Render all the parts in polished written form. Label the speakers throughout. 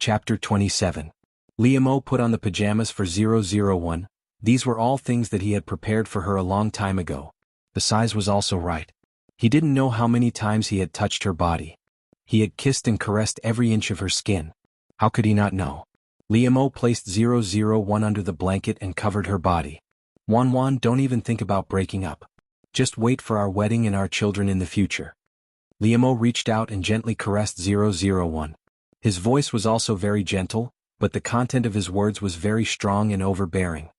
Speaker 1: Chapter 27. Liamo put on the pajamas for 001. These were all things that he had prepared for her a long time ago. The size was also right. He didn't know how many times he had touched her body. He had kissed and caressed every inch of her skin. How could he not know? Liamo placed 001 under the blanket and covered her body. Wan, don't even think about breaking up. Just wait for our wedding and our children in the future. Liamo reached out and gently caressed 001. His voice was also very gentle, but the content of his words was very strong and overbearing.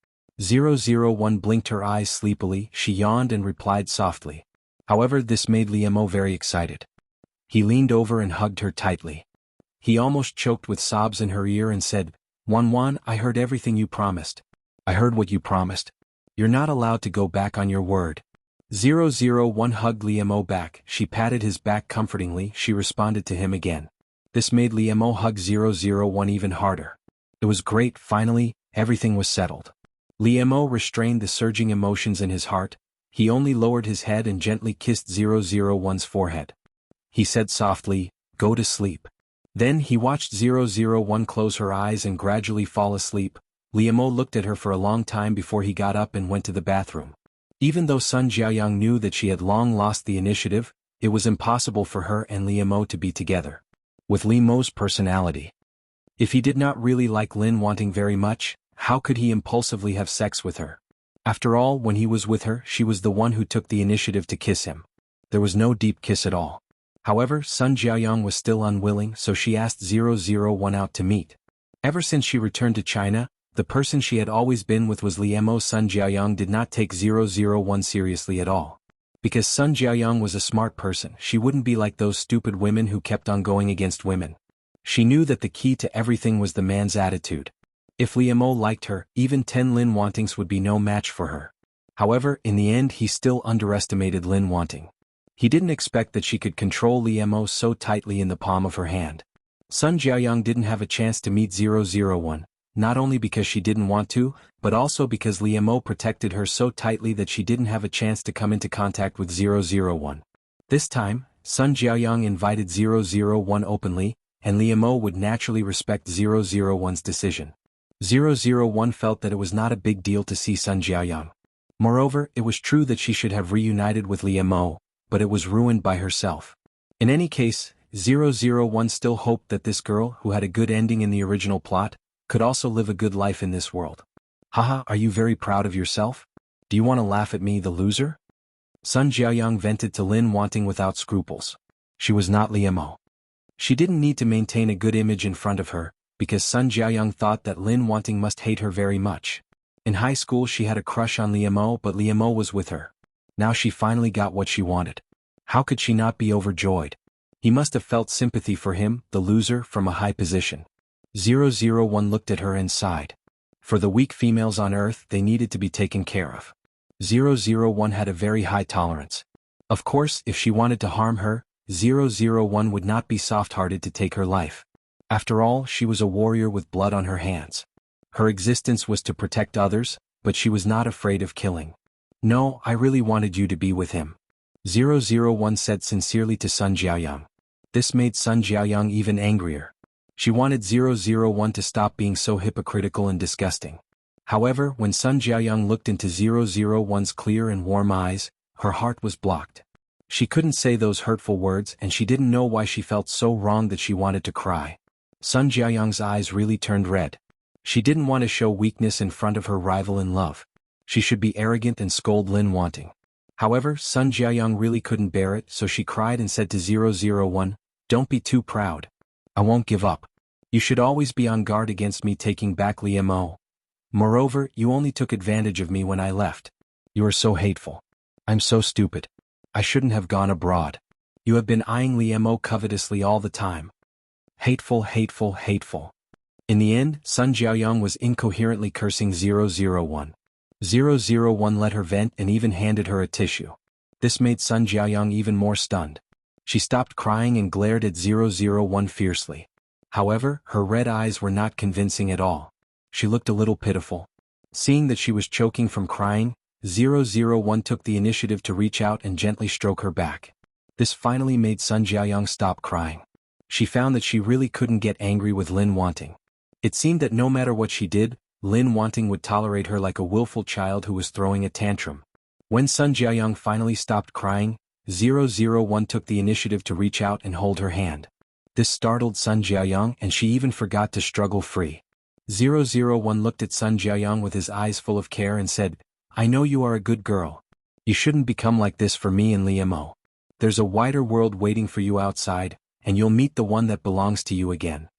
Speaker 1: 001 blinked her eyes sleepily, she yawned and replied softly. However, this made Liamo very excited. He leaned over and hugged her tightly. He almost choked with sobs in her ear and said, Wan, I heard everything you promised. I heard what you promised. You're not allowed to go back on your word. 001 hugged Liamo back, she patted his back comfortingly, she responded to him again. This made Liamo hug 001 even harder. It was great, finally, everything was settled. Liamo restrained the surging emotions in his heart. He only lowered his head and gently kissed 001's forehead. He said softly, go to sleep. Then he watched 001 close her eyes and gradually fall asleep. Liamo looked at her for a long time before he got up and went to the bathroom. Even though Sun Jiaoyang knew that she had long lost the initiative, it was impossible for her and Liamo to be together. With Liamo's personality. If he did not really like Lin Wanting very much, how could he impulsively have sex with her? After all, when he was with her, she was the one who took the initiative to kiss him. There was no deep kiss at all. However, Sun Jiaoyang was still unwilling, so she asked 001 out to meet. Ever since she returned to China, the person she had always been with was Liamo. Sun Jiaoyang did not take 001 seriously at all. Because Sun Jiaoyang was a smart person, she wouldn't be like those stupid women who kept on going against women. She knew that the key to everything was the man's attitude. If Liamo liked her, even 10 Lin Wantings would be no match for her. However, in the end he still underestimated Lin Wanting. He didn't expect that she could control Liamo so tightly in the palm of her hand. Sun Jiaoyang didn't have a chance to meet 001, not only because she didn't want to, but also because Liamo protected her so tightly that she didn't have a chance to come into contact with 001. This time, Sun Jiaoyang invited 001 openly, and Liamo would naturally respect 001's decision. 001 felt that it was not a big deal to see Sun Jiaoyang. Moreover, it was true that she should have reunited with Liamo, but it was ruined by herself. In any case, 001 still hoped that this girl, who had a good ending in the original plot, could also live a good life in this world. Haha, are you very proud of yourself? Do you want to laugh at me, the loser? Sun Jiaoyang vented to Lin Wanting without scruples. She was not Liamo. She didn't need to maintain a good image in front of her, because Sun Jiaoyang thought that Lin Wanting must hate her very much. In high school she had a crush on Liamo, but Liamo was with her. Now she finally got what she wanted. How could she not be overjoyed? He must have felt sympathy for him, the loser, from a high position. 001 looked at her and sighed. For the weak females on Earth, they needed to be taken care of. 001 had a very high tolerance. Of course, if she wanted to harm her, 001 would not be soft-hearted to take her life. After all, she was a warrior with blood on her hands. Her existence was to protect others, but she was not afraid of killing. No, I really wanted you to be with him. 001 said sincerely to Sun Jiaoyang. This made Sun Jiaoyang even angrier. She wanted 001 to stop being so hypocritical and disgusting. However, when Sun Jiaoyang looked into 001's clear and warm eyes, her heart was blocked. She couldn't say those hurtful words, and she didn't know why she felt so wrong that she wanted to cry. Sun Jiaoyang's eyes really turned red. She didn't want to show weakness in front of her rival in love. She should be arrogant and scold Lin Wanting. However, Sun Jiaoyang really couldn't bear it, so she cried and said to 001, "Don't be too proud. I won't give up. You should always be on guard against me taking back Liamo. Moreover, you only took advantage of me when I left. You are so hateful. I'm so stupid. I shouldn't have gone abroad. You have been eyeing Liamo covetously all the time. Hateful, hateful, hateful." In the end, Sun Jiaoyang was incoherently cursing 001. 001 let her vent and even handed her a tissue. This made Sun Jiaoyang even more stunned. She stopped crying and glared at 001 fiercely. However, her red eyes were not convincing at all. She looked a little pitiful. Seeing that she was choking from crying, 001 took the initiative to reach out and gently stroke her back. This finally made Sun Jiaoyang stop crying. she found that she really couldn't get angry with Lin Wanting. It seemed that no matter what she did, Lin Wanting would tolerate her like a willful child who was throwing a tantrum. When Sun Jiayang finally stopped crying, 001 took the initiative to reach out and hold her hand. This startled Sun Jiayang and she even forgot to struggle free. 001 looked at Sun Jiayang with his eyes full of care and said, "I know you are a good girl. You shouldn't become like this for me and Liamo. There's a wider world waiting for you outside, and you'll meet the one that belongs to you again."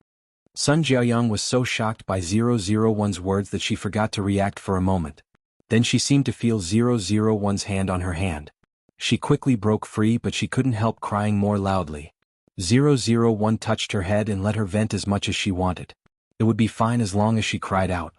Speaker 1: Sun Jiayang was so shocked by 001's words that she forgot to react for a moment. Then she seemed to feel 001's hand on her hand. She quickly broke free, but she couldn't help crying more loudly. 001 touched her head and let her vent as much as she wanted. It would be fine as long as she cried out.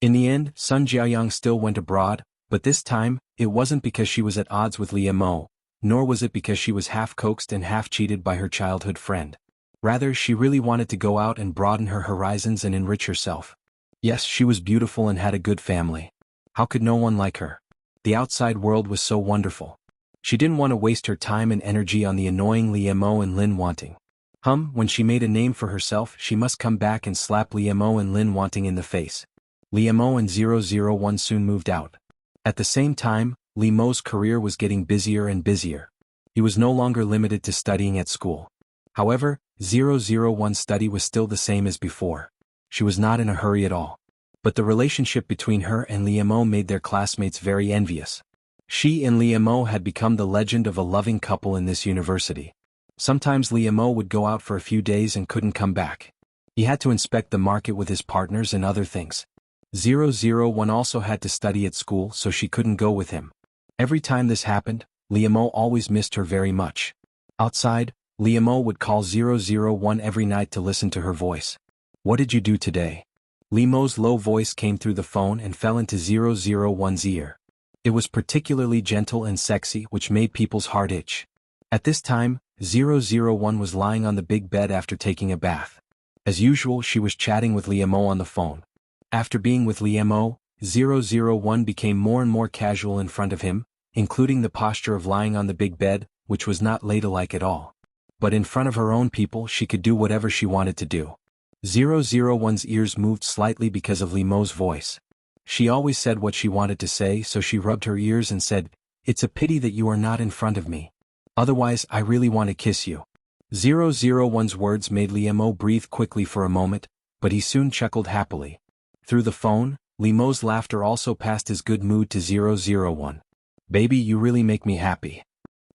Speaker 1: In the end, Sun Jiayang still went abroad, but this time, it wasn't because she was at odds with Liamo, nor was it because she was half coaxed and half cheated by her childhood friend. Rather, she really wanted to go out and broaden her horizons and enrich herself. Yes, she was beautiful and had a good family. How could no one like her? The outside world was so wonderful. She didn't want to waste her time and energy on the annoying Liamo and Lin Wanting. When she made a name for herself, she must come back and slap Liamo and Lin Wanting in the face. Liamo and 001 soon moved out. At the same time, Liamo's career was getting busier and busier. He was no longer limited to studying at school. However, 001's study was still the same as before. She was not in a hurry at all. But the relationship between her and Liamo made their classmates very envious. She and Liamo had become the legend of a loving couple in this university. Sometimes Liamo would go out for a few days and couldn't come back. He had to inspect the market with his partners and other things. 001 also had to study at school, so she couldn't go with him. Every time this happened, Liamo always missed her very much. Outside, Liamo would call 001 every night to listen to her voice. "What did you do today?" Liamo's low voice came through the phone and fell into 001's ear. It was particularly gentle and sexy, which made people's heart itch. At this time, 001 was lying on the big bed after taking a bath. As usual, she was chatting with Liamo on the phone. After being with Liamo, 001 became more and more casual in front of him, including the posture of lying on the big bed, which was not ladylike at all. But in front of her own people, she could do whatever she wanted to do. 001's ears moved slightly because of Liamo's voice. She always said what she wanted to say, so she rubbed her ears and said, "It's a pity that you are not in front of me. Otherwise, I really want to kiss you." 001's words made Liamo breathe quickly for a moment, but he soon chuckled happily. Through the phone, Liamo's laughter also passed his good mood to 001. "Baby, you really make me happy."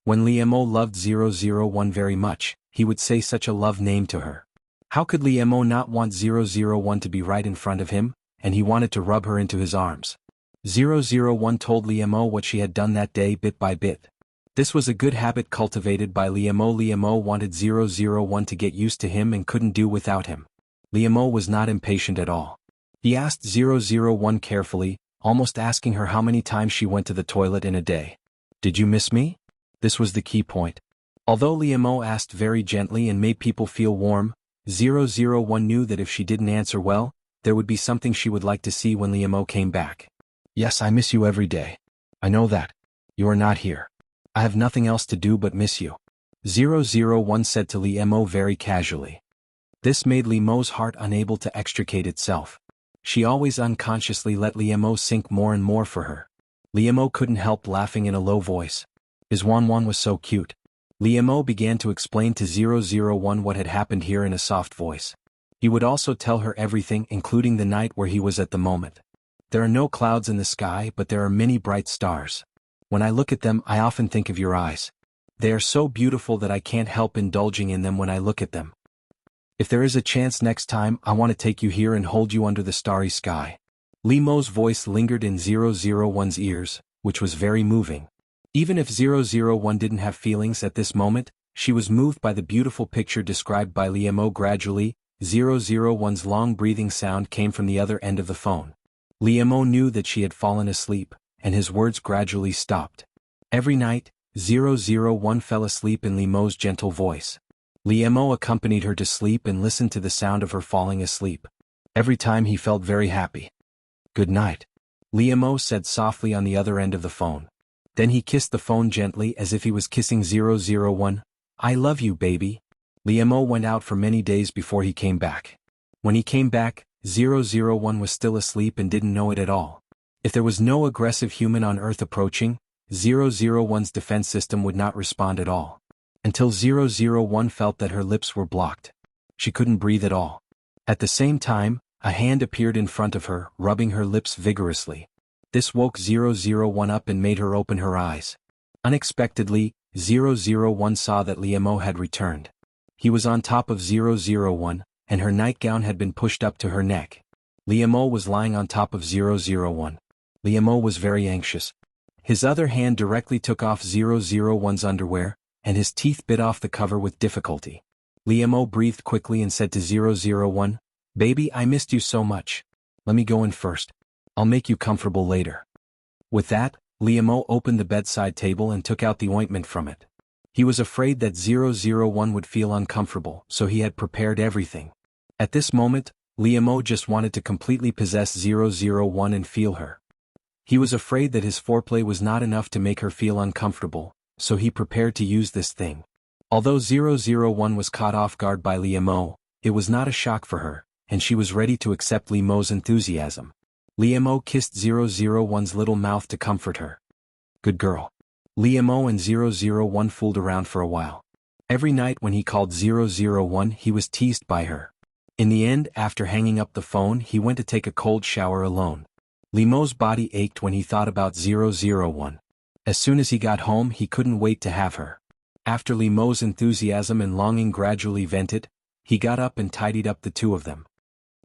Speaker 1: When Liamo loved 001 very much, he would say such a love name to her. How could Liamo not want 001 to be right in front of him? And he wanted to rub her into his arms. 001 told Liamo what she had done that day bit by bit. This was a good habit cultivated by Liamo. Liamo wanted 001 to get used to him and couldn't do without him. Liamo was not impatient at all. He asked 001 carefully, almost asking her how many times she went to the toilet in a day. "Did you miss me?" This was the key point. Although Liamo asked very gently and made people feel warm, 001 knew that if she didn't answer well, there would be something she would like to see when Liamo came back. "Yes, I miss you every day. I know that. You are not here. I have nothing else to do but miss you," 001 said to Liamo very casually. This made Liamo's heart unable to extricate itself. She always unconsciously let Liamo sink more and more for her. Liamo couldn't help laughing in a low voice. His Wanwan was so cute. Liamo began to explain to 001 what had happened here in a soft voice. He would also tell her everything, including the night where he was at the moment. "There are no clouds in the sky, but there are many bright stars. When I look at them, I often think of your eyes. They are so beautiful that I can't help indulging in them when I look at them. If there is a chance next time, I want to take you here and hold you under the starry sky." Liamo's voice lingered in 001's ears, which was very moving. Even if 001 didn't have feelings at this moment, she was moved by the beautiful picture described by Liamo. Gradually, 001's long breathing sound came from the other end of the phone. Liamo knew that she had fallen asleep, and his words gradually stopped. Every night, 001 fell asleep in Liamo's gentle voice. Liamo accompanied her to sleep and listened to the sound of her falling asleep. Every time he felt very happy. "Good night," Liamo said softly on the other end of the phone. Then he kissed the phone gently as if he was kissing 001. "I love you, baby." Liemo went out for many days before he came back. When he came back, 001 was still asleep and didn't know it at all. If there was no aggressive human on Earth approaching, 001's defense system would not respond at all. Until 001 felt that her lips were blocked. She couldn't breathe at all. At the same time, a hand appeared in front of her, rubbing her lips vigorously. This woke 001 up and made her open her eyes. Unexpectedly, 001 saw that Liemo had returned. He was on top of 001, and her nightgown had been pushed up to her neck. Liemo was lying on top of 001. Liemo was very anxious. His other hand directly took off 001's underwear, and his teeth bit off the cover with difficulty. Liemo breathed quickly and said to 001, "Baby, I missed you so much. Let me go in first. I'll make you comfortable later." With that, Liemo opened the bedside table and took out the ointment from it. He was afraid that 001 would feel uncomfortable, so he had prepared everything. At this moment, Liemo just wanted to completely possess 001 and feel her. He was afraid that his foreplay was not enough to make her feel uncomfortable, so he prepared to use this thing. Although 001 was caught off guard by Liemo, it was not a shock for her, and she was ready to accept Liemo's enthusiasm. Liemo kissed 001's little mouth to comfort her. Good girl. Liemo and 001 fooled around for a while. Every night when he called 001, he was teased by her. In the end, after hanging up the phone, he went to take a cold shower alone. Liemo's body ached when he thought about 001. As soon as he got home, he couldn't wait to have her. After Liemo's enthusiasm and longing gradually vented, he got up and tidied up the two of them.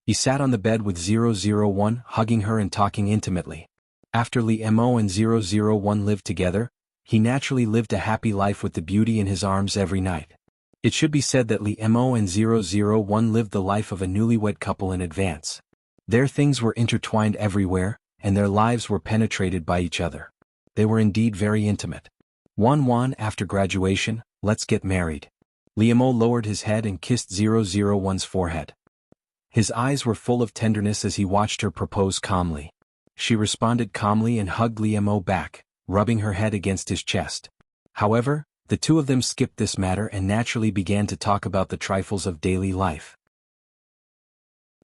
Speaker 1: He sat on the bed with 001, hugging her and talking intimately. After Liemo and 001 lived together, he naturally lived a happy life with the beauty in his arms every night. It should be said that Liemo and 001 lived the life of a newlywed couple in advance. Their things were intertwined everywhere, and their lives were penetrated by each other. They were indeed very intimate. Wan, after graduation, let's get married. Liemo lowered his head and kissed 001's forehead. His eyes were full of tenderness as he watched her propose calmly. She responded calmly and hugged Liemo back, rubbing her head against his chest. However, the two of them skipped this matter and naturally began to talk about the trifles of daily life.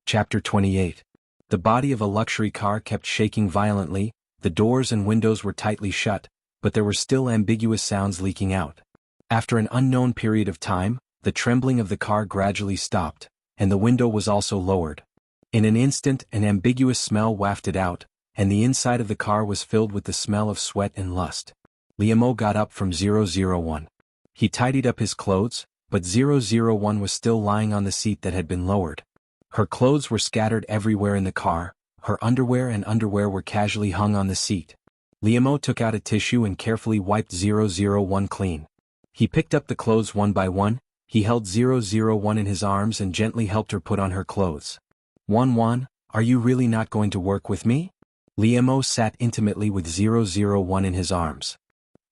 Speaker 1: Chapter 28. The body of a luxury car kept shaking violently, the doors and windows were tightly shut, but there were still ambiguous sounds leaking out. After an unknown period of time, the trembling of the car gradually stopped, and the window was also lowered. In an instant, an ambiguous smell wafted out, and the inside of the car was filled with the smell of sweat and lust. Liemo got up from 001. He tidied up his clothes, but 001 was still lying on the seat that had been lowered. Her clothes were scattered everywhere in the car, her underwear were casually hung on the seat. Liemo took out a tissue and carefully wiped 001 clean. He picked up the clothes one by one, he held 001 in his arms and gently helped her put on her clothes. Wan, are you really not going to work with me? Liemo sat intimately with 001 in his arms.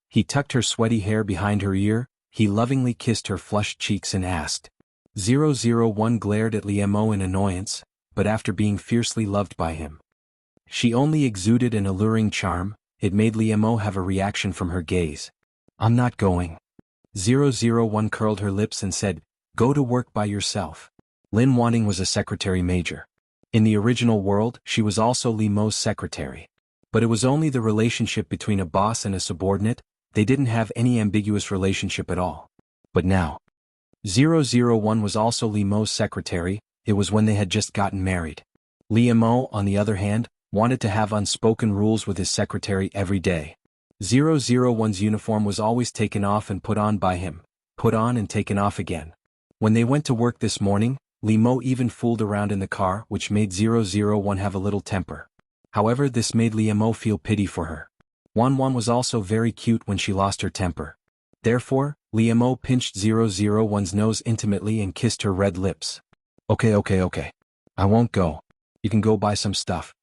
Speaker 1: He tucked her sweaty hair behind her ear, he lovingly kissed her flushed cheeks and asked. 001 glared at Liemo in annoyance, but after being fiercely loved by him, she only exuded an alluring charm. It made Liemo have a reaction from her gaze. I'm not going. 001 curled her lips and said, go to work by yourself. Lin Wanting was a secretary major. In the original world, she was also Liemo's secretary. But it was only the relationship between a boss and a subordinate, they didn't have any ambiguous relationship at all. But now, 001 was also Liemo's secretary, it was when they had just gotten married. Liemo, on the other hand, wanted to have unspoken rules with his secretary every day. 001's uniform was always taken off and put on by him, put on and taken off again. When they went to work this morning, Liemo even fooled around in the car, which made 001 have a little temper. However, this made Liemo feel pity for her. Wan was also very cute when she lost her temper. Therefore, Liemo pinched 001's nose intimately and kissed her red lips. Okay. I won't go. You can go buy some stuff.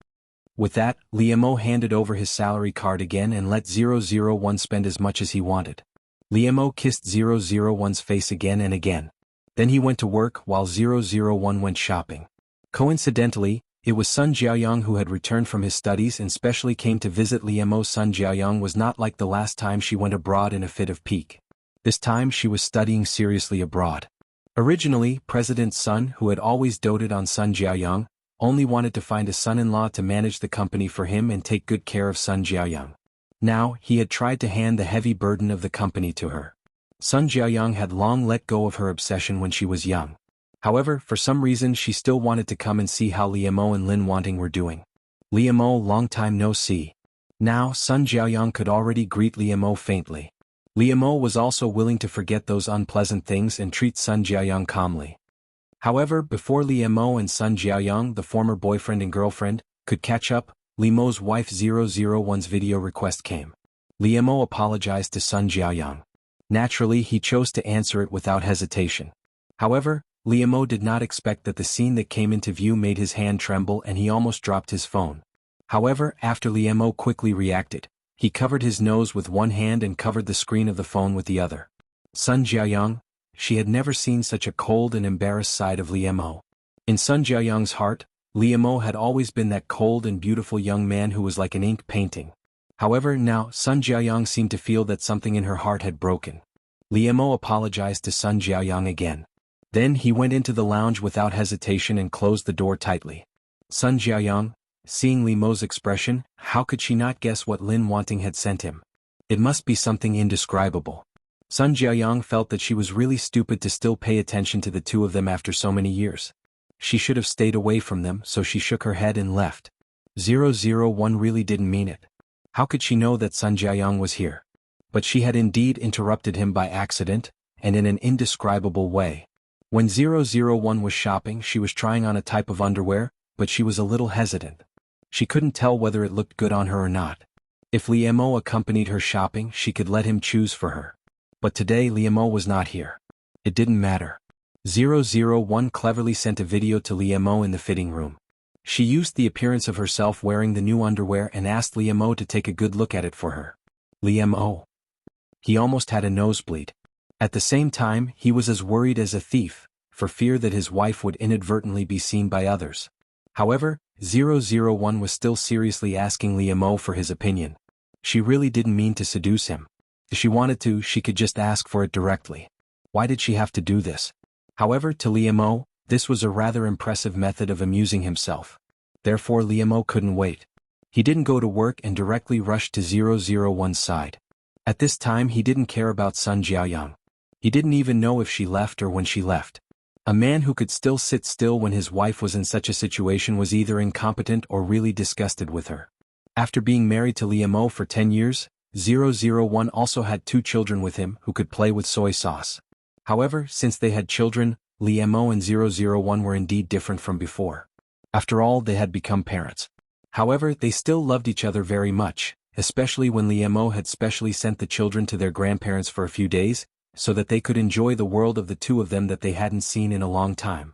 Speaker 1: With that, Liemo handed over his salary card again and let 001 spend as much as he wanted. Liemo kissed 001's face again and again. Then he went to work while 001 went shopping. Coincidentally, it was Sun Jiaoyang who had returned from his studies and specially came to visit Liemo. Sun Jiaoyang was not like the last time she went abroad in a fit of pique. This time she was studying seriously abroad. Originally, President Sun, who had always doted on Sun Jiaoyang, only wanted to find a son-in-law to manage the company for him and take good care of Sun Jiaoyang. Now, he had tried to hand the heavy burden of the company to her. Sun Jiaoyang had long let go of her obsession when she was young. However, for some reason she still wanted to come and see how Liamo and Lin Wanting were doing. Liamo, long time no see. Now, Sun Jiaoyang could already greet Liamo faintly. Liamo was also willing to forget those unpleasant things and treat Sun Jiaoyang calmly. However, before Liamo and Sun Jiaoyang, the former boyfriend and girlfriend, could catch up, Liamo's wife 001's video request came. Liamo apologized to Sun Jiaoyang. Naturally, he chose to answer it without hesitation. However, Liamo did not expect that the scene that came into view made his hand tremble and he almost dropped his phone. However, after Liamo quickly reacted, he covered his nose with one hand and covered the screen of the phone with the other. Sun Jiaoyang, she had never seen such a cold and embarrassed side of Liamo. In Sun Jiaoyang's heart, Liamo had always been that cold and beautiful young man who was like an ink painting. However, now, Sun Jiaoyang seemed to feel that something in her heart had broken. Liamo apologized to Sun Jiaoyang again. Then he went into the lounge without hesitation and closed the door tightly. Sun Jiaoyang, seeing Liamo's expression, how could she not guess what Lin Wanting had sent him? It must be something indescribable. Sun Jiaoyang felt that she was really stupid to still pay attention to the two of them after so many years. She should have stayed away from them, so she shook her head and left. 001 really didn't mean it. How could she know that Sun Jiaoyang was here? But she had indeed interrupted him by accident, and in an indescribable way. When 001 was shopping, she was trying on a type of underwear, but she was a little hesitant. She couldn't tell whether it looked good on her or not. If Liamo accompanied her shopping, she could let him choose for her. But today Liamo was not here. It didn't matter. 001 cleverly sent a video to Liamo in the fitting room. She used the appearance of herself wearing the new underwear and asked Liamo to take a good look at it for her. Liamo. He almost had a nosebleed. At the same time, he was as worried as a thief, for fear that his wife would inadvertently be seen by others. However, 001 was still seriously asking Liamo for his opinion. She really didn't mean to seduce him. If she wanted to, she could just ask for it directly. Why did she have to do this? However, to Liamo, this was a rather impressive method of amusing himself. Therefore Liamo couldn't wait. He didn't go to work and directly rushed to 001's side. At this time he didn't care about Sun Jiaoyang. He didn't even know if she left or when she left. A man who could still sit still when his wife was in such a situation was either incompetent or really disgusted with her. After being married to Liamo for 10 years, 001 also had 2 children with him who could play with soy sauce. However, since they had children, Liamo and 001 were indeed different from before. After all, they had become parents. However, they still loved each other very much, especially when Liamo had specially sent the children to their grandparents for a few days, so that they could enjoy the world of the two of them that they hadn't seen in a long time.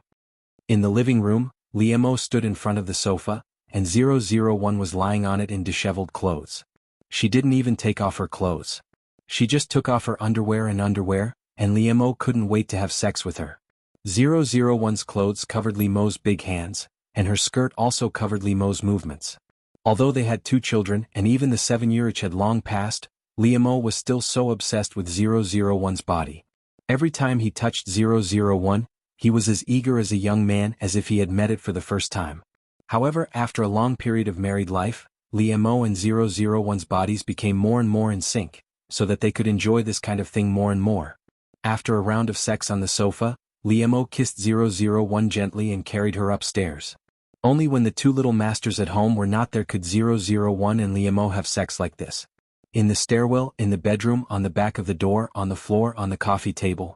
Speaker 1: In the living room, Liamo stood in front of the sofa, and 001 was lying on it in disheveled clothes. She didn't even take off her clothes. She just took off her underwear, and Liamo couldn't wait to have sex with her. 001's clothes covered Liamo's big hands, and her skirt also covered Liamo's movements. Although they had 2 children and even the 7-year itch had long passed, Liamo was still so obsessed with 001's body. Every time he touched 001, he was as eager as a young man as if he had met it for the first time. However, after a long period of married life, Liamo and 001's bodies became more and more in sync, so that they could enjoy this kind of thing more and more. After a round of sex on the sofa, Liamo kissed 001 gently and carried her upstairs. Only when the 2 little masters at home were not there could 001 and Liamo have sex like this. In the stairwell, in the bedroom, on the back of the door, on the floor, on the coffee table.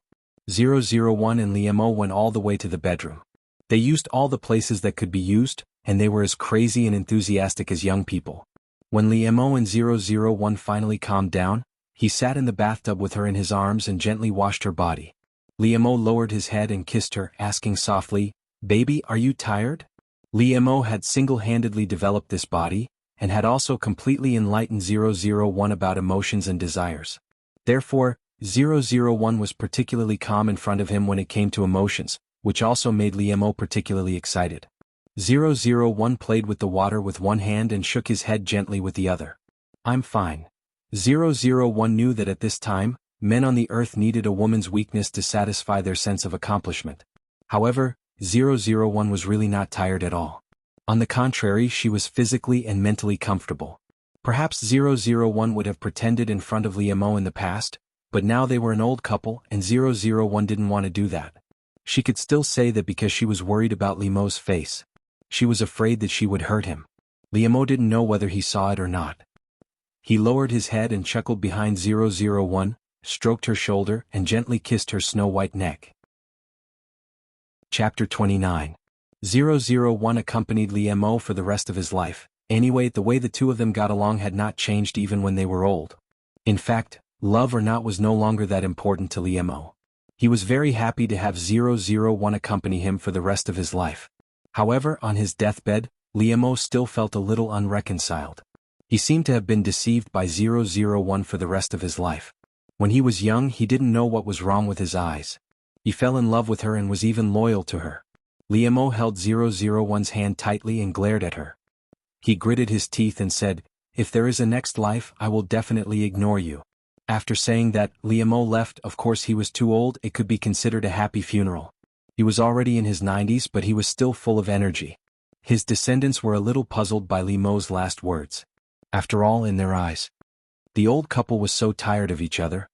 Speaker 1: 001 and Liamo went all the way to the bedroom. They used all the places that could be used, and they were as crazy and enthusiastic as young people. When Liamo and 001 finally calmed down, he sat in the bathtub with her in his arms and gently washed her body. Liamo lowered his head and kissed her, asking softly, "Baby, are you tired?" Liamo had single-handedly developed this body, and had also completely enlightened 001 about emotions and desires. Therefore, 001 was particularly calm in front of him when it came to emotions, which also made Liamo particularly excited. 001 played with the water with one hand and shook his head gently with the other. "I'm fine." 001 knew that at this time, men on the earth needed a woman's weakness to satisfy their sense of accomplishment. However, 001 was really not tired at all. On the contrary, she was physically and mentally comfortable. Perhaps 001 would have pretended in front of Liamo in the past, but now they were an old couple and 001 didn't want to do that. She could still say that because she was worried about Liamo's face. She was afraid that she would hurt him. Liamo didn't know whether he saw it or not. He lowered his head and chuckled behind 001, stroked her shoulder and gently kissed her snow-white neck. Chapter 29. 001 accompanied Liamo for the rest of his life. Anyway, the way the two of them got along had not changed even when they were old. In fact, love or not was no longer that important to Liamo. He was very happy to have 001 accompany him for the rest of his life. However, on his deathbed, Liamo still felt a little unreconciled. He seemed to have been deceived by 001 for the rest of his life. When he was young, he didn't know what was wrong with his eyes. He fell in love with her and was even loyal to her. Liamo held 001's hand tightly and glared at her. He gritted his teeth and said, "If there is a next life, I will definitely ignore you." After saying that, Liamo left. Of course he was too old, it could be considered a happy funeral. He was already in his 90s but he was still full of energy. His descendants were a little puzzled by Liamo's last words. After all, in their eyes, the old couple was so tired of each other.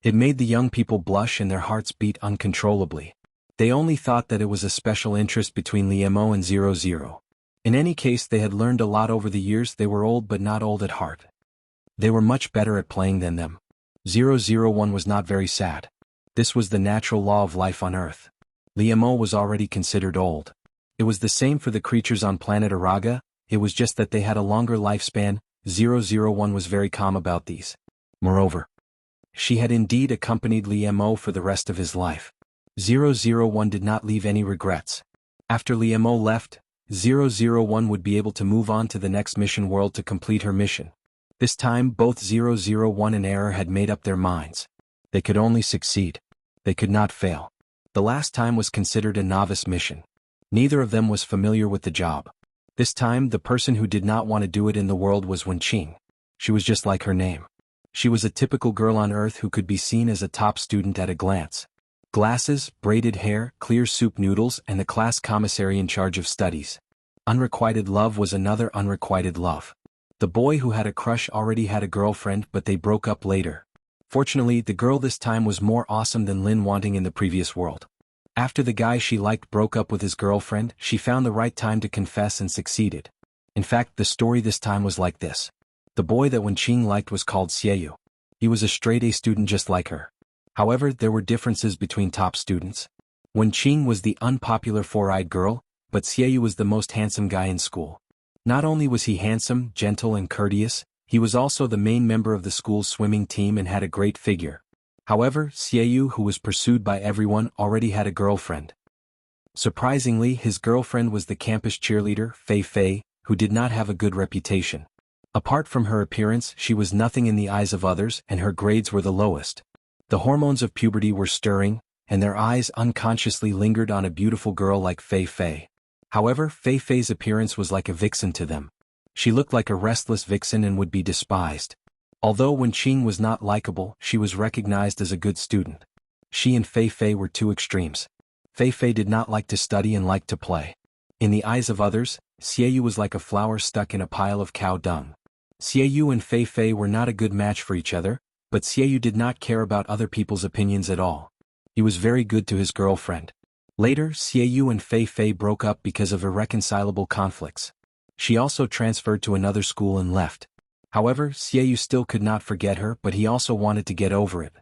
Speaker 1: It made the young people blush and their hearts beat uncontrollably. They only thought that it was a special interest between Liamo and 00. In any case, they had learned a lot over the years. They were old but not old at heart. They were much better at playing than them. 001 was not very sad. This was the natural law of life on Earth. Liamo was already considered old. It was the same for the creatures on planet Araga, it was just that they had a longer lifespan. 001 was very calm about these. Moreover, she had indeed accompanied Liamo for the rest of his life. 001 did not leave any regrets. After Liamo left, 001 would be able to move on to the next mission world to complete her mission. This time both 001 and Error had made up their minds. They could only succeed. They could not fail. The last time was considered a novice mission. Neither of them was familiar with the job. This time the person who did not want to do it in the world was Wenqing. She was just like her name. She was a typical girl on Earth who could be seen as a top student at a glance. Glasses, braided hair, clear soup noodles, and the class commissary in charge of studies. Unrequited love was another unrequited love. The boy who had a crush already had a girlfriend but they broke up later. Fortunately, the girl this time was more awesome than Lin wanting in the previous world. After the guy she liked broke up with his girlfriend, she found the right time to confess and succeeded. In fact, the story this time was like this. The boy that Wenqing liked was called Xiaoyu. He was a straight-A student just like her. However, there were differences between top students. Wenqing was the unpopular four-eyed girl, but Xiaoyu was the most handsome guy in school. Not only was he handsome, gentle and courteous, he was also the main member of the school's swimming team and had a great figure. However, Xiaoyu, who was pursued by everyone, already had a girlfriend. Surprisingly, his girlfriend was the campus cheerleader, Fei Fei, who did not have a good reputation. Apart from her appearance, she was nothing in the eyes of others and her grades were the lowest. The hormones of puberty were stirring, and their eyes unconsciously lingered on a beautiful girl like Fei Fei. However, Fei Fei's appearance was like a vixen to them. She looked like a restless vixen and would be despised. Although Wenqing was not likable, she was recognized as a good student. She and Fei Fei were two extremes. Fei Fei did not like to study and liked to play. In the eyes of others, Xiaoyu was like a flower stuck in a pile of cow dung. Xiaoyu and Fei Fei were not a good match for each other, but Xiaoyu did not care about other people's opinions at all. He was very good to his girlfriend. Later, Xiaoyu and Fei Fei broke up because of irreconcilable conflicts. She also transferred to another school and left. However, Xiaoyu still could not forget her but he also wanted to get over it.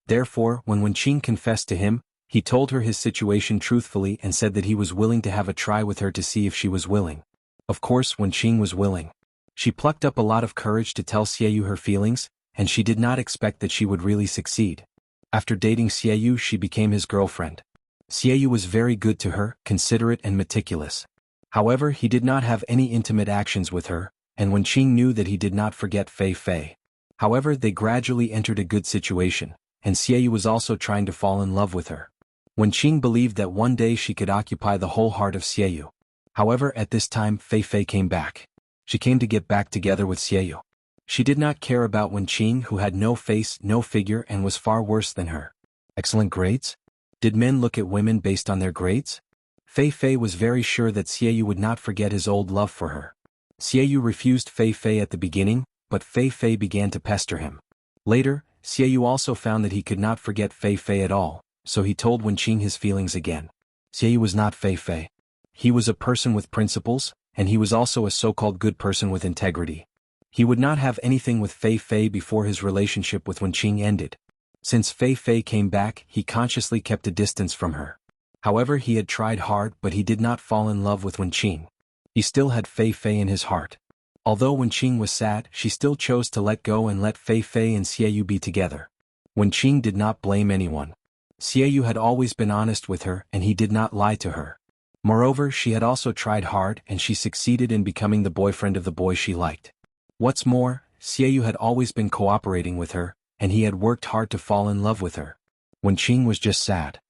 Speaker 1: Therefore, when Wenqing confessed to him, he told her his situation truthfully and said that he was willing to have a try with her to see if she was willing. Of course, Wenqing was willing. She plucked up a lot of courage to tell Xiaoyu her feelings, and she did not expect that she would really succeed. After dating Xiaoyu, she became his girlfriend. Xiaoyu was very good to her, considerate and meticulous. However, he did not have any intimate actions with her, and Wenqing knew that he did not forget Fei Fei. However, they gradually entered a good situation, and Xiaoyu was also trying to fall in love with her. Wenqing believed that one day she could occupy the whole heart of Xiaoyu. However, at this time, Fei Fei came back. She came to get back together with Xiaoyu. She did not care about Wenqing, who had no face, no figure, and was far worse than her. Excellent grades? Did men look at women based on their grades? Fei Fei was very sure that Xiaoyu would not forget his old love for her. Xiaoyu refused Fei Fei at the beginning, but Fei Fei began to pester him. Later, Xiaoyu also found that he could not forget Fei Fei at all, so he told Wenqing his feelings again. Xiaoyu was not Fei Fei. He was a person with principles, and he was also a so-called good person with integrity. He would not have anything with Fei Fei before his relationship with Wenqing ended. Since Fei Fei came back, he consciously kept a distance from her. However, he had tried hard, but he did not fall in love with Wenqing. He still had Fei Fei in his heart. Although Wenqing was sad, she still chose to let go and let Fei Fei and Xiaoyu be together. Wenqing did not blame anyone. Xiaoyu had always been honest with her, and he did not lie to her. Moreover, she had also tried hard, and she succeeded in becoming the boyfriend of the boy she liked. What's more, Xiaoyu had always been cooperating with her, and he had worked hard to fall in love with her. Wenqing was just sad.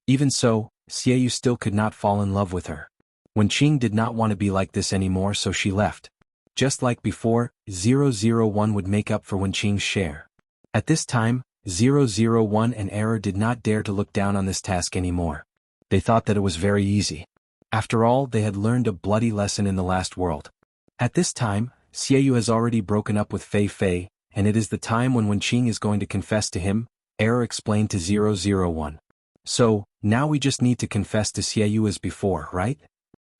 Speaker 1: Even so, Xiaoyu still could not fall in love with her. Wenqing did not want to be like this anymore, so she left. Just like before, 001 would make up for Wenqing's share. At this time, 001 and Error did not dare to look down on this task anymore. They thought that it was very easy. After all, they had learned a bloody lesson in the last world. At this time, Xiaoyu has already broken up with Fei Fei, and it is the time when Wenqing is going to confess to him, Error explained to 001. So, now we just need to confess to Xiaoyu as before, right?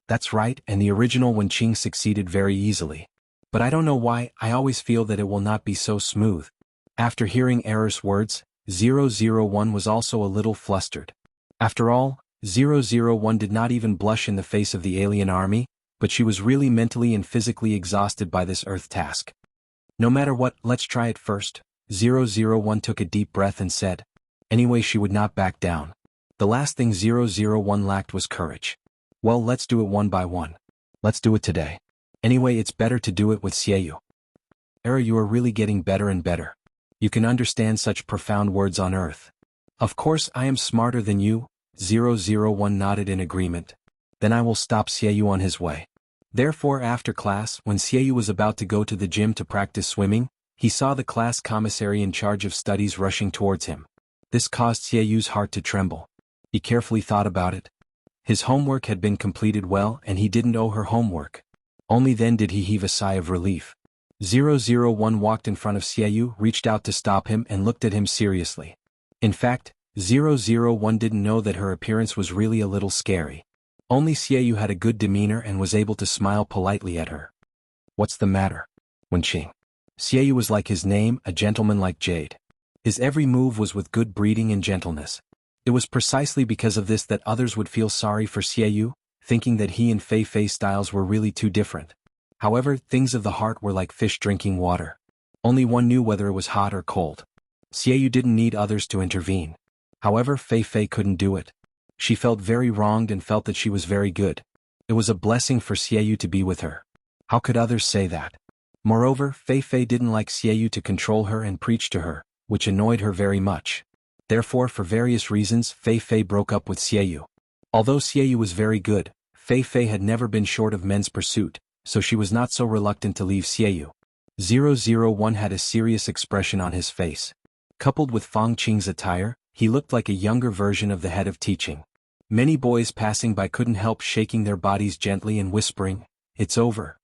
Speaker 1: That's right, and the original Wenqing succeeded very easily. But I don't know why, I always feel that it will not be so smooth. After hearing Error's words, 001 was also a little flustered. After all, 001 did not even blush in the face of the alien army, but she was really mentally and physically exhausted by this Earth task. No matter what, let's try it first. 001 took a deep breath and said. Anyway, she would not back down. The last thing 001 lacked was courage. Well, let's do it one by one. Let's do it today. Anyway, it's better to do it with Xiaoyu. Error, you are really getting better and better. You can understand such profound words on Earth. Of course, I am smarter than you. 001 nodded in agreement. Then I will stop Xiaoyu on his way. Therefore, after class, when Xiaoyu was about to go to the gym to practice swimming, he saw the class commissary in charge of studies rushing towards him. This caused Xiaoyu's heart to tremble. He carefully thought about it. His homework had been completed well, and he didn't owe her homework. Only then did he heave a sigh of relief. 001 walked in front of Xiaoyu, reached out to stop him, and looked at him seriously. In fact, 001 didn't know that her appearance was really a little scary. Only Xiaoyu had a good demeanor and was able to smile politely at her. What's the matter? Wenqing. Xiaoyu was like his name, a gentleman like jade. His every move was with good breeding and gentleness. It was precisely because of this that others would feel sorry for Xiaoyu, thinking that he and Fei Fei's styles were really too different. However, things of the heart were like fish drinking water. Only one knew whether it was hot or cold. Xiaoyu didn't need others to intervene. However, Fei Fei couldn't do it. She felt very wronged and felt that she was very good. It was a blessing for Xiaoyu to be with her. How could others say that? Moreover, Fei Fei didn't like Xiaoyu to control her and preach to her, which annoyed her very much. Therefore, for various reasons, Fei Fei broke up with Xiaoyu. Although Xiaoyu was very good, Fei Fei had never been short of men's pursuit, so she was not so reluctant to leave Xiaoyu. 001 had a serious expression on his face. Coupled with Fang Qing's attire, he looked like a younger version of the head of teaching. Many boys passing by couldn't help shaking their bodies gently and whispering, "It's over."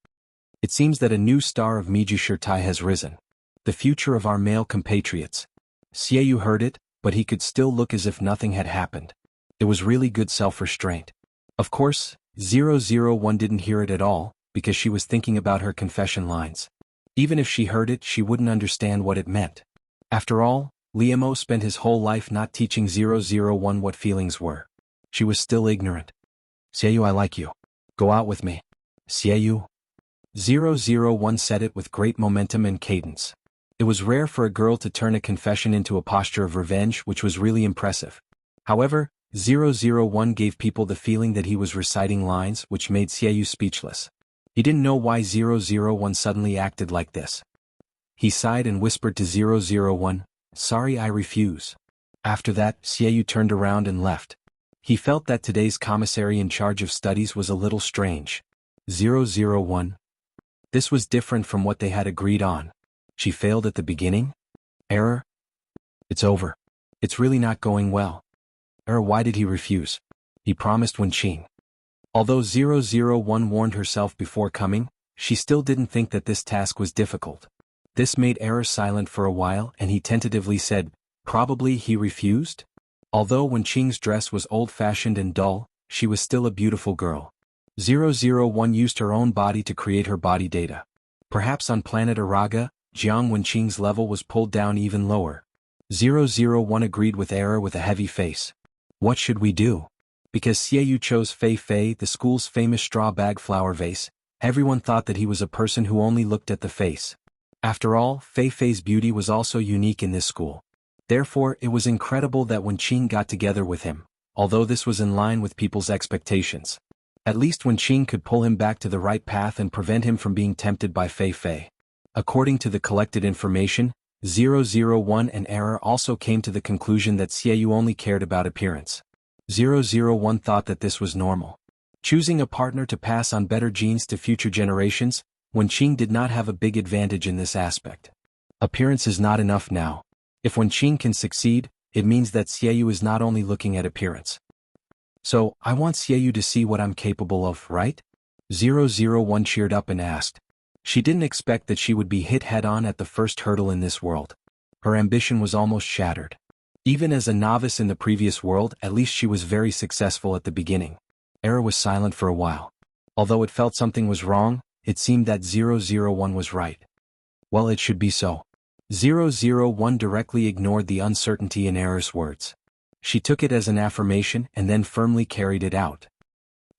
Speaker 1: It seems that a new star of Meiju Shirtai has risen. The future of our male compatriots. Xiaoyu heard it, but he could still look as if nothing had happened. It was really good self-restraint. Of course, 001 didn't hear it at all, because she was thinking about her confession lines. Even if she heard it, she wouldn't understand what it meant. After all, Liamo spent his whole life not teaching 001 what feelings were. She was still ignorant. Xiaoyu, I like you. Go out with me. Xiaoyu. 001 said it with great momentum and cadence. It was rare for a girl to turn a confession into a posture of revenge, which was really impressive. However, 001 gave people the feeling that he was reciting lines, which made Xiaoyu speechless. He didn't know why 001 suddenly acted like this. He sighed and whispered to 001, "Sorry, I refuse." After that, Xiaoyu turned around and left. He felt that today's commissary in charge of studies was a little strange. 001. This was different from what they had agreed on. She failed at the beginning? Error? It's over. It's really not going well. Error. Why did he refuse? He promised Wenqing. Although 001 warned herself before coming, she still didn't think that this task was difficult. This made Error silent for a while, and he tentatively said, probably he refused? Although Wenqing's dress was old-fashioned and dull, she was still a beautiful girl. 001 used her own body to create her body data. Perhaps on planet Araga, Jiang Wenqing's level was pulled down even lower. 001 agreed with Error with a heavy face. What should we do? Because Xiaoyu chose Fei Fei, the school's famous straw bag flower vase, everyone thought that he was a person who only looked at the face. After all, Fei Fei's beauty was also unique in this school. Therefore, it was incredible that Wenqing got together with him, although this was in line with people's expectations. At least Wenqing could pull him back to the right path and prevent him from being tempted by Fei Fei. According to the collected information, 001 and Error also came to the conclusion that Xiaoyu only cared about appearance. 001 thought that this was normal. Choosing a partner to pass on better genes to future generations, Wenqing did not have a big advantage in this aspect. Appearance is not enough now. If Wenqing can succeed, it means that Xiaoyu is not only looking at appearance. So, I want Xiaoyu to see what I'm capable of, right? 001 cheered up and asked. She didn't expect that she would be hit head-on at the first hurdle in this world. Her ambition was almost shattered. Even as a novice in the previous world, at least she was very successful at the beginning. Error was silent for a while. Although it felt something was wrong, it seemed that 001 was right. Well, it should be so. 001 directly ignored the uncertainty in Error's words. She took it as an affirmation and then firmly carried it out.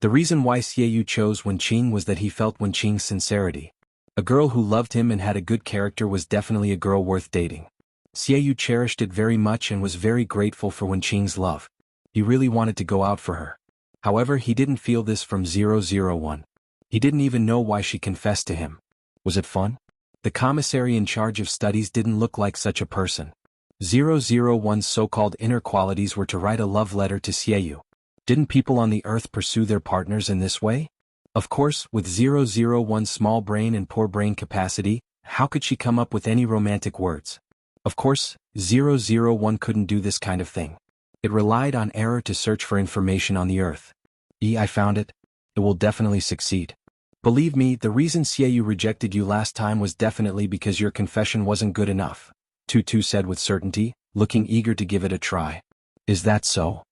Speaker 1: The reason why Xiaoyu chose Wenqing was that he felt Wenqing's sincerity. A girl who loved him and had a good character was definitely a girl worth dating. Xiaoyu cherished it very much and was very grateful for Wenqing's love. He really wanted to go out for her. However, he didn't feel this from 001. He didn't even know why she confessed to him. Was it fun? The commissary in charge of studies didn't look like such a person. 001's so-called inner qualities were to write a love letter to Xiaoyu. Didn't people on the earth pursue their partners in this way? Of course, with 001's small brain and poor brain capacity, how could she come up with any romantic words? Of course, 001 couldn't do this kind of thing. It relied on Error to search for information on the earth. I found it. It will definitely succeed. Believe me, the reason Xiaoyu rejected you last time was definitely because your confession wasn't good enough, Tutu said with certainty, looking eager to give it a try. Is that so?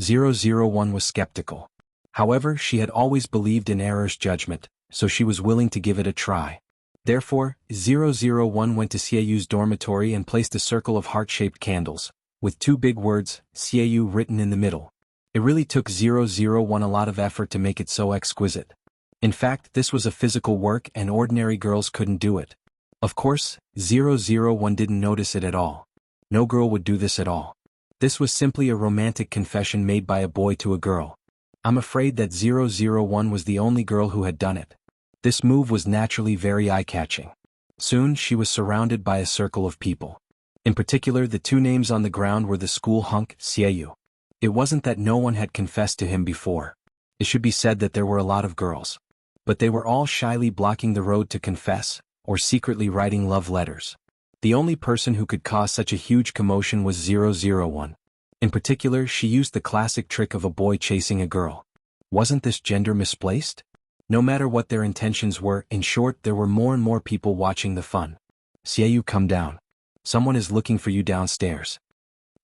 Speaker 1: 001 was skeptical. However, she had always believed in Error's judgment, so she was willing to give it a try. Therefore, 001 went to Xiaoyu's dormitory and placed a circle of heart-shaped candles, with two big words, Xiaoyu, written in the middle. It really took 001 a lot of effort to make it so exquisite. In fact, this was a physical work and ordinary girls couldn't do it. Of course, 001 didn't notice it at all. No girl would do this at all. This was simply a romantic confession made by a boy to a girl. I'm afraid that 001 was the only girl who had done it. This move was naturally very eye-catching. Soon she was surrounded by a circle of people. In particular, the two names on the ground were the school hunk, Xiaoyu. It wasn't that no one had confessed to him before. It should be said that there were a lot of girls. But they were all shyly blocking the road to confess, or secretly writing love letters. The only person who could cause such a huge commotion was 001. In particular, she used the classic trick of a boy chasing a girl. Wasn't this gender misplaced? No matter what their intentions were, in short, there were more and more people watching the fun. Xiaoyu, come down. Someone is looking for you downstairs.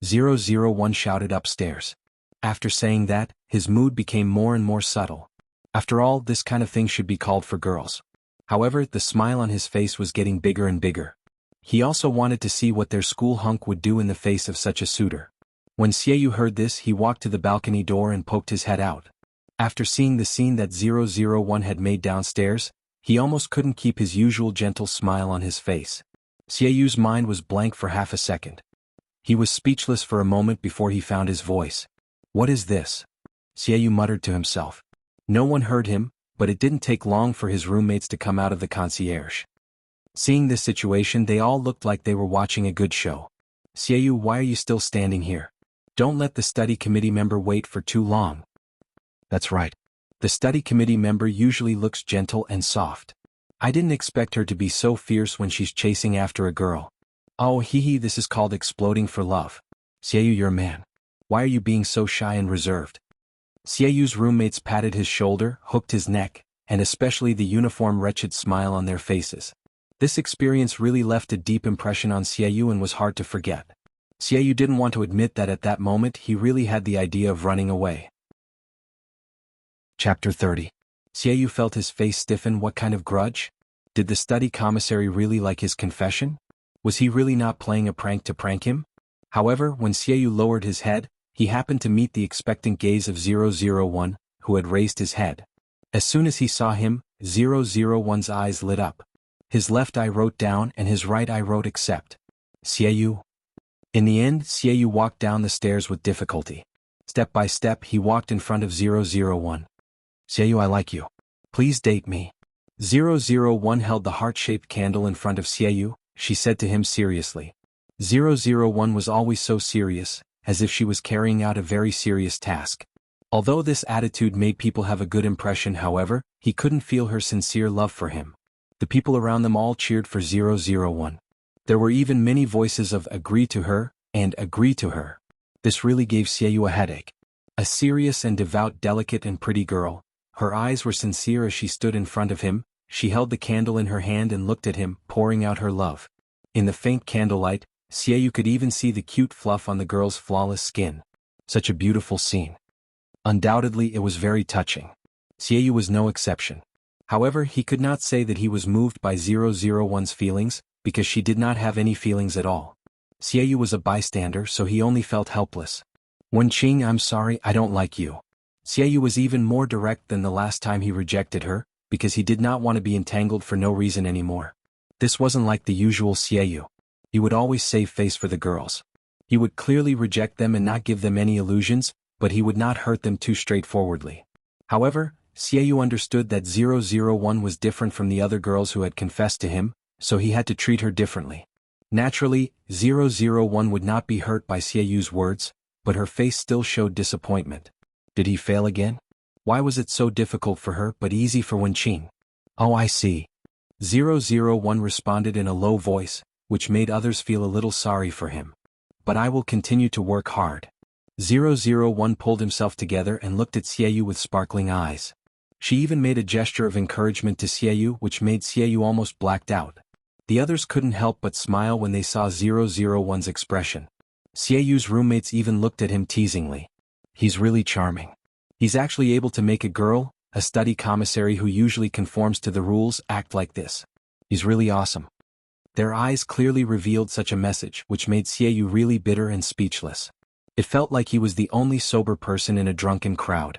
Speaker 1: 001 shouted upstairs. After saying that, his mood became more and more subtle. After all, this kind of thing should be called for girls. However, the smile on his face was getting bigger and bigger. He also wanted to see what their school hunk would do in the face of such a suitor. When Xiaoyu heard this, he walked to the balcony door and poked his head out. After seeing the scene that 001 had made downstairs, he almost couldn't keep his usual gentle smile on his face. Xiaoyu's mind was blank for half a second. He was speechless for a moment before he found his voice. What is this? Xiaoyu muttered to himself. No one heard him, but it didn't take long for his roommates to come out of the concierge. Seeing this situation, they all looked like they were watching a good show. Xiaoyu, why are you still standing here? Don't let the study committee member wait for too long. That's right. The study committee member usually looks gentle and soft. I didn't expect her to be so fierce when she's chasing after a girl. Oh hee hee, this is called exploding for love. Xiaoyu, you're a man. Why are you being so shy and reserved? Xiaoyu's roommates patted his shoulder, hooked his neck, and especially the uniform wretched smile on their faces. This experience really left a deep impression on Xiaoyu and was hard to forget. Xiaoyu didn't want to admit that at that moment he really had the idea of running away. Chapter 30. Xiaoyu felt his face stiffen. What kind of grudge? Did the study commissary really like his confession? Was he really not playing a prank to prank him? However, when Xiaoyu lowered his head, he happened to meet the expectant gaze of 001, who had raised his head. As soon as he saw him, 001's eyes lit up. His left eye wrote down and his right eye wrote accept. Xiaoyu. In the end, Xiaoyu walked down the stairs with difficulty. Step by step he walked in front of 001. Xiaoyu, I like you. Please date me. 001 held the heart-shaped candle in front of Xiaoyu. She said to him seriously. 001 was always so serious, as if she was carrying out a very serious task. Although this attitude made people have a good impression, however, he couldn't feel her sincere love for him. The people around them all cheered for 001. There were even many voices of agree to her, and agree to her. This really gave Xiaoyu a headache. A serious and devout, delicate and pretty girl. Her eyes were sincere as she stood in front of him. She held the candle in her hand and looked at him, pouring out her love. In the faint candlelight, Xiaoyu could even see the cute fluff on the girl's flawless skin. Such a beautiful scene. Undoubtedly it was very touching. Xiaoyu was no exception. However, he could not say that he was moved by 001's feelings, because she did not have any feelings at all. Xiaoyu was a bystander, so he only felt helpless. Wenqing, I'm sorry, I don't like you. Xiaoyu was even more direct than the last time he rejected her, because he did not want to be entangled for no reason anymore. This wasn't like the usual Xiaoyu. He would always save face for the girls. He would clearly reject them and not give them any illusions, but he would not hurt them too straightforwardly. However, Xiaoyu understood that 001 was different from the other girls who had confessed to him, so he had to treat her differently. Naturally, 001 would not be hurt by Xiaoyu's words, but her face still showed disappointment. Did he fail again? Why was it so difficult for her but easy for Wenqing? Oh, I see. 001 responded in a low voice, which made others feel a little sorry for him. But I will continue to work hard. 001 pulled himself together and looked at Xiaoyu with sparkling eyes. She even made a gesture of encouragement to Xiaoyu, which made Xiaoyu almost blacked out. The others couldn't help but smile when they saw 001's expression. Xiaoyu's roommates even looked at him teasingly. He's really charming. He's actually able to make a girl, a study commissary who usually conforms to the rules, act like this. He's really awesome. Their eyes clearly revealed such a message, which made Xiaoyu really bitter and speechless. It felt like he was the only sober person in a drunken crowd.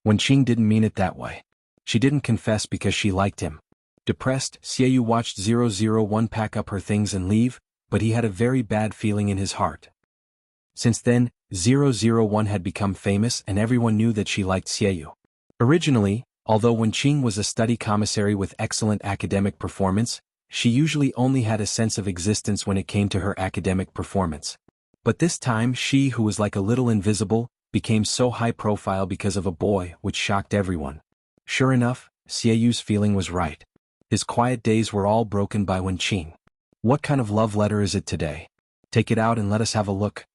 Speaker 1: Wenqing didn't mean it that way. She didn't confess because she liked him. Depressed, Xiaoyu watched 001 pack up her things and leave, but he had a very bad feeling in his heart. Since then, 001 had become famous and everyone knew that she liked Xiaoyu. Originally, although Wenqing was a study commissary with excellent academic performance, she usually only had a sense of existence when it came to her academic performance. But this time she, who was like a little invisible, became so high profile because of a boy, which shocked everyone. Sure enough, Xiaoyu's feeling was right. His quiet days were all broken by Wenqing. What kind of love letter is it today? Take it out and let us have a look.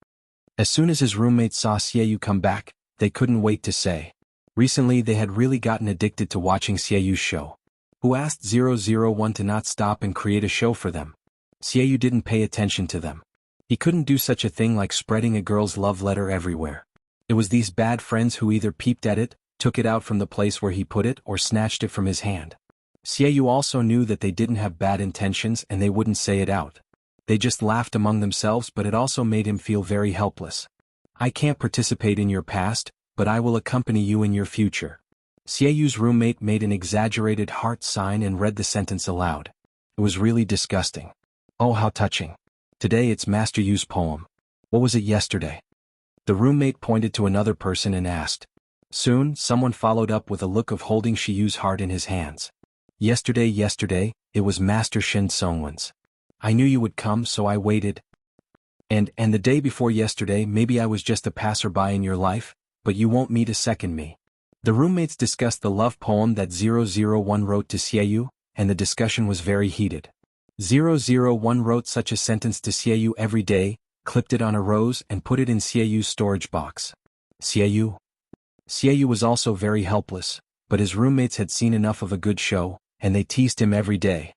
Speaker 1: As soon as his roommates saw Xiaoyu come back, they couldn't wait to say. Recently they had really gotten addicted to watching Xiaoyu's show. Who asked 001 to not stop and create a show for them? Xiaoyu didn't pay attention to them. He couldn't do such a thing like spreading a girl's love letter everywhere. It was these bad friends who either peeped at it, took it out from the place where he put it, or snatched it from his hand. Xiaoyu also knew that they didn't have bad intentions and they wouldn't say it out. They just laughed among themselves, but it also made him feel very helpless. I can't participate in your past, but I will accompany you in your future. Xiaoyu's roommate made an exaggerated heart sign and read the sentence aloud. It was really disgusting. Oh, how touching. Today it's Master Yu's poem. What was it yesterday? The roommate pointed to another person and asked. Soon, someone followed up with a look of holding Shiyu's heart in his hands. Yesterday, it was Master Shin Songwen's. I knew you would come, so I waited. And the day before yesterday, maybe I was just a passerby in your life, but you won't meet a second me. The roommates discussed the love poem that 001 wrote to Xiaoyu, and the discussion was very heated. 001 wrote such a sentence to Xiaoyu every day, clipped it on a rose and put it in Xiaoyu's storage box. Xiaoyu was also very helpless, but his roommates had seen enough of a good show, and they teased him every day.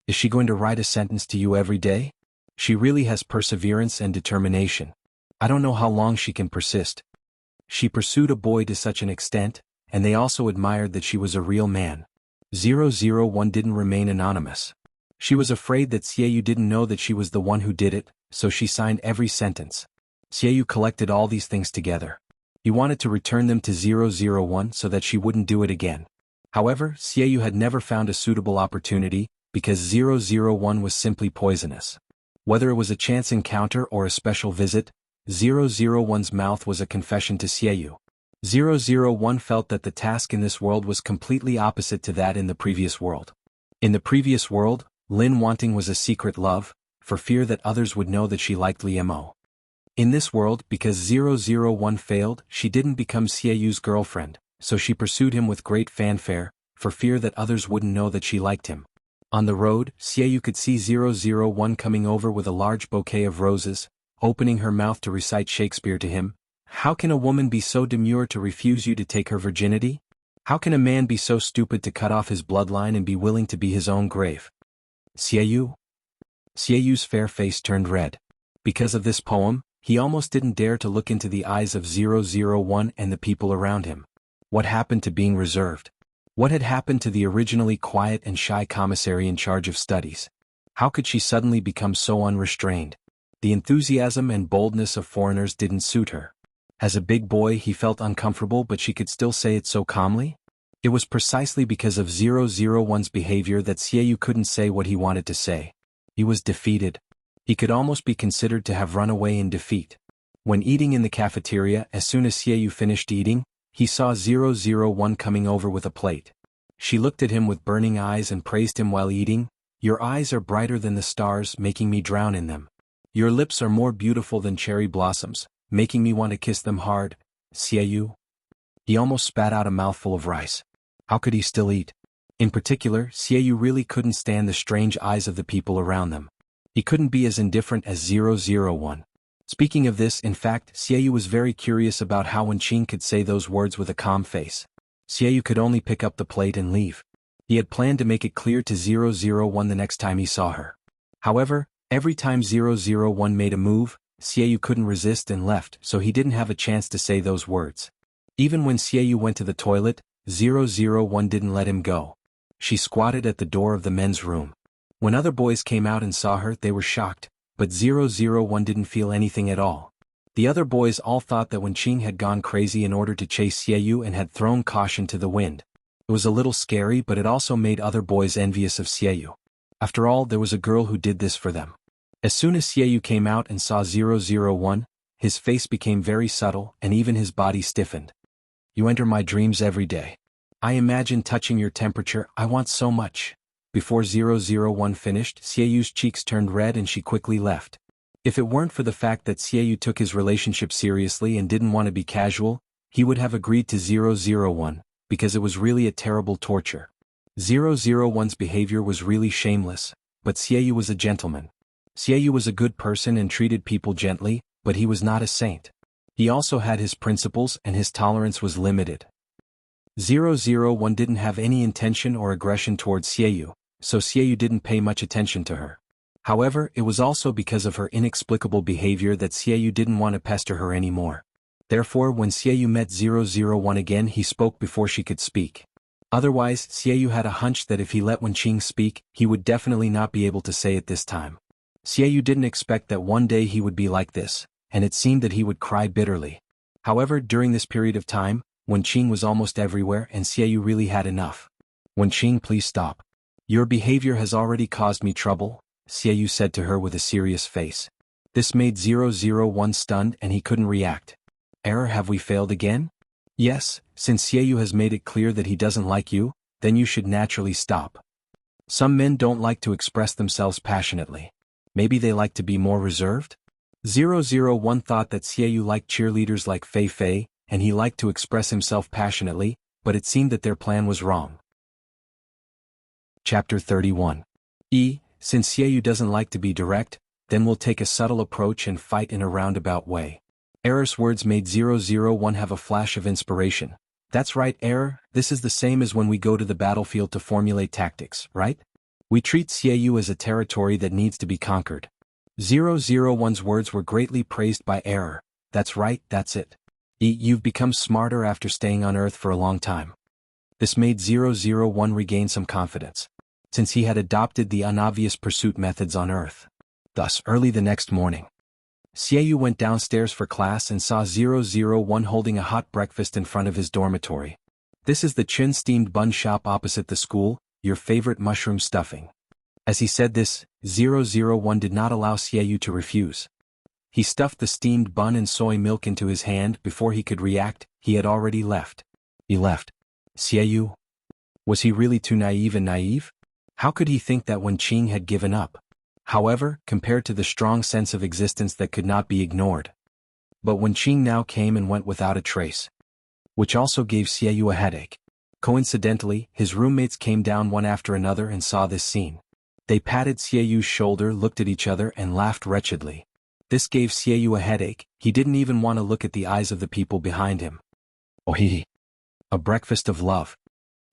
Speaker 1: Is she going to write a sentence to you every day? She really has perseverance and determination. I don't know how long she can persist. She pursued a boy to such an extent, and they also admired that she was a real man. 001 didn't remain anonymous. She was afraid that Xiaoyu didn't know that she was the one who did it, so she signed every sentence. Xiaoyu collected all these things together. He wanted to return them to 001 so that she wouldn't do it again. However, Xiaoyu had never found a suitable opportunity, because 001 was simply poisonous. Whether it was a chance encounter or a special visit, 001's mouth was a confession to Xiaoyu. 001 felt that the task in this world was completely opposite to that in the previous world. In the previous world, Lin wanting was a secret love, for fear that others would know that she liked Liemo. In this world, because 001 failed, she didn't become Xiaoyu's girlfriend, so she pursued him with great fanfare, for fear that others wouldn't know that she liked him. On the road, Xiaoyu could see 001 coming over with a large bouquet of roses, opening her mouth to recite Shakespeare to him. How can a woman be so demure to refuse you to take her virginity? How can a man be so stupid to cut off his bloodline and be willing to be his own grave? Xiaoyu's fair face turned red. Because of this poem, he almost didn't dare to look into the eyes of 001 and the people around him. What happened to being reserved? What had happened to the originally quiet and shy commissary in charge of studies? How could she suddenly become so unrestrained? The enthusiasm and boldness of foreigners didn't suit her. As a big boy, he felt uncomfortable, but she could still say it so calmly? It was precisely because of 001's behavior that Xiaoyu couldn't say what he wanted to say. He was defeated. He could almost be considered to have run away in defeat. When eating in the cafeteria, as soon as Xiaoyu finished eating, he saw 001 coming over with a plate. She looked at him with burning eyes and praised him while eating. Your eyes are brighter than the stars, making me drown in them. Your lips are more beautiful than cherry blossoms, making me want to kiss them hard. Xiaoyu. He almost spat out a mouthful of rice. How could he still eat? In particular, Xiaoyu really couldn't stand the strange eyes of the people around them. He couldn't be as indifferent as 001. Speaking of this, in fact, Xiaoyu was very curious about how Wenqing could say those words with a calm face. Xiaoyu could only pick up the plate and leave. He had planned to make it clear to 001 the next time he saw her. However, every time 001 made a move, Xiaoyu couldn't resist and left, so he didn't have a chance to say those words. Even when Xiaoyu went to the toilet, 001 didn't let him go. She squatted at the door of the men's room. When other boys came out and saw her, they were shocked, but 001 didn't feel anything at all. The other boys all thought that Wenqing had gone crazy in order to chase Xiaoyu and had thrown caution to the wind. It was a little scary, but it also made other boys envious of Xiaoyu. After all, there was a girl who did this for them. As soon as Xiaoyu came out and saw 001, his face became very subtle and even his body stiffened. You enter my dreams every day. I imagine touching your temperature, I want so much. Before 001 finished, Xiaoyu's cheeks turned red and she quickly left. If it weren't for the fact that Xiaoyu took his relationship seriously and didn't want to be casual, he would have agreed to 001, because it was really a terrible torture. 001's behavior was really shameless, but Xiaoyu was a gentleman. Xiaoyu was a good person and treated people gently, but he was not a saint. He also had his principles and his tolerance was limited. 001 didn't have any intention or aggression towards Xiaoyu, so Xiaoyu didn't pay much attention to her. However, it was also because of her inexplicable behavior that Xiaoyu didn't want to pester her anymore. Therefore, when Xiaoyu met 001 again, he spoke before she could speak. Otherwise, Xiaoyu had a hunch that if he let Wenqing speak, he would definitely not be able to say it this time. Xiaoyu didn't expect that one day he would be like this, and it seemed that he would cry bitterly. However, during this period of time, Wenqing was almost everywhere and Xiaoyu really had enough. Wenqing, please stop. Your behavior has already caused me trouble, Xiaoyu said to her with a serious face. This made 001 stunned and he couldn't react. Error, have we failed again? Yes, since Xiaoyu has made it clear that he doesn't like you, then you should naturally stop. Some men don't like to express themselves passionately. Maybe they like to be more reserved? 001 thought that Xiaoyu liked cheerleaders like Fei Fei, and he liked to express himself passionately, but it seemed that their plan was wrong. Chapter 31. Since Xiaoyu doesn't like to be direct, then we'll take a subtle approach and fight in a roundabout way. Error's words made 001 have a flash of inspiration. That's right, Error, this is the same as when we go to the battlefield to formulate tactics, right? We treat Xiaoyu as a territory that needs to be conquered. 001's words were greatly praised by Error. That's right, that's it. You've become smarter after staying on Earth for a long time. This made 001 regain some confidence, since he had adopted the unobvious pursuit methods on Earth. Thus, early the next morning, Xiaoyu went downstairs for class and saw 001 holding a hot breakfast in front of his dormitory. This is the Chin steamed bun shop opposite the school, your favorite mushroom stuffing. As he said this, 001 did not allow Xiaoyu to refuse. He stuffed the steamed bun and soy milk into his hand. Before he could react, he had already left. He left. Xiaoyu? Was he really too naive? How could he think that when Qing had given up? However, compared to the strong sense of existence that could not be ignored. But when Qing now came and went without a trace, which also gave Xiaoyu a headache. Coincidentally, his roommates came down one after another and saw this scene. They patted Xiaoyu's shoulder, looked at each other and laughed wretchedly. This gave Xiaoyu a headache. He didn't even want to look at the eyes of the people behind him. Oh he. A breakfast of love.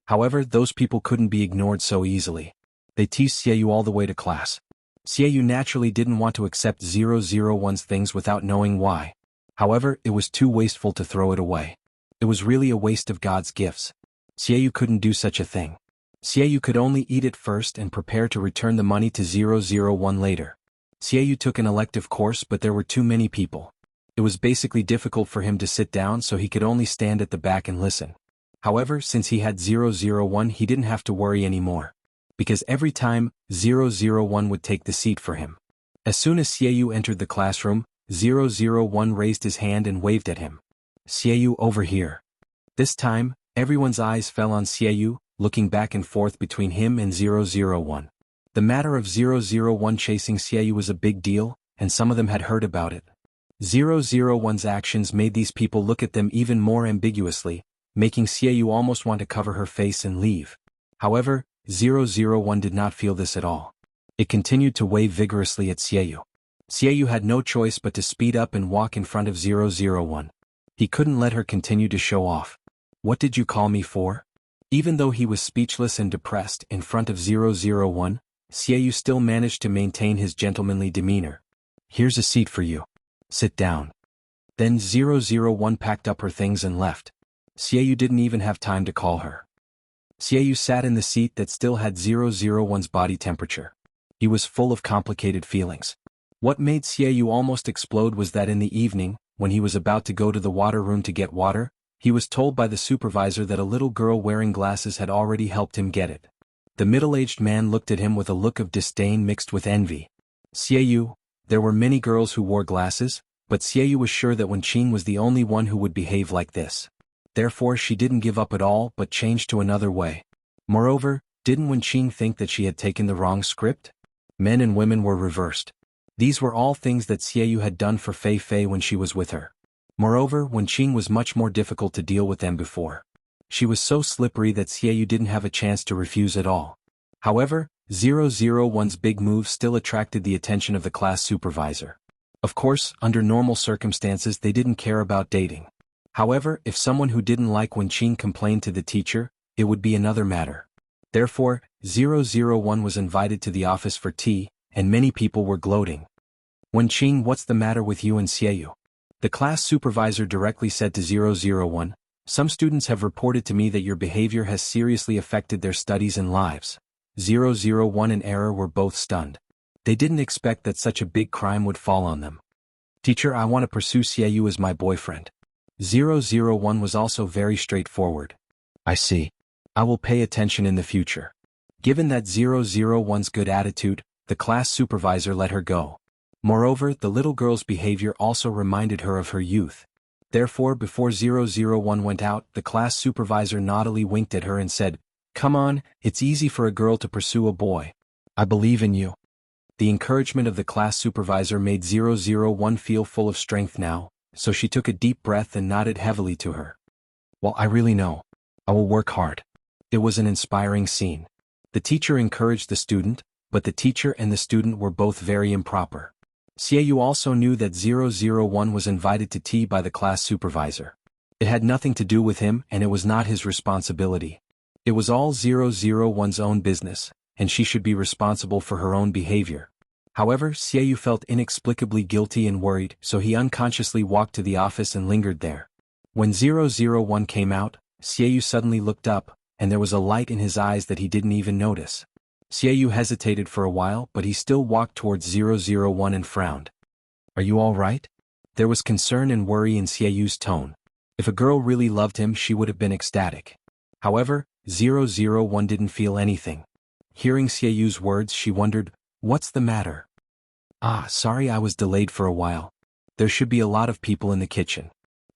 Speaker 1: However, those people couldn't be ignored so easily. They teased Xiaoyu all the way to class. Xiaoyu naturally didn't want to accept 001's things without knowing why. However, it was too wasteful to throw it away. It was really a waste of God's gifts. Xiaoyu couldn't do such a thing. Xiaoyu could only eat it first and prepare to return the money to 001 later. Xiaoyu took an elective course, but there were too many people. It was basically difficult for him to sit down, so he could only stand at the back and listen. However, since he had 001, he didn't have to worry anymore, because every time, 001 would take the seat for him. As soon as Xiaoyu entered the classroom, 001 raised his hand and waved at him. Xiaoyu, over here. This time, everyone's eyes fell on Xiaoyu, looking back and forth between him and 001. The matter of 001 chasing Xiaoyu was a big deal, and some of them had heard about it. 001's actions made these people look at them even more ambiguously, making Xiaoyu almost want to cover her face and leave. However, 001 did not feel this at all. It continued to wave vigorously at Xiaoyu. Xiaoyu had no choice but to speed up and walk in front of 001. He couldn't let her continue to show off. What did you call me for? Even though he was speechless and depressed in front of 001, Xiaoyu still managed to maintain his gentlemanly demeanor. Here's a seat for you. Sit down. Then 001 packed up her things and left. Xiaoyu didn't even have time to call her. Xiaoyu sat in the seat that still had 001's body temperature. He was full of complicated feelings. What made Xiaoyu almost explode was that in the evening, when he was about to go to the water room to get water, he was told by the supervisor that a little girl wearing glasses had already helped him get it. The middle-aged man looked at him with a look of disdain mixed with envy. Xiaoyu, there were many girls who wore glasses, but Xiaoyu was sure that Wen Qing was the only one who would behave like this. Therefore she didn't give up at all but changed to another way. Moreover, didn't Wen Qing think that she had taken the wrong script? Men and women were reversed. These were all things that Xiaoyu had done for Fei Fei when she was with her. Moreover, Wen Qing was much more difficult to deal with than before. She was so slippery that Xiaoyu didn't have a chance to refuse at all. However, 001's big move still attracted the attention of the class supervisor. Of course, under normal circumstances they didn't care about dating. However, if someone who didn't like Wen Qing complained to the teacher, it would be another matter. Therefore, 001 was invited to the office for tea, and many people were gloating. Wen Qing, what's the matter with you and Xiaoyu? The class supervisor directly said to 001, some students have reported to me that your behavior has seriously affected their studies and lives. 001 and Error were both stunned. They didn't expect that such a big crime would fall on them. Teacher, I want to pursue Xiaoyu as my boyfriend. 001 was also very straightforward. I see. I will pay attention in the future. Given that 001's good attitude, the class supervisor let her go. Moreover, the little girl's behavior also reminded her of her youth. Therefore, before 001 went out, the class supervisor naughtily winked at her and said, "Come on, it's easy for a girl to pursue a boy. I believe in you." The encouragement of the class supervisor made 001 feel full of strength now, so she took a deep breath and nodded heavily to her. Well, I really know. I will work hard. It was an inspiring scene. The teacher encouraged the student, but the teacher and the student were both very improper. Xiaoyu also knew that 001 was invited to tea by the class supervisor. It had nothing to do with him and it was not his responsibility. It was all 001's own business, and she should be responsible for her own behavior. However, Xiaoyu felt inexplicably guilty and worried, so he unconsciously walked to the office and lingered there. When 001 came out, Xiaoyu suddenly looked up, and there was a light in his eyes that he didn't even notice. Xiaoyu hesitated for a while, but he still walked towards 001 and frowned. "Are you all right?" There was concern and worry in Xiaoyu's tone. If a girl really loved him, she would have been ecstatic. However, 001 didn't feel anything. Hearing Xiaoyu's words, she wondered, "What's the matter?" "Ah, sorry I was delayed for a while. There should be a lot of people in the kitchen,"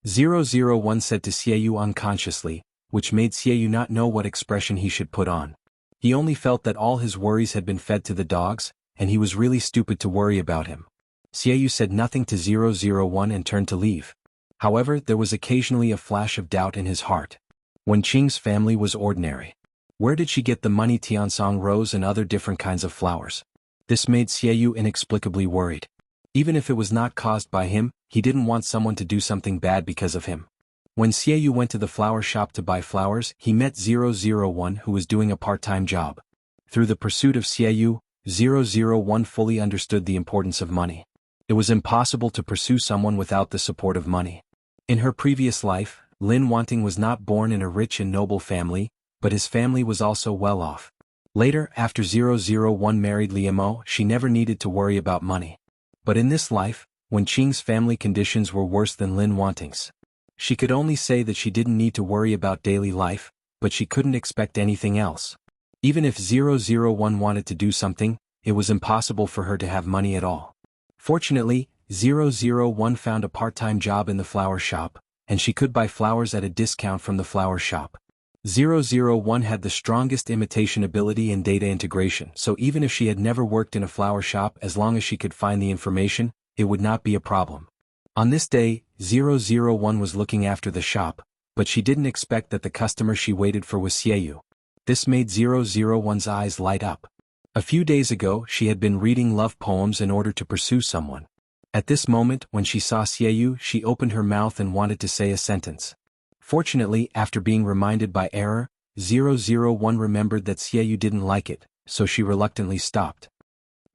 Speaker 1: 001 said to Xiaoyu unconsciously, which made Xiaoyu not know what expression he should put on. He only felt that all his worries had been fed to the dogs, and he was really stupid to worry about him. Xiaoyu said nothing to 001 and turned to leave. However, there was occasionally a flash of doubt in his heart. Wen Qing's family was ordinary. Where did she get the money, Tiansong rose and other different kinds of flowers? This made Xiaoyu inexplicably worried. Even if it was not caused by him, he didn't want someone to do something bad because of him. When Xiaoyu went to the flower shop to buy flowers, he met 001 who was doing a part-time job. Through the pursuit of Xiaoyu, 001 fully understood the importance of money. It was impossible to pursue someone without the support of money. In her previous life, Lin Wanting was not born in a rich and noble family, but his family was also well off. Later, after 001 married Liamo, she never needed to worry about money. But in this life, when Qing's family conditions were worse than Lin Wanting's, she could only say that she didn't need to worry about daily life, but she couldn't expect anything else. Even if 001 wanted to do something, it was impossible for her to have money at all. Fortunately, 001 found a part-time job in the flower shop, and she could buy flowers at a discount from the flower shop. 001 had the strongest imitation ability and data integration, so even if she had never worked in a flower shop, as long as she could find the information, it would not be a problem. On this day, 001 was looking after the shop, but she didn't expect that the customer she waited for was Xiaoyu. This made 001's eyes light up. A few days ago, she had been reading love poems in order to pursue someone. At this moment, when she saw Xiaoyu, she opened her mouth and wanted to say a sentence. Fortunately, after being reminded by error, 001 remembered that Xiaoyu didn't like it, so she reluctantly stopped.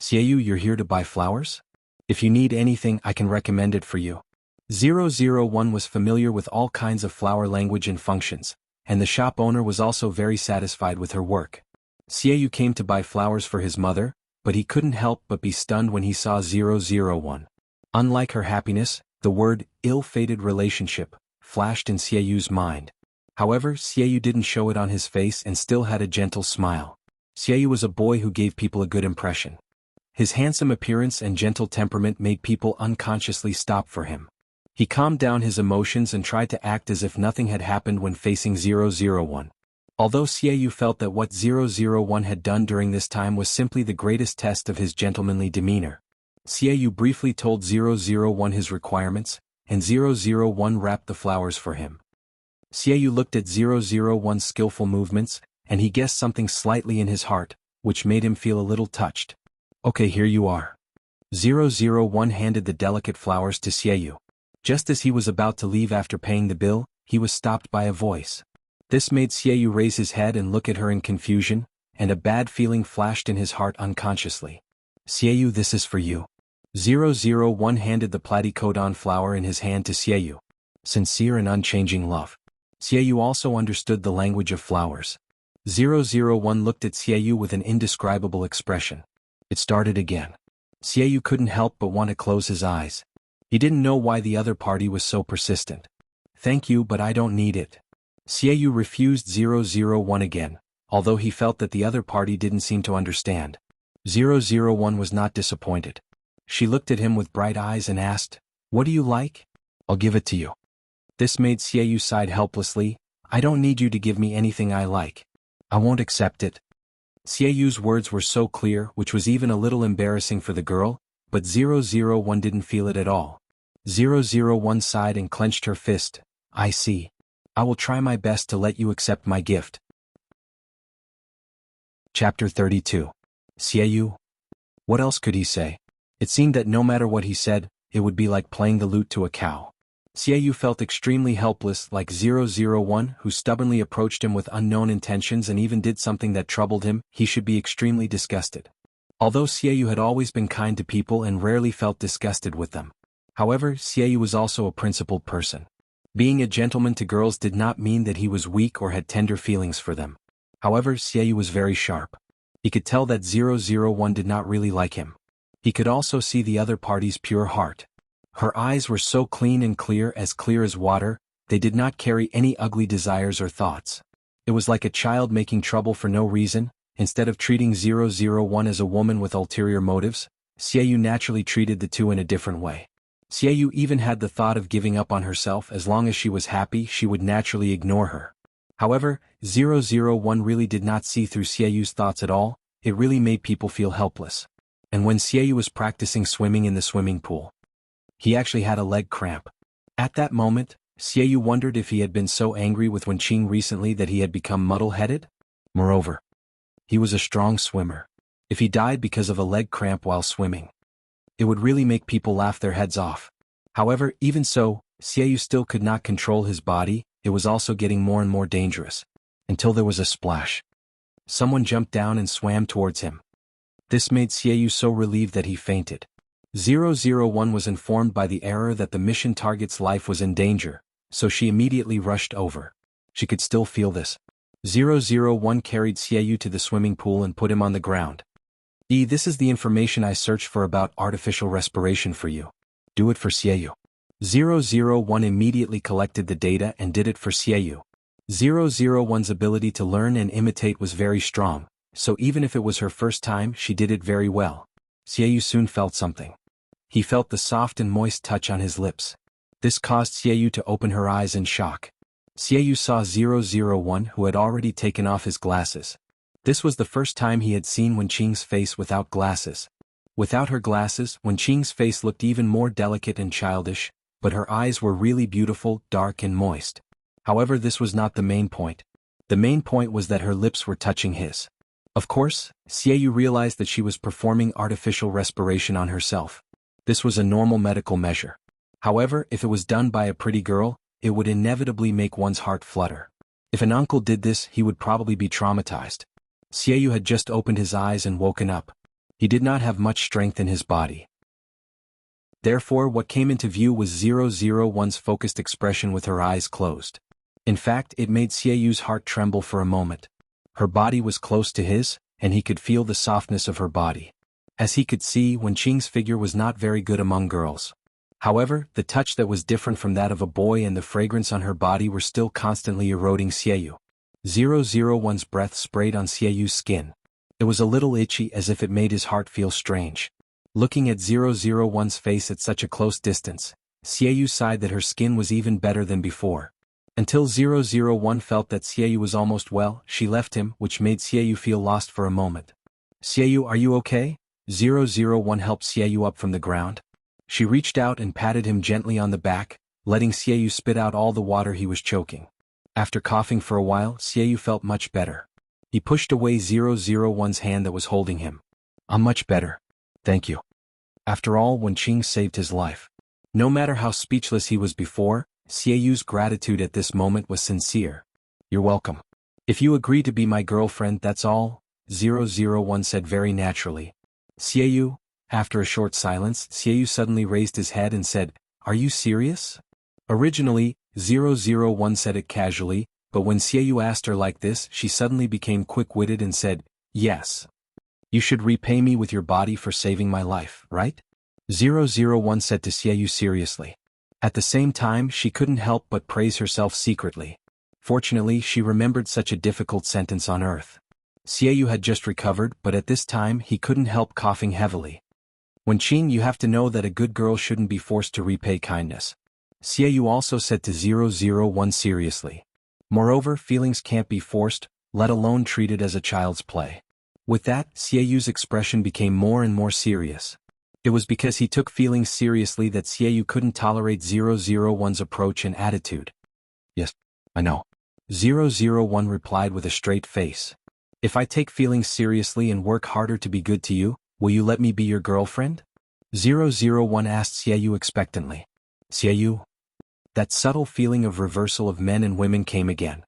Speaker 1: "Xiaoyu, you're here to buy flowers? If you need anything, I can recommend it for you." 001 was familiar with all kinds of flower language and functions, and the shop owner was also very satisfied with her work. Xiaoyu came to buy flowers for his mother, but he couldn't help but be stunned when he saw 001. Unlike her happiness, the word ill-fated relationship flashed in Xiaoyu's mind. However, Xiaoyu didn't show it on his face and still had a gentle smile. Xiaoyu was a boy who gave people a good impression. His handsome appearance and gentle temperament made people unconsciously stop for him. He calmed down his emotions and tried to act as if nothing had happened when facing 001. Although Xiaoyu felt that what 001 had done during this time was simply the greatest test of his gentlemanly demeanor, Xiaoyu briefly told 001 his requirements, and 001 wrapped the flowers for him. Xiaoyu looked at 001's skillful movements, and he guessed something slightly in his heart, which made him feel a little touched. "Okay, here you are." 001 handed the delicate flowers to Xiaoyu. Just as he was about to leave after paying the bill, he was stopped by a voice. This made Xiaoyu raise his head and look at her in confusion, and a bad feeling flashed in his heart unconsciously. "Xiaoyu, this is for you." 001 handed the platycodon flower in his hand to Xiaoyu. Sincere and unchanging love. Xiaoyu also understood the language of flowers. 001 looked at Xiaoyu with an indescribable expression. It started again. Xiaoyu couldn't help but want to close his eyes. He didn't know why the other party was so persistent. "Thank you, but I don't need it." Xiaoyu refused 001 again, although he felt that the other party didn't seem to understand. 001 was not disappointed. She looked at him with bright eyes and asked, "What do you like? I'll give it to you." This made Xiaoyu sigh helplessly. "I don't need you to give me anything I like. I won't accept it." Xiaoyu's words were so clear, which was even a little embarrassing for the girl, but 001 didn't feel it at all. 001 sighed and clenched her fist. "I see. I will try my best to let you accept my gift." Chapter 32. Xiaoyu? What else could he say? It seemed that no matter what he said, it would be like playing the lute to a cow. Xiaoyu felt extremely helpless, like 001, who stubbornly approached him with unknown intentions and even did something that troubled him. He should be extremely disgusted. Although Xiaoyu had always been kind to people and rarely felt disgusted with them. However, Xiaoyu was also a principled person. Being a gentleman to girls did not mean that he was weak or had tender feelings for them. However, Xiaoyu was very sharp. He could tell that 001 did not really like him. He could also see the other party's pure heart. Her eyes were so clean and clear as water, they did not carry any ugly desires or thoughts. It was like a child making trouble for no reason. Instead of treating 001 as a woman with ulterior motives, Xiaoyu naturally treated the two in a different way. Xiaoyu even had the thought of giving up on herself. As long as she was happy, she would naturally ignore her. However, 001 really did not see through Xiaoyu's thoughts at all. It really made people feel helpless. And when Xiaoyu was practicing swimming in the swimming pool, he actually had a leg cramp. At that moment, Xiaoyu wondered if he had been so angry with Wenqing recently that he had become muddle-headed. Moreover, he was a strong swimmer. If he died because of a leg cramp while swimming, it would really make people laugh their heads off. However, even so, Xiaoyu still could not control his body. It was also getting more and more dangerous. Until there was a splash. Someone jumped down and swam towards him. This made Xiaoyu so relieved that he fainted. 001 was informed by the error that the mission target's life was in danger, so she immediately rushed over. She could still feel this. 001 carried Xiaoyu to the swimming pool and put him on the ground. This is the information I searched for about artificial respiration for you. Do it for Xiaoyu. 001 immediately collected the data and did it for Xiaoyu. 001's ability to learn and imitate was very strong, so even if it was her first time, she did it very well. Xiaoyu soon felt something. He felt the soft and moist touch on his lips. This caused Xiaoyu to open her eyes in shock. Xiaoyu saw 001 who had already taken off his glasses. This was the first time he had seen Wenqing's face without glasses. Without her glasses, Wenqing's face looked even more delicate and childish, but her eyes were really beautiful, dark and moist. However, this was not the main point. The main point was that her lips were touching his. Of course, Xiaoyu realized that she was performing artificial respiration on herself. This was a normal medical measure. However, if it was done by a pretty girl, it would inevitably make one's heart flutter. If an uncle did this, he would probably be traumatized. Xiaoyu had just opened his eyes and woken up. He did not have much strength in his body. Therefore, what came into view was 001's focused expression with her eyes closed. In fact, it made Xiaoyu's heart tremble for a moment. Her body was close to his, and he could feel the softness of her body. As he could see, Wenqing's figure was not very good among girls. However, the touch that was different from that of a boy and the fragrance on her body were still constantly eroding Xiaoyu. 001's breath sprayed on Xiaoyu's skin. It was a little itchy, as if it made his heart feel strange. Looking at 001's face at such a close distance, Xiaoyu sighed that her skin was even better than before. Until 001 felt that Xiaoyu was almost well, she left him, which made Xiaoyu feel lost for a moment. Xiaoyu, are you okay? 001 helped Xiaoyu up from the ground. She reached out and patted him gently on the back, letting Xiaoyu spit out all the water he was choking. After coughing for a while, Xiaoyu felt much better. He pushed away 001's hand that was holding him. I'm much better. Thank you. After all, Wenqing saved his life. No matter how speechless he was before, Xiaoyu's gratitude at this moment was sincere. You're welcome. If you agree to be my girlfriend, that's all, 001 said very naturally. Xiaoyu? After a short silence, Xiaoyu suddenly raised his head and said, Are you serious? Originally, 001 said it casually, but when Xiaoyu asked her like this, she suddenly became quick-witted and said, Yes. You should repay me with your body for saving my life, right? 001 said to Xiaoyu seriously. At the same time, she couldn't help but praise herself secretly. Fortunately, she remembered such a difficult sentence on Earth. Xiaoyu had just recovered, but at this time he couldn't help coughing heavily. Wenqing, you have to know that a good girl shouldn't be forced to repay kindness. Xiaoyu also said to 001 seriously. Moreover, feelings can't be forced, let alone treated as a child's play. With that, Xiaoyu's expression became more and more serious. It was because he took feelings seriously that Xiaoyu couldn't tolerate 001's approach and attitude. Yes, I know. 001 replied with a straight face. If I take feelings seriously and work harder to be good to you, will you let me be your girlfriend? 001 asked Xiaoyu expectantly. Xiaoyu? That subtle feeling of reversal of men and women came again.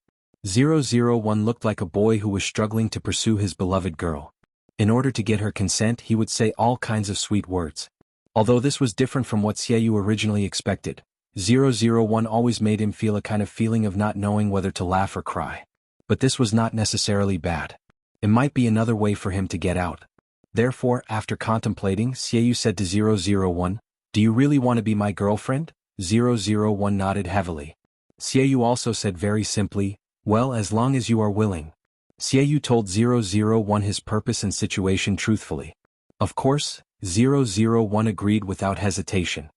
Speaker 1: 001 looked like a boy who was struggling to pursue his beloved girl. In order to get her consent, he would say all kinds of sweet words. Although this was different from what Xiaoyu originally expected, 001 always made him feel a kind of feeling of not knowing whether to laugh or cry. But this was not necessarily bad. It might be another way for him to get out. Therefore, after contemplating, Xiaoyu said to 001, "Do you really want to be my girlfriend?" 001 nodded heavily. Xiaoyu also said very simply, "Well, as long as you are willing." Xiaoyu told 001 his purpose and situation truthfully. Of course, 001 agreed without hesitation.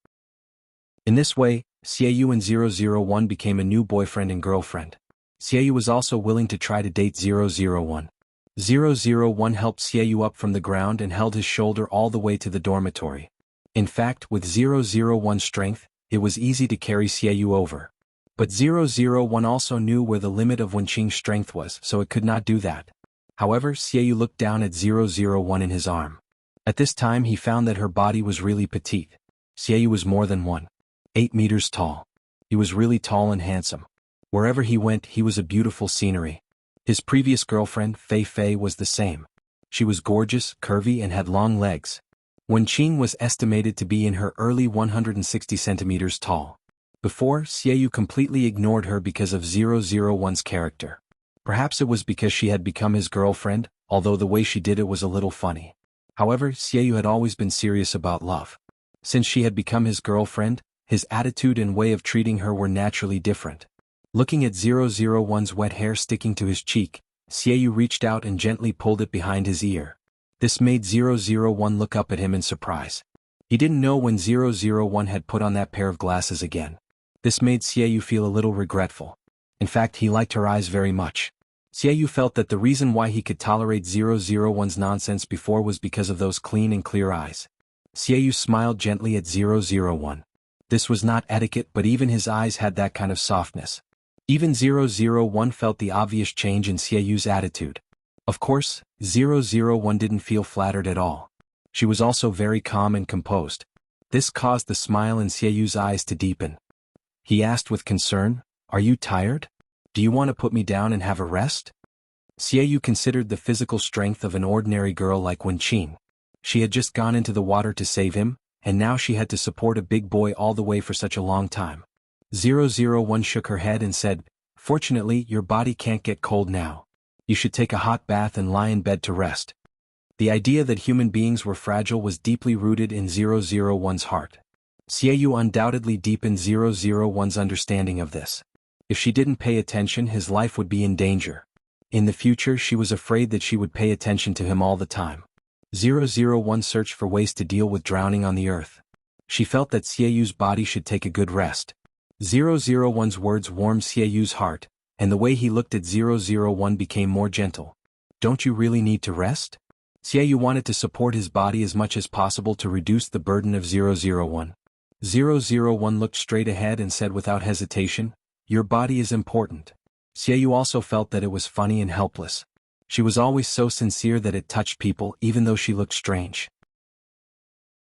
Speaker 1: In this way, Xiaoyu and 001 became a new boyfriend and girlfriend. Xiaoyu was also willing to try to date 001. 001 helped Xiaoyu up from the ground and held his shoulder all the way to the dormitory. In fact, with 001's strength, it was easy to carry Xiaoyu over. But 001 also knew where the limit of Wenqing's strength was, so it could not do that. However, Xiaoyu looked down at 001 in his arm. At this time he found that her body was really petite. Xiaoyu was more than 1.8 meters tall. He was really tall and handsome. Wherever he went, he was a beautiful scenery. His previous girlfriend, Fei Fei, was the same. She was gorgeous, curvy, and had long legs. Wenqing was estimated to be in her early 160 centimeters tall. Before, Xiaoyu completely ignored her because of 001's character. Perhaps it was because she had become his girlfriend, although the way she did it was a little funny. However, Xiaoyu had always been serious about love. Since she had become his girlfriend, his attitude and way of treating her were naturally different. Looking at 001's wet hair sticking to his cheek, Xiaoyu reached out and gently pulled it behind his ear. This made 001 look up at him in surprise. He didn't know when 001 had put on that pair of glasses again. This made Xiaoyu feel a little regretful. In fact, he liked her eyes very much. Xiaoyu felt that the reason why he could tolerate 001's nonsense before was because of those clean and clear eyes. Xiaoyu smiled gently at 001. This was not etiquette, but even his eyes had that kind of softness. Even 001 felt the obvious change in Xiaoyu's attitude. Of course, 001 didn't feel flattered at all. She was also very calm and composed. This caused the smile in Xiaoyu's eyes to deepen. He asked with concern, "Are you tired? Do you want to put me down and have a rest?" Xiaoyu considered the physical strength of an ordinary girl like Wenqing. She had just gone into the water to save him, and now she had to support a big boy all the way for such a long time. 001 shook her head and said, "Fortunately, your body can't get cold now. You should take a hot bath and lie in bed to rest." The idea that human beings were fragile was deeply rooted in 001's heart. Xiaoyu undoubtedly deepened 001's understanding of this. If she didn't pay attention, his life would be in danger. In the future, she was afraid that she would pay attention to him all the time. 001 searched for ways to deal with drowning on the earth. She felt that Xiaoyu's body should take a good rest. 001's words warmed Xiaoyu's heart, and the way he looked at 001 became more gentle. "Don't you really need to rest?" Xiaoyu wanted to support his body as much as possible to reduce the burden of 001. 001 looked straight ahead and said without hesitation, "Your body is important." Xiaoyu also felt that it was funny and helpless. She was always so sincere that it touched people even though she looked strange.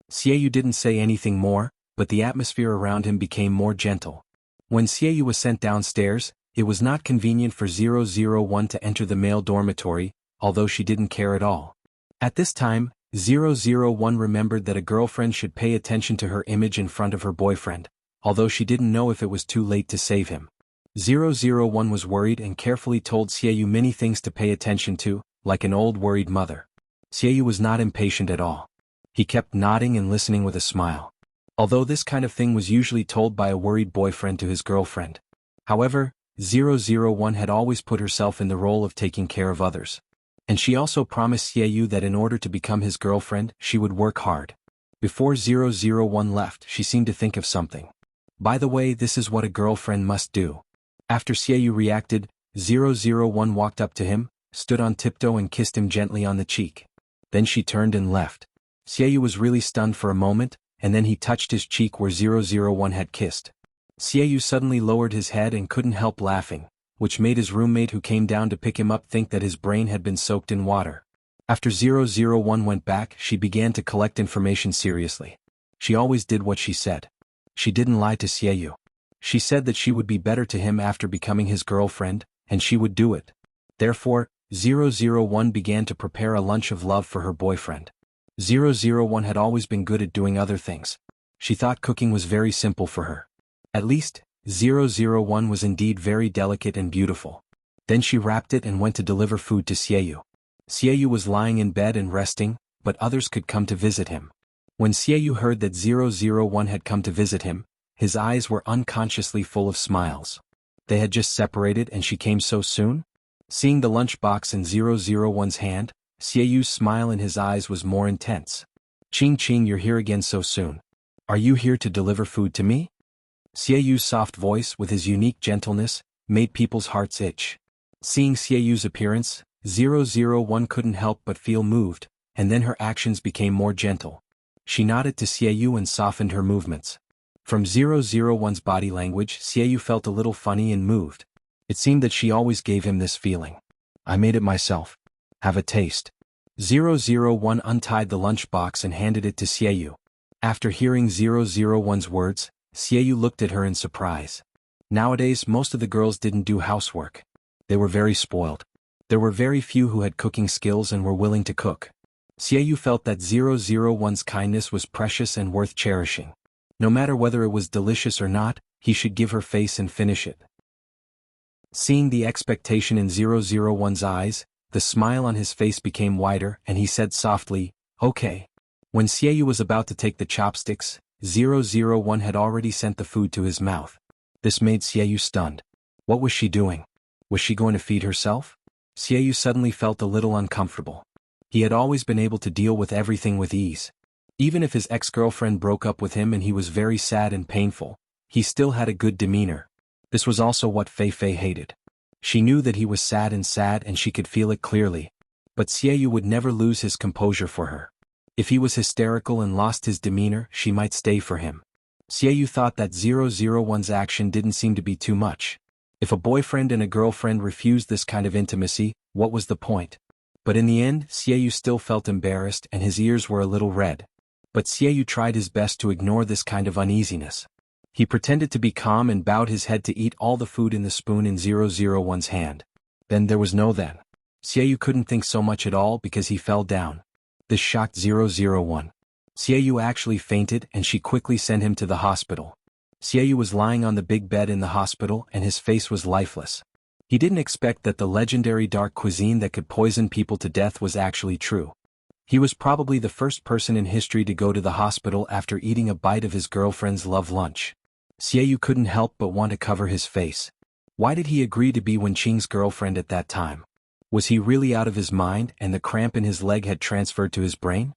Speaker 1: Xiaoyu didn't say anything more, but the atmosphere around him became more gentle. When Xiaoyu was sent downstairs, it was not convenient for 001 to enter the male dormitory, although she didn't care at all. At this time, 001 remembered that a girlfriend should pay attention to her image in front of her boyfriend, although she didn't know if it was too late to save him. 001 was worried and carefully told Xiaoyu many things to pay attention to, like an old worried mother. Xiaoyu was not impatient at all. He kept nodding and listening with a smile. Although this kind of thing was usually told by a worried boyfriend to his girlfriend. However, 001 had always put herself in the role of taking care of others. And she also promised Xiaoyu that in order to become his girlfriend, she would work hard. Before 001 left, she seemed to think of something. "By the way, this is what a girlfriend must do." After Xiaoyu reacted, 001 walked up to him, stood on tiptoe and kissed him gently on the cheek. Then she turned and left. Xiaoyu was really stunned for a moment, and then he touched his cheek where 001 had kissed. Xiaoyu suddenly lowered his head and couldn't help laughing, which made his roommate who came down to pick him up think that his brain had been soaked in water. After 001 went back, she began to collect information seriously. She always did what she said. She didn't lie to Xiaoyu. She said that she would be better to him after becoming his girlfriend, and she would do it. Therefore, 001 began to prepare a lunch of love for her boyfriend. 001 had always been good at doing other things. She thought cooking was very simple for her. At least, 001 was indeed very delicate and beautiful. Then she wrapped it and went to deliver food to Xiaoyu. Xiaoyu was lying in bed and resting, but others could come to visit him. When Xiaoyu heard that 001 had come to visit him, his eyes were unconsciously full of smiles. They had just separated and she came so soon? Seeing the lunchbox in 001's hand, Xiaoyu's smile in his eyes was more intense. Ching, you're here again so soon. Are you here to deliver food to me? Xiaoyu's soft voice with his unique gentleness made people's hearts itch. Seeing Xiaoyu's appearance, 001 couldn't help but feel moved, and then her actions became more gentle. She nodded to Xiaoyu and softened her movements. From 001's body language, Xiaoyu felt a little funny and moved. It seemed that she always gave him this feeling. I made it myself. Have a taste. 001 untied the lunchbox and handed it to Xiaoyu. After hearing 001's words, Xiaoyu looked at her in surprise. Nowadays, most of the girls didn't do housework. They were very spoiled. There were very few who had cooking skills and were willing to cook. Xiaoyu felt that 001's kindness was precious and worth cherishing. No matter whether it was delicious or not, he should give her face and finish it. Seeing the expectation in 001's eyes, the smile on his face became wider and he said softly, okay. When Xiaoyu was about to take the chopsticks, 001 had already sent the food to his mouth. This made Xiaoyu stunned. What was she doing? Was she going to feed herself? Xiaoyu suddenly felt a little uncomfortable. He had always been able to deal with everything with ease. Even if his ex-girlfriend broke up with him and he was very sad and painful, he still had a good demeanor. This was also what Fei Fei hated. She knew that he was sad and she could feel it clearly. But Xiaoyu would never lose his composure for her. If he was hysterical and lost his demeanor, she might stay for him. Xiaoyu thought that 001's action didn't seem to be too much. If a boyfriend and a girlfriend refused this kind of intimacy, what was the point? But in the end, Xiaoyu still felt embarrassed and his ears were a little red. But Xiaoyu tried his best to ignore this kind of uneasiness. He pretended to be calm and bowed his head to eat all the food in the spoon in 001's hand. Then there was no then. Xiaoyu couldn't think so much at all because he fell down. This shocked 001. Xiaoyu actually fainted and she quickly sent him to the hospital. Xiaoyu was lying on the big bed in the hospital and his face was lifeless. He didn't expect that the legendary dark cuisine that could poison people to death was actually true. He was probably the first person in history to go to the hospital after eating a bite of his girlfriend's love lunch. Xiaoyu couldn't help but want to cover his face. Why did he agree to be Wenqing's girlfriend at that time? Was he really out of his mind and the cramp in his leg had transferred to his brain?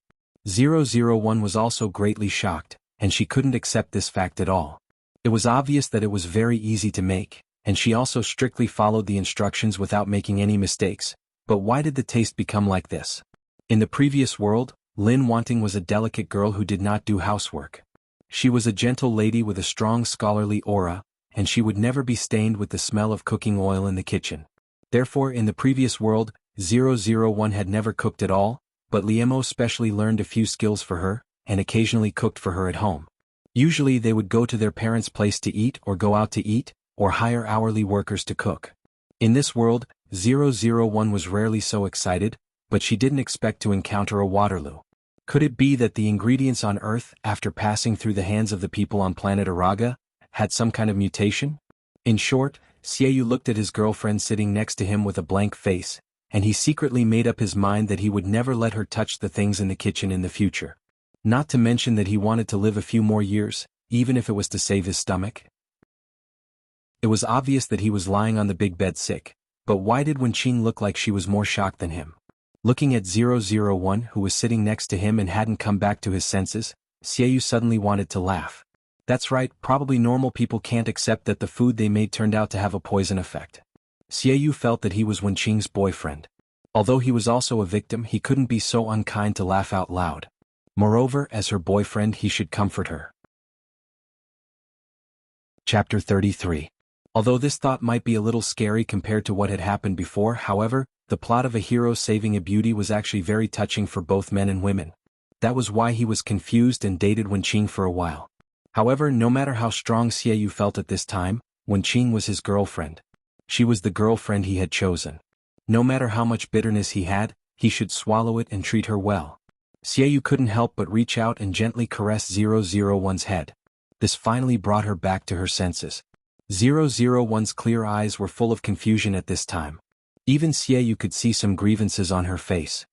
Speaker 1: 001 was also greatly shocked, and she couldn't accept this fact at all. It was obvious that it was very easy to make, and she also strictly followed the instructions without making any mistakes. But why did the taste become like this? In the previous world, Lin Wanting was a delicate girl who did not do housework. She was a gentle lady with a strong scholarly aura, and she would never be stained with the smell of cooking oil in the kitchen. Therefore, in the previous world, 001 had never cooked at all, but Liemo specially learned a few skills for her, and occasionally cooked for her at home. Usually they would go to their parents' place to eat or go out to eat, or hire hourly workers to cook. In this world, 001 was rarely so excited, but she didn't expect to encounter a Waterloo. Could it be that the ingredients on Earth, after passing through the hands of the people on planet Araga, had some kind of mutation? In short, Xiaoyu looked at his girlfriend sitting next to him with a blank face, and he secretly made up his mind that he would never let her touch the things in the kitchen in the future. Not to mention that he wanted to live a few more years, even if it was to save his stomach. It was obvious that he was lying on the big bed sick, but why did Wenqing look like she was more shocked than him? Looking at 001 who was sitting next to him and hadn't come back to his senses, Xiaoyu suddenly wanted to laugh. That's right, probably normal people can't accept that the food they made turned out to have a poison effect. Xiaoyu felt that he was Wenqing's boyfriend. Although he was also a victim, he couldn't be so unkind to laugh out loud. Moreover, as her boyfriend he should comfort her. Chapter 33. Although this thought might be a little scary compared to what had happened before, however, the plot of a hero saving a beauty was actually very touching for both men and women. That was why he was confused and dated Wenqing for a while. However, no matter how strong Xiaoyu felt at this time, Wenqing was his girlfriend. She was the girlfriend he had chosen. No matter how much bitterness he had, he should swallow it and treat her well. Xiaoyu couldn't help but reach out and gently caress 001's head. This finally brought her back to her senses. 001's clear eyes were full of confusion at this time. Even Xiaoyu could see some grievances on her face.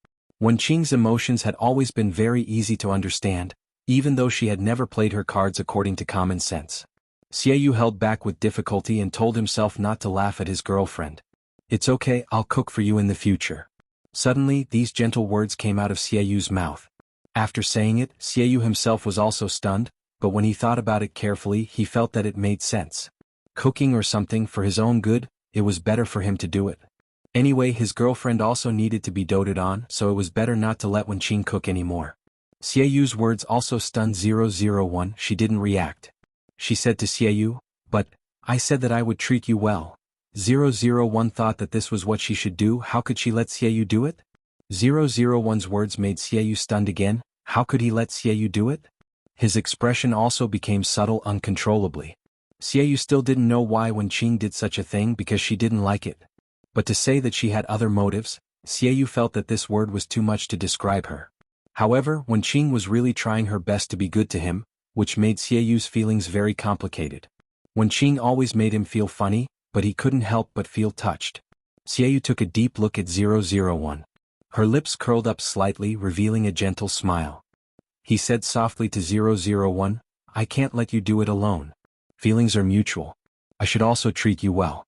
Speaker 1: Wenqing's emotions had always been very easy to understand, even though she had never played her cards according to common sense. Xiaoyu held back with difficulty and told himself not to laugh at his girlfriend. "It's okay, I'll cook for you in the future." Suddenly, these gentle words came out of Xiaoyu's mouth. After saying it, Xiaoyu himself was also stunned, but when he thought about it carefully, he felt that it made sense. Cooking or something for his own good, it was better for him to do it. Anyway, his girlfriend also needed to be doted on, so it was better not to let Wenqing cook anymore. Xiaoyu's words also stunned 001. She didn't react. She said to Xiaoyu, "But, I said that I would treat you well." 001 thought that this was what she should do. How could she let Xiaoyu do it? 001's words made Xiaoyu stunned again. How could he let Xiaoyu do it? His expression also became subtle uncontrollably. Xiaoyu still didn't know why Wenqing did such a thing because she didn't like it. But to say that she had other motives, Xiaoyu felt that this word was too much to describe her. However, Wenqing was really trying her best to be good to him, which made Xiaoyu's feelings very complicated. Wenqing always made him feel funny, but he couldn't help but feel touched. Xiaoyu took a deep look at 001. Her lips curled up slightly, revealing a gentle smile. He said softly to 001, "I can't let you do it alone. Feelings are mutual. I should also treat you well."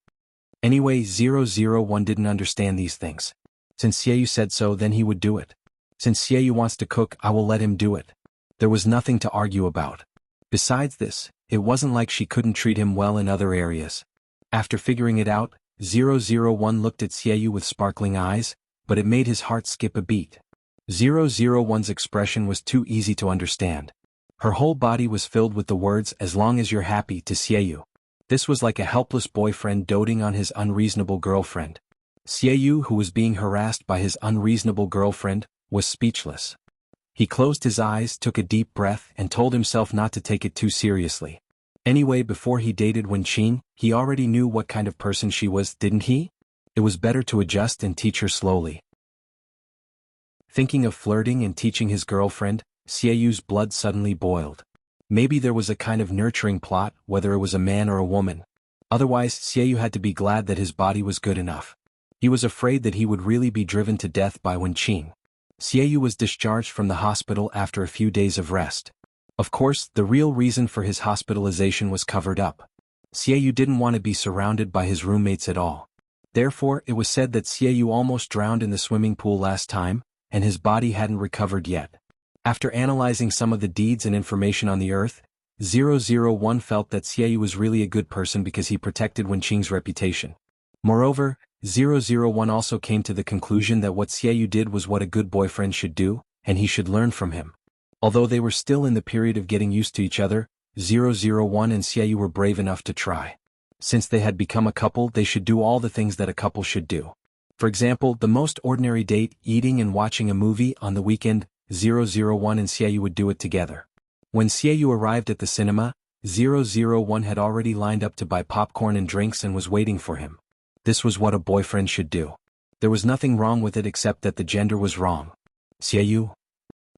Speaker 1: Anyway, 001 didn't understand these things. Since Xiaoyu said so, then he would do it. Since Xiaoyu wants to cook, I will let him do it. There was nothing to argue about. Besides this, it wasn't like she couldn't treat him well in other areas. After figuring it out, 001 looked at Xiaoyu with sparkling eyes, but it made his heart skip a beat. 001's expression was too easy to understand. Her whole body was filled with the words, "As long as you're happy," to Xiaoyu. This was like a helpless boyfriend doting on his unreasonable girlfriend. Xiaoyu, who was being harassed by his unreasonable girlfriend, was speechless. He closed his eyes, took a deep breath, and told himself not to take it too seriously. Anyway, before he dated Wenqing, he already knew what kind of person she was, didn't he? It was better to adjust and teach her slowly. Thinking of flirting and teaching his girlfriend, Xiaoyu's blood suddenly boiled. Maybe there was a kind of nurturing plot, whether it was a man or a woman. Otherwise, Xiaoyu had to be glad that his body was good enough. He was afraid that he would really be driven to death by Wenqing. Xiaoyu was discharged from the hospital after a few days of rest. Of course, the real reason for his hospitalization was covered up. Xiaoyu didn't want to be surrounded by his roommates at all. Therefore, it was said that Xiaoyu almost drowned in the swimming pool last time, and his body hadn't recovered yet. After analyzing some of the deeds and information on the earth, 001 felt that Xiaoyu was really a good person because he protected Wenqing's reputation. Moreover, 001 also came to the conclusion that what Xiaoyu did was what a good boyfriend should do, and he should learn from him. Although they were still in the period of getting used to each other, 001 and Xiaoyu were brave enough to try. Since they had become a couple, they should do all the things that a couple should do. For example, the most ordinary date, eating and watching a movie on the weekend, 001 and Xiaoyu would do it together. When Xiaoyu arrived at the cinema, 001 had already lined up to buy popcorn and drinks and was waiting for him. This was what a boyfriend should do. There was nothing wrong with it except that the gender was wrong. "Xiaoyu?"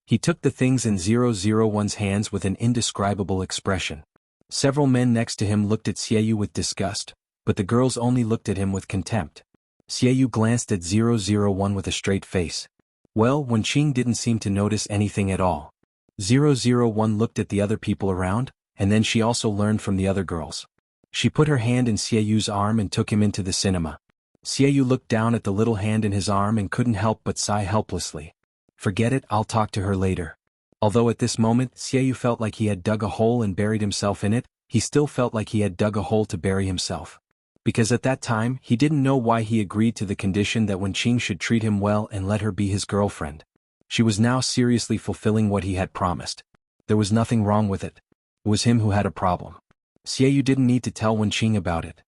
Speaker 1: He took the things in 001's hands with an indescribable expression. Several men next to him looked at Xiaoyu with disgust, but the girls only looked at him with contempt. Xiaoyu glanced at 001 with a straight face. Well, Wenqing didn't seem to notice anything at all. 001 looked at the other people around, and then she also learned from the other girls. She put her hand in Xiaoyu's arm and took him into the cinema. Xiaoyu looked down at the little hand in his arm and couldn't help but sigh helplessly. "Forget it, I'll talk to her later." Although at this moment Xiaoyu felt like he had dug a hole and buried himself in it, he still felt like he had dug a hole to bury himself. Because at that time, he didn't know why he agreed to the condition that Wenqing should treat him well and let her be his girlfriend. She was now seriously fulfilling what he had promised. There was nothing wrong with it. It was him who had a problem. Xiaoyu didn't need to tell Wenqing about it.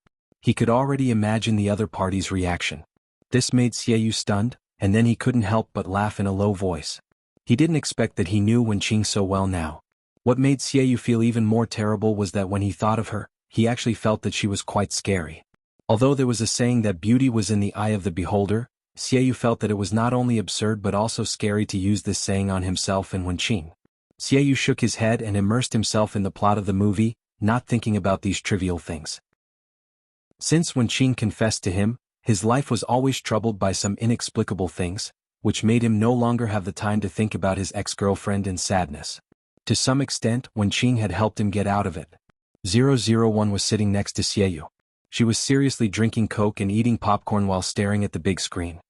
Speaker 1: He could already imagine the other party's reaction. This made Xiaoyu stunned, and then he couldn't help but laugh in a low voice. He didn't expect that he knew Wenqing so well now. What made Xiaoyu feel even more terrible was that when he thought of her, he actually felt that she was quite scary. Although there was a saying that beauty was in the eye of the beholder, Xiaoyu felt that it was not only absurd but also scary to use this saying on himself and Wenqing. Xiaoyu shook his head and immersed himself in the plot of the movie, not thinking about these trivial things. Since Wenqing confessed to him, his life was always troubled by some inexplicable things, which made him no longer have the time to think about his ex-girlfriend in sadness. To some extent, Wenqing had helped him get out of it. 001 was sitting next to Xiaoyu. She was seriously drinking Coke and eating popcorn while staring at the big screen.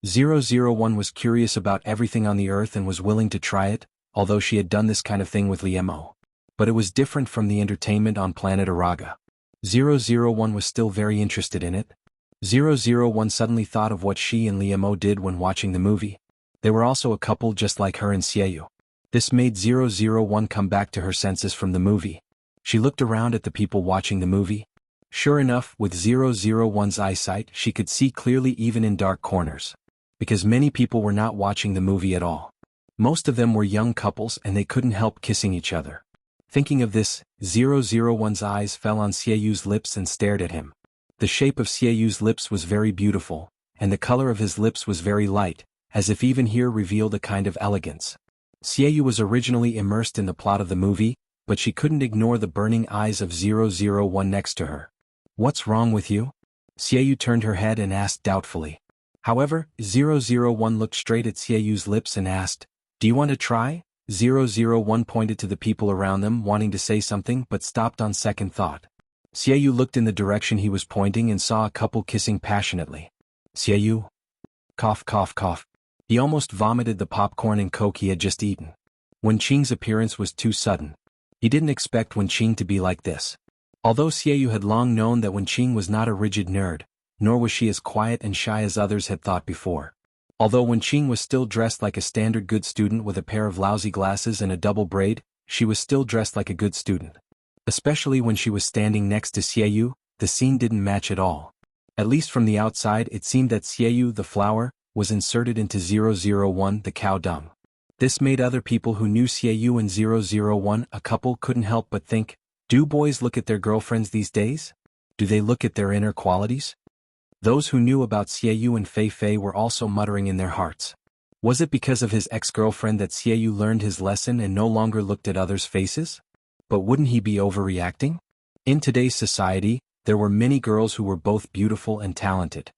Speaker 1: 001 was curious about everything on the earth and was willing to try it, although she had done this kind of thing with Liemo. But it was different from the entertainment on planet Araga. 001 was still very interested in it. 001 suddenly thought of what she and Liemo did when watching the movie. They were also a couple just like her and Xiaoyu. This made 001 come back to her senses from the movie. She looked around at the people watching the movie. Sure enough, with 001's eyesight, she could see clearly even in dark corners. Because many people were not watching the movie at all. Most of them were young couples and they couldn't help kissing each other. Thinking of this, 001's eyes fell on Xiaoyu's lips and stared at him. The shape of Xiaoyu's lips was very beautiful, and the color of his lips was very light, as if even here revealed a kind of elegance. Xiaoyu was originally immersed in the plot of the movie, but she couldn't ignore the burning eyes of 001 next to her. "What's wrong with you?" Xiaoyu turned her head and asked doubtfully. However, 001 looked straight at Xiaoyu's lips and asked, "Do you want to try?" 001 pointed to the people around them wanting to say something but stopped on second thought. Xiaoyu looked in the direction he was pointing and saw a couple kissing passionately. "Xiaoyu?" Cough cough cough. He almost vomited the popcorn and Coke he had just eaten. Wenqing's appearance was too sudden. He didn't expect Wenqing to be like this. Although Xiaoyu had long known that Wenqing was not a rigid nerd, nor was she as quiet and shy as others had thought before. Although Wenqing was still dressed like a standard good student with a pair of lousy glasses and a double braid, she was still dressed like a good student. Especially when she was standing next to Xiaoyu, the scene didn't match at all. At least from the outside it seemed that Xiaoyu, the flower, was inserted into 001, the cow dung. This made other people who knew Xiaoyu and 001, a couple, couldn't help but think, do boys look at their girlfriends these days? Do they look at their inner qualities? Those who knew about Xiaoyu and Fei Fei were also muttering in their hearts. Was it because of his ex-girlfriend that Xiaoyu learned his lesson and no longer looked at others' faces? But wouldn't he be overreacting? In today's society, there were many girls who were both beautiful and talented.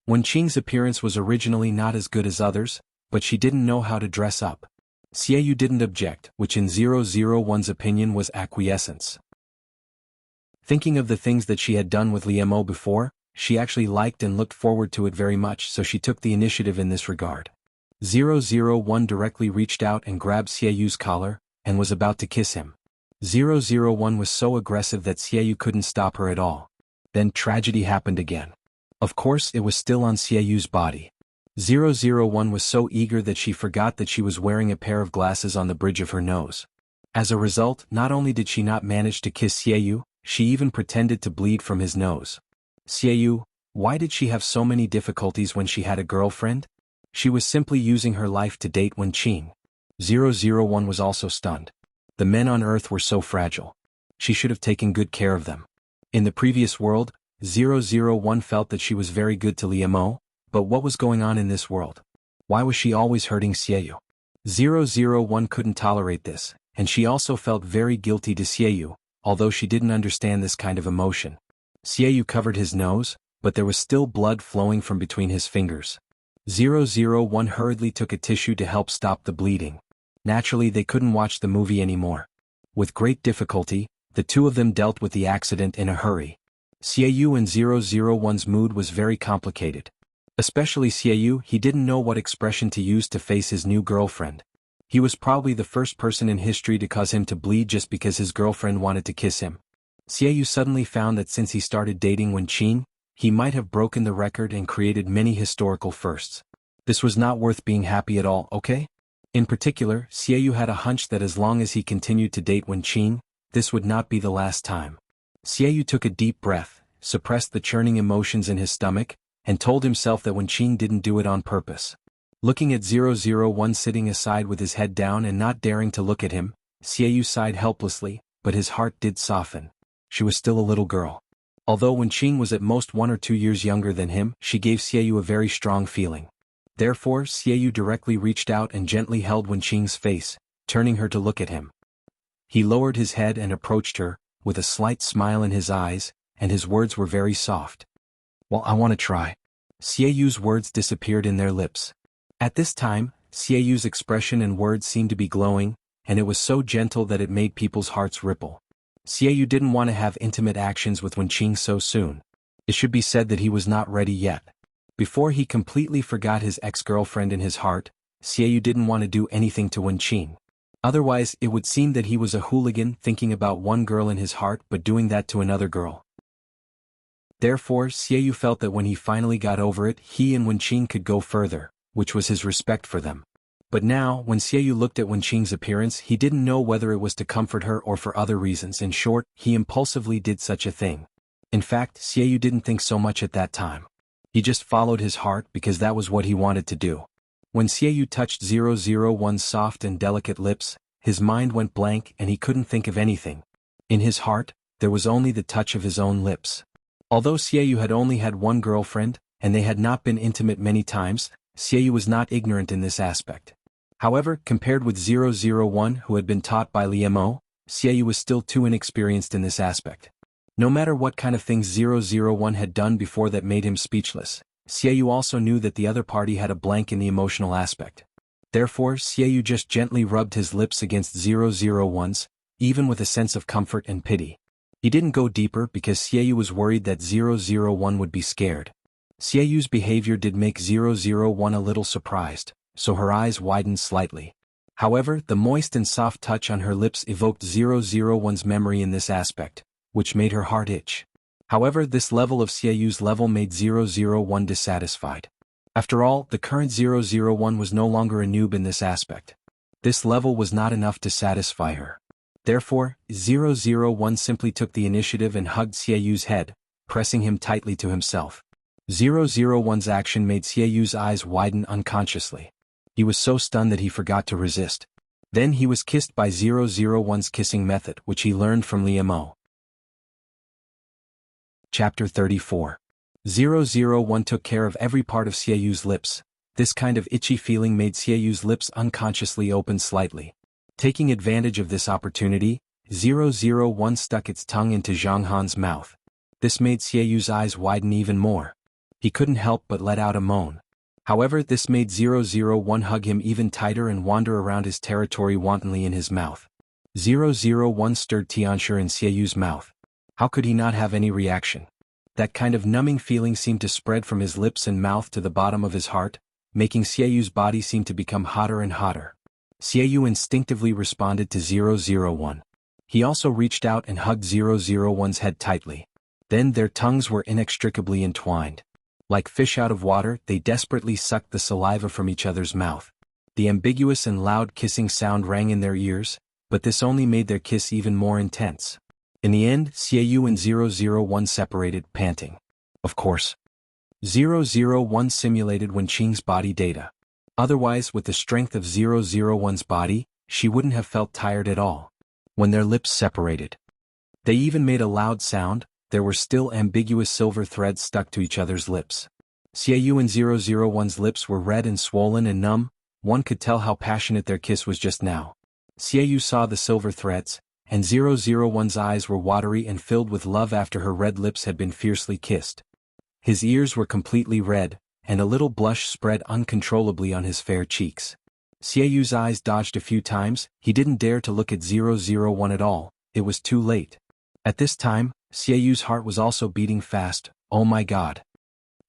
Speaker 1: Wenqing's appearance was originally not as good as others, but she didn't know how to dress up. Xiaoyu didn't object, which in 001's opinion was acquiescence. Thinking of the things that she had done with Liemo before, she actually liked and looked forward to it very much, so she took the initiative in this regard. 001 directly reached out and grabbed Xiaoyu's collar, and was about to kiss him. 001 was so aggressive that Xiaoyu couldn't stop her at all. Then tragedy happened again. Of course it was still on Xiaoyu's body. 001 was so eager that she forgot that she was wearing a pair of glasses on the bridge of her nose. As a result, not only did she not manage to kiss Xiaoyu, she even pretended to bleed from his nose. Xiaoyu, why did she have so many difficulties when she had a girlfriend? She was simply using her life to date Wenqing. 001 was also stunned. The men on Earth were so fragile. She should have taken good care of them. In the previous world, 001 felt that she was very good to Liemo, but what was going on in this world? Why was she always hurting Xiaoyu? 001 couldn't tolerate this, and she also felt very guilty to Xiaoyu, although she didn't understand this kind of emotion. Xiaoyu covered his nose, but there was still blood flowing from between his fingers. 001 hurriedly took a tissue to help stop the bleeding. Naturally, they couldn't watch the movie anymore. With great difficulty, the two of them dealt with the accident in a hurry. Xiaoyu and 001's mood was very complicated. Especially Xiaoyu, he didn't know what expression to use to face his new girlfriend. He was probably the first person in history to cause him to bleed just because his girlfriend wanted to kiss him. Xiaoyu suddenly found that since he started dating Wenqing, he might have broken the record and created many historical firsts. This was not worth being happy at all, okay? In particular, Xiaoyu had a hunch that as long as he continued to date Wenqing, this would not be the last time. Xiaoyu took a deep breath, suppressed the churning emotions in his stomach, and told himself that Wenqing didn't do it on purpose. Looking at 001 sitting aside with his head down and not daring to look at him, Xiaoyu sighed helplessly, but his heart did soften. She was still a little girl. Although Wenqing was at most 1 or 2 years younger than him, she gave Xiaoyu a very strong feeling. Therefore, Xiaoyu directly reached out and gently held Wenqing's face, turning her to look at him. He lowered his head and approached her, with a slight smile in his eyes, and his words were very soft. "Well, I want to try." Xiaoyu's words disappeared in their lips. At this time, Xiaoyu's expression and words seemed to be glowing, and it was so gentle that it made people's hearts ripple. Xiaoyu didn't want to have intimate actions with Wenqing so soon. It should be said that he was not ready yet. Before he completely forgot his ex-girlfriend in his heart, Xiaoyu didn't want to do anything to Wenqing. Otherwise, it would seem that he was a hooligan thinking about one girl in his heart but doing that to another girl. Therefore, Xiaoyu felt that when he finally got over it, he and Wenqing could go further, which was his respect for them. But now, when Xiaoyu looked at Wenqing's appearance, he didn't know whether it was to comfort her or for other reasons. In short, he impulsively did such a thing. In fact, Xiaoyu didn't think so much at that time. He just followed his heart because that was what he wanted to do. When Xiaoyu touched 001's soft and delicate lips, his mind went blank and he couldn't think of anything. In his heart, there was only the touch of his own lips. Although Xiaoyu had only had one girlfriend, and they had not been intimate many times, Xiaoyu was not ignorant in this aspect. However, compared with 001 who had been taught by Liemo, Xiaoyu was still too inexperienced in this aspect. No matter what kind of things 001 had done before that made him speechless, Xiaoyu also knew that the other party had a blank in the emotional aspect. Therefore, Xiaoyu just gently rubbed his lips against 001's, even with a sense of comfort and pity. He didn't go deeper because Xiaoyu was worried that 001 would be scared. Xiaoyu's behavior did make 001 a little surprised, so her eyes widened slightly. However, the moist and soft touch on her lips evoked 001's memory in this aspect, which made her heart itch. However, this level of Xiaoyu's level made 001 dissatisfied. After all, the current 001 was no longer a noob in this aspect. This level was not enough to satisfy her. Therefore, 001 simply took the initiative and hugged Xiaoyu's head, pressing him tightly to himself. 001's action made Xiaoyu's eyes widen unconsciously. He was so stunned that he forgot to resist. Then he was kissed by 001's kissing method, which he learned from Liemo. Chapter 34. 001 took care of every part of Xiaoyu's lips. This kind of itchy feeling made Xiaoyu's lips unconsciously open slightly. Taking advantage of this opportunity, 001 stuck its tongue into Zhang Han's mouth. This made Xiaoyu's eyes widen even more. He couldn't help but let out a moan. However, this made 001 hug him even tighter and wander around his territory wantonly in his mouth. 001 stirred Tianshi in Xiaoyu's mouth. How could he not have any reaction? That kind of numbing feeling seemed to spread from his lips and mouth to the bottom of his heart, making Xiaoyu's body seem to become hotter and hotter. Xiaoyu instinctively responded to 001. He also reached out and hugged 001's head tightly. Then their tongues were inextricably entwined. Like fish out of water, they desperately sucked the saliva from each other's mouth. The ambiguous and loud kissing sound rang in their ears, but this only made their kiss even more intense. In the end, Xiaoyu and 001 separated, panting. Of course. 001 simulated Wenqing's body data. Otherwise, with the strength of 001's body, she wouldn't have felt tired at all. When their lips separated, they even made a loud sound. There were still ambiguous silver threads stuck to each other's lips. Xiaoyu and 001's lips were red and swollen and numb. One could tell how passionate their kiss was just now. Xiaoyu saw the silver threads, and 001's eyes were watery and filled with love after her red lips had been fiercely kissed. His ears were completely red, and a little blush spread uncontrollably on his fair cheeks. Xiaoyu's eyes dodged a few times. He didn't dare to look at 001 at all. It was too late. At this time, Xiaoyu's heart was also beating fast. Oh my God.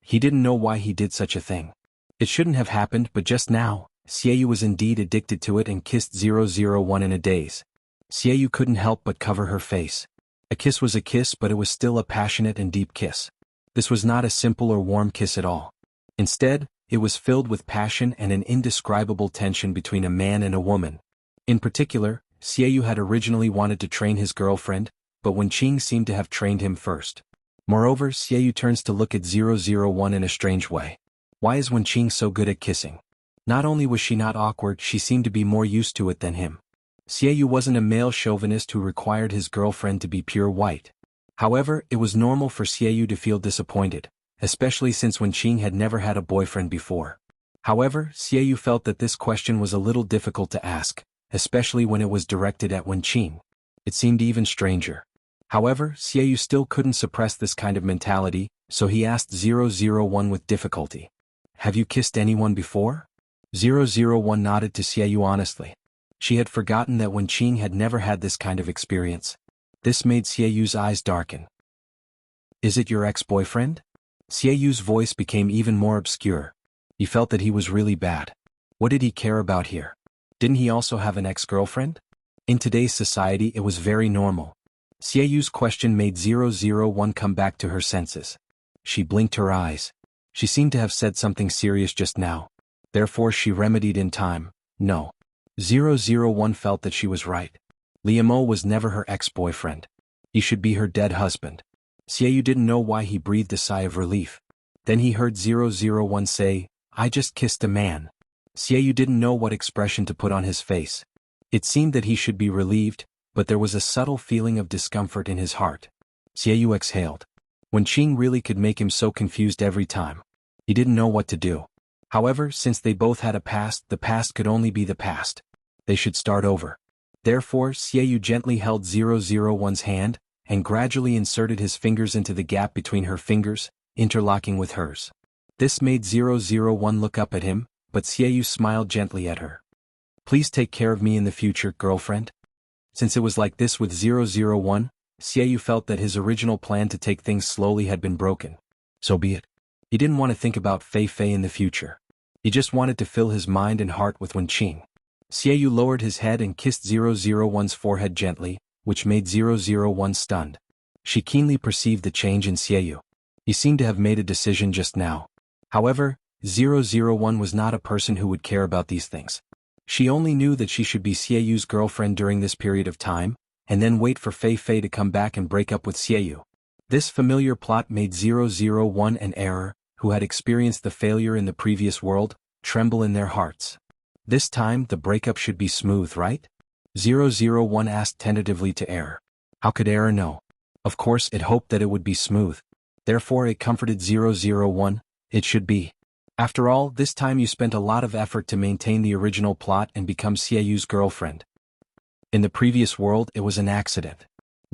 Speaker 1: He didn't know why he did such a thing. It shouldn't have happened, but just now, Xiaoyu was indeed addicted to it and kissed 001 in a daze. Xiaoyu couldn't help but cover her face. A kiss was a kiss, but it was still a passionate and deep kiss. This was not a simple or warm kiss at all. Instead, it was filled with passion and an indescribable tension between a man and a woman. In particular, Xiaoyu had originally wanted to train his girlfriend, but Wenqing seemed to have trained him first. Moreover, Xiaoyu turns to look at 001 in a strange way. Why is Wenqing so good at kissing? Not only was she not awkward, she seemed to be more used to it than him. Xiaoyu wasn't a male chauvinist who required his girlfriend to be pure white. However, it was normal for Xiaoyu to feel disappointed, especially since Wenqing had never had a boyfriend before. However, Xiaoyu felt that this question was a little difficult to ask, especially when it was directed at Wenqing. It seemed even stranger. However, Xiaoyu still couldn't suppress this kind of mentality, so he asked 001 with difficulty. Have you kissed anyone before? 001 nodded to Xiaoyu honestly. She had forgotten that Wenqing had never had this kind of experience. This made Xiaoyu's eyes darken. Is it your ex-boyfriend? Xiaoyu's voice became even more obscure. He felt that he was really bad. What did he care about here? Didn't he also have an ex-girlfriend? In today's society it was very normal. Xiaoyu's question made 001 come back to her senses. She blinked her eyes. She seemed to have said something serious just now. Therefore she remedied in time, no. 001 felt that she was right. Liamo was never her ex-boyfriend. He should be her dead husband. Xiaoyu didn't know why he breathed a sigh of relief. Then he heard 001 say, I just kissed a man. Xiaoyu didn't know what expression to put on his face. It seemed that he should be relieved, but there was a subtle feeling of discomfort in his heart. Xiaoyu exhaled. Wenqing really could make him so confused every time. He didn't know what to do. However, since they both had a past, the past could only be the past. They should start over. Therefore, Xiaoyu gently held 001's hand, and gradually inserted his fingers into the gap between her fingers, interlocking with hers. This made 001 look up at him, but Xiaoyu smiled gently at her. Please take care of me in the future, girlfriend. Since it was like this with 001, Xiaoyu felt that his original plan to take things slowly had been broken. So be it. He didn't want to think about Fei Fei in the future. He just wanted to fill his mind and heart with Wenqing. Xiaoyu lowered his head and kissed 001's forehead gently, which made 001 stunned. She keenly perceived the change in Xiaoyu. He seemed to have made a decision just now. However, 001 was not a person who would care about these things. She only knew that she should be Xiaoyu's girlfriend during this period of time, and then wait for Fei Fei to come back and break up with Xiaoyu. This familiar plot made 001 and Error, who had experienced the failure in the previous world, tremble in their hearts. This time the breakup should be smooth, right? 001 asked tentatively to Error. How could Error know? Of course it hoped that it would be smooth. Therefore it comforted 001, it should be. After all, this time you spent a lot of effort to maintain the original plot and become Xiaoyu's girlfriend. In the previous world it was an accident.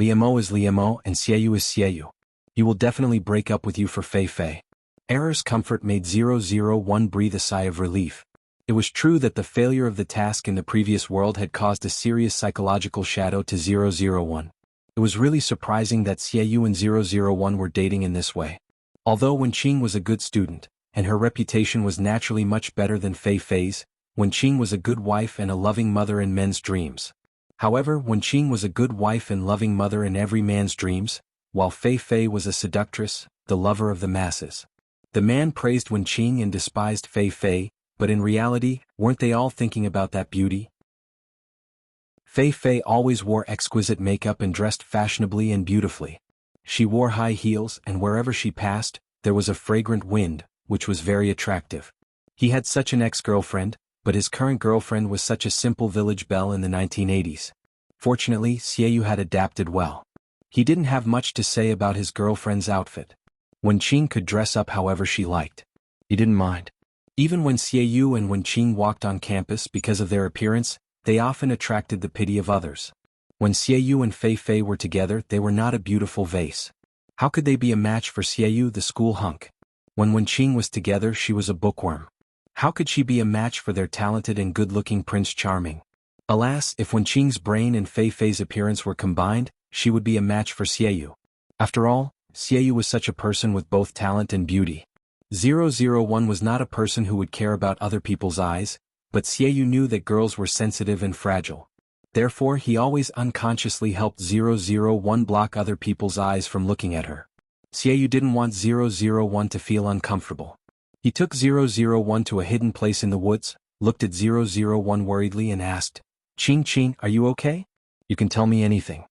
Speaker 1: Liamo is Liamo and Xiaoyu is Xiaoyu. He will definitely break up with you for Fei Fei. Error's comfort made 001 breathe a sigh of relief. It was true that the failure of the task in the previous world had caused a serious psychological shadow to 001. It was really surprising that Xiaoyu and 001 were dating in this way. Although Wenqing was a good student, and her reputation was naturally much better than Fei Fei's, Wenqing was a good wife and a loving mother in men's dreams. However, Wenqing was a good wife and loving mother in every man's dreams, while Fei Fei was a seductress, the lover of the masses. The man praised Wenqing and despised Fei Fei, but in reality, weren't they all thinking about that beauty? Fei Fei always wore exquisite makeup and dressed fashionably and beautifully. She wore high heels, and wherever she passed, there was a fragrant wind, which was very attractive. He had such an ex-girlfriend, but his current girlfriend was such a simple village belle in the 1980s. Fortunately, Xiaoyu had adapted well. He didn't have much to say about his girlfriend's outfit. Wenqing could dress up however she liked. He didn't mind. Even when Xiaoyu and Wenqing walked on campus because of their appearance, they often attracted the pity of others. When Xiaoyu and Fei Fei were together, they were not a beautiful vase. How could they be a match for Xiaoyu, the school hunk? When Wenqing was together, she was a bookworm. How could she be a match for their talented and good-looking Prince Charming? Alas, if Wenqing's brain and Fei Fei's appearance were combined, she would be a match for Xiaoyu. After all, Xiaoyu was such a person with both talent and beauty. 001 was not a person who would care about other people's eyes, but Xiaoyu knew that girls were sensitive and fragile. Therefore he always unconsciously helped 001 block other people's eyes from looking at her. Xiaoyu didn't want 001 to feel uncomfortable. He took 001 to a hidden place in the woods, looked at 001 worriedly and asked, "Qing Qing, are you okay? You can tell me anything."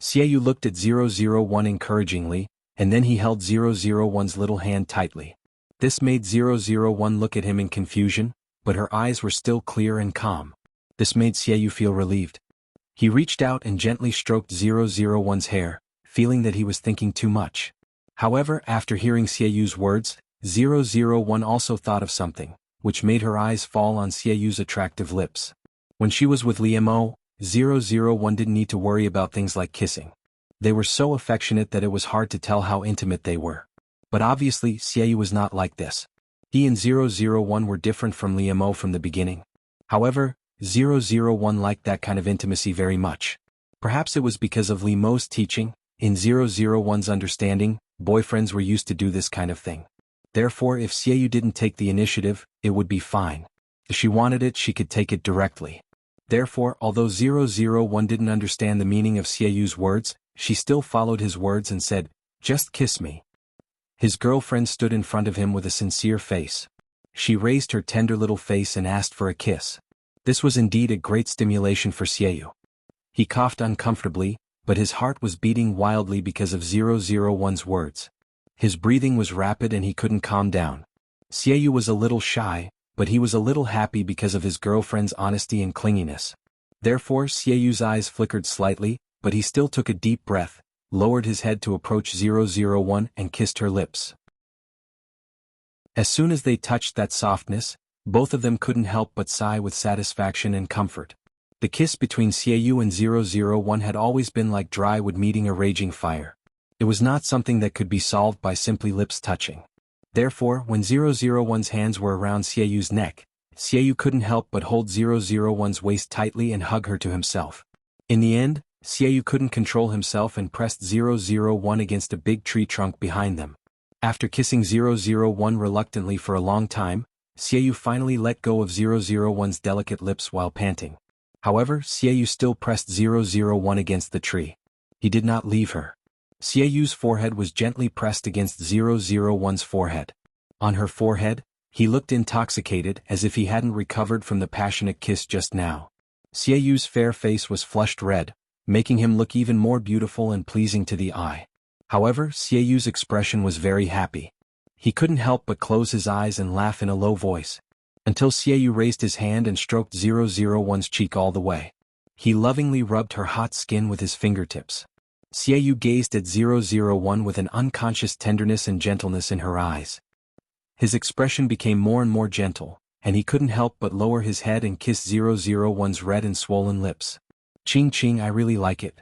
Speaker 1: Xiaoyu looked at 001 encouragingly, and then he held 001's little hand tightly. This made 001 look at him in confusion, but her eyes were still clear and calm. This made Xiaoyu feel relieved. He reached out and gently stroked 001's hair, feeling that he was thinking too much. However, after hearing Xiaoyu's words, 001 also thought of something, which made her eyes fall on Xiaoyu's attractive lips. When she was with Liamo, 001 didn't need to worry about things like kissing. They were so affectionate that it was hard to tell how intimate they were. But obviously, Xiaoyu was not like this. He and 001 were different from Liamo from the beginning. However, 001 liked that kind of intimacy very much. Perhaps it was because of Liamo's teaching. In 001's understanding, boyfriends were used to do this kind of thing. Therefore, if Xiaoyu didn't take the initiative, it would be fine. If she wanted it, she could take it directly. Therefore, although 001 didn't understand the meaning of Xiaoyu's words, she still followed his words and said, "Just kiss me." His girlfriend stood in front of him with a sincere face. She raised her tender little face and asked for a kiss. This was indeed a great stimulation for Xiaoyu. He coughed uncomfortably, but his heart was beating wildly because of 001's words. His breathing was rapid and he couldn't calm down. Xiaoyu was a little shy, but he was a little happy because of his girlfriend's honesty and clinginess. Therefore, Xiaoyu's eyes flickered slightly, but he still took a deep breath, lowered his head to approach 001 and kissed her lips. As soon as they touched that softness, both of them couldn't help but sigh with satisfaction and comfort. The kiss between Xiaoyu and 001 had always been like dry wood meeting a raging fire. It was not something that could be solved by simply lips touching. Therefore, when 001's hands were around Xiaoyu's neck, Xiaoyu couldn't help but hold 001's waist tightly and hug her to himself. In the end, Xiaoyu couldn't control himself and pressed 001 against a big tree trunk behind them. After kissing 001 reluctantly for a long time, Xiaoyu finally let go of 001's delicate lips while panting. However, Xiaoyu still pressed 001 against the tree. He did not leave her. Xiaoyu's forehead was gently pressed against 001's forehead. On her forehead, he looked intoxicated as if he hadn't recovered from the passionate kiss just now. Xiaoyu's fair face was flushed red, making him look even more beautiful and pleasing to the eye. However, Xiaoyu's expression was very happy. He couldn't help but close his eyes and laugh in a low voice, until Xiaoyu raised his hand and stroked 001's cheek all the way. He lovingly rubbed her hot skin with his fingertips. Xiaoyu gazed at 001 with an unconscious tenderness and gentleness in her eyes. His expression became more and more gentle, and he couldn't help but lower his head and kiss 001's red and swollen lips. "Ching Ching, I really like it."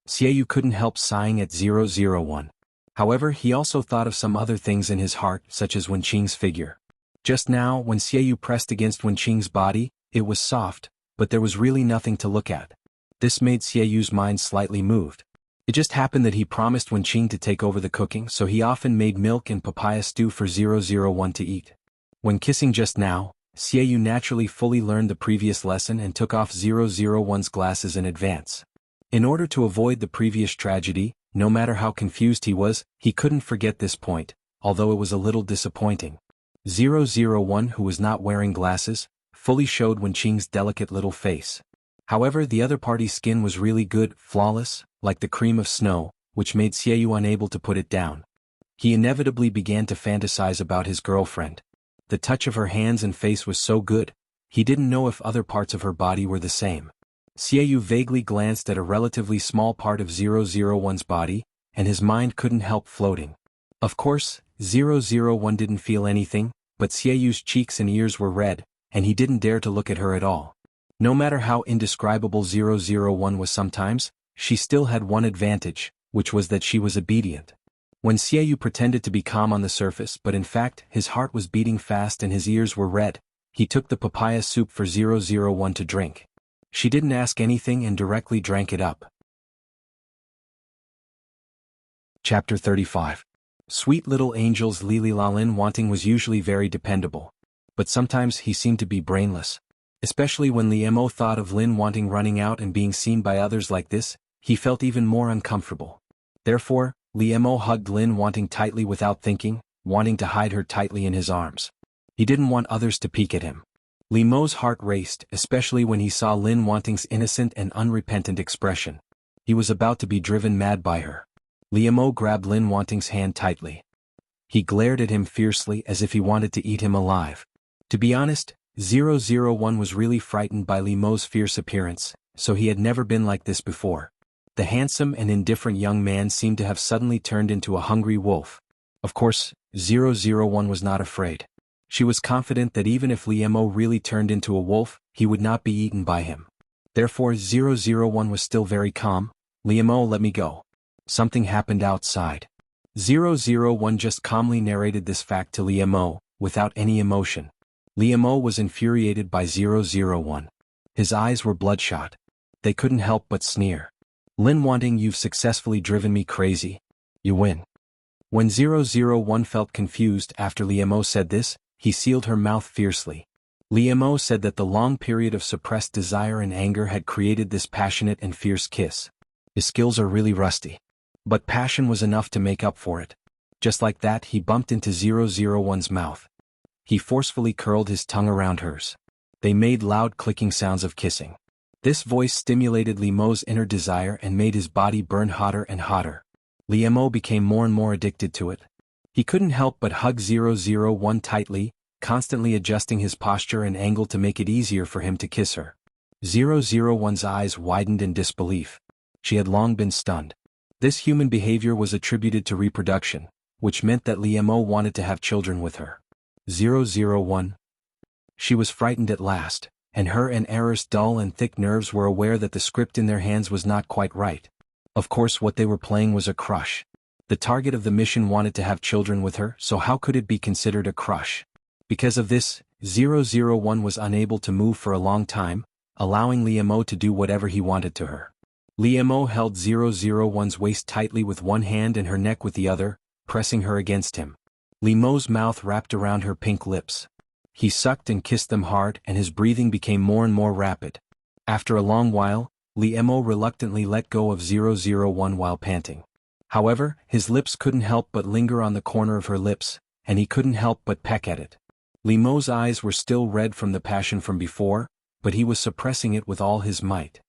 Speaker 1: Xiaoyu couldn't help sighing at 001. However, he also thought of some other things in his heart, such as Wenqing's figure. Just now, when Xiaoyu pressed against Wenqing's body, it was soft, but there was really nothing to look at. This made Xiaoyu's mind slightly moved. It just happened that he promised Wenqing to take over the cooking, so he often made milk and papaya stew for 001 to eat. When kissing just now, Xiaoyu naturally fully learned the previous lesson and took off 001's glasses in advance. In order to avoid the previous tragedy, no matter how confused he was, he couldn't forget this point, although it was a little disappointing. 001, who was not wearing glasses, fully showed Wenqing's delicate little face. However, the other party's skin was really good, flawless, like the cream of snow, which made Xiaoyu unable to put it down. He inevitably began to fantasize about his girlfriend. The touch of her hands and face was so good, he didn't know if other parts of her body were the same. Xiaoyu vaguely glanced at a relatively small part of 001's body, and his mind couldn't help floating. Of course, 001 didn't feel anything, but Xiaoyu's cheeks and ears were red, and he didn't dare to look at her at all. No matter how indescribable 001 was sometimes, she still had one advantage, which was that she was obedient. When Xiaoyu pretended to be calm on the surface but in fact his heart was beating fast and his ears were red, he took the papaya soup for 001 to drink. She didn't ask anything and directly drank it up. Chapter 35. Sweet little angels. Lin Wanting was usually very dependable, but sometimes he seemed to be brainless. Especially when Liamo thought of Lin Wanting running out and being seen by others like this, he felt even more uncomfortable. Therefore, Liamo hugged Lin Wanting tightly without thinking, wanting to hide her tightly in his arms. He didn't want others to peek at him. Liamo's heart raced, especially when he saw Lin Wanting's innocent and unrepentant expression. He was about to be driven mad by her. Liamo grabbed Lin Wanting's hand tightly. He glared at him fiercely as if he wanted to eat him alive. To be honest, 001 was really frightened by Liamo's fierce appearance, so he had never been like this before. The handsome and indifferent young man seemed to have suddenly turned into a hungry wolf. Of course, 001 was not afraid. She was confident that even if Liamo really turned into a wolf, he would not be eaten by him. Therefore 001 was still very calm. Liamo, let me go. Something happened outside. 001 just calmly narrated this fact to Liamo, without any emotion. Liamo was infuriated by 001. His eyes were bloodshot. They couldn't help but sneer. Lin Wanting, you've successfully driven me crazy. You win. When 001 felt confused after Liamo said this, he sealed her mouth fiercely. Liamo said that the long period of suppressed desire and anger had created this passionate and fierce kiss. His skills are really rusty. But passion was enough to make up for it. Just like that, he bumped into 001's mouth. He forcefully curled his tongue around hers. They made loud clicking sounds of kissing. This voice stimulated Liamo's inner desire and made his body burn hotter and hotter. Liamo became more and more addicted to it. He couldn't help but hug 001 tightly, constantly adjusting his posture and angle to make it easier for him to kiss her. 001's eyes widened in disbelief. She had long been stunned. This human behavior was attributed to reproduction, which meant that Liamo wanted to have children with her. 001. She was frightened at last, and her and Error's dull and thick nerves were aware that the script in their hands was not quite right. Of course, what they were playing was a crush. The target of the mission wanted to have children with her, so how could it be considered a crush? Because of this, 001 was unable to move for a long time, allowing Liamo to do whatever he wanted to her. Liamo held 001's waist tightly with one hand and her neck with the other, pressing her against him. Liamo's mouth wrapped around her pink lips. He sucked and kissed them hard, and his breathing became more and more rapid. After a long while, Liamo reluctantly let go of 001 while panting. However, his lips couldn't help but linger on the corner of her lips, and he couldn't help but peck at it. Liamo's eyes were still red from the passion from before, but he was suppressing it with all his might.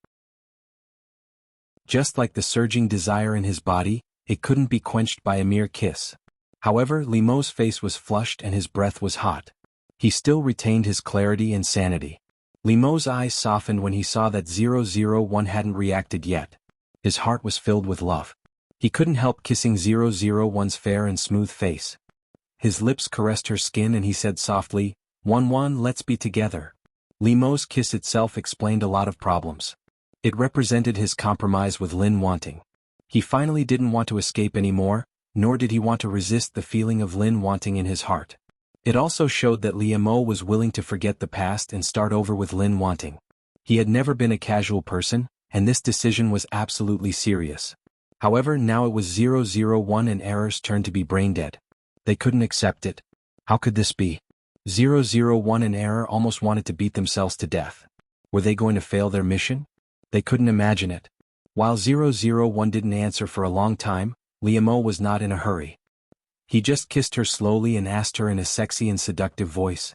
Speaker 1: Just like the surging desire in his body, it couldn't be quenched by a mere kiss. However, Liamo's face was flushed and his breath was hot. He still retained his clarity and sanity. Liamo's eyes softened when he saw that 001 hadn't reacted yet. His heart was filled with love. He couldn't help kissing 001's fair and smooth face. His lips caressed her skin and he said softly, "One, let's be together." Liamo's kiss itself explained a lot of problems. It represented his compromise with Lin Wanting. He finally didn't want to escape anymore, nor did he want to resist the feeling of Lin Wanting in his heart. It also showed that Liamo was willing to forget the past and start over with Lin Wanting. He had never been a casual person, and this decision was absolutely serious. However, now it was 001 and Error's turn to be brain-dead. They couldn't accept it. How could this be? 001 and Error almost wanted to beat themselves to death. Were they going to fail their mission? They couldn't imagine it. While 001 didn't answer for a long time, Liamo was not in a hurry. He just kissed her slowly and asked her in a sexy and seductive voice,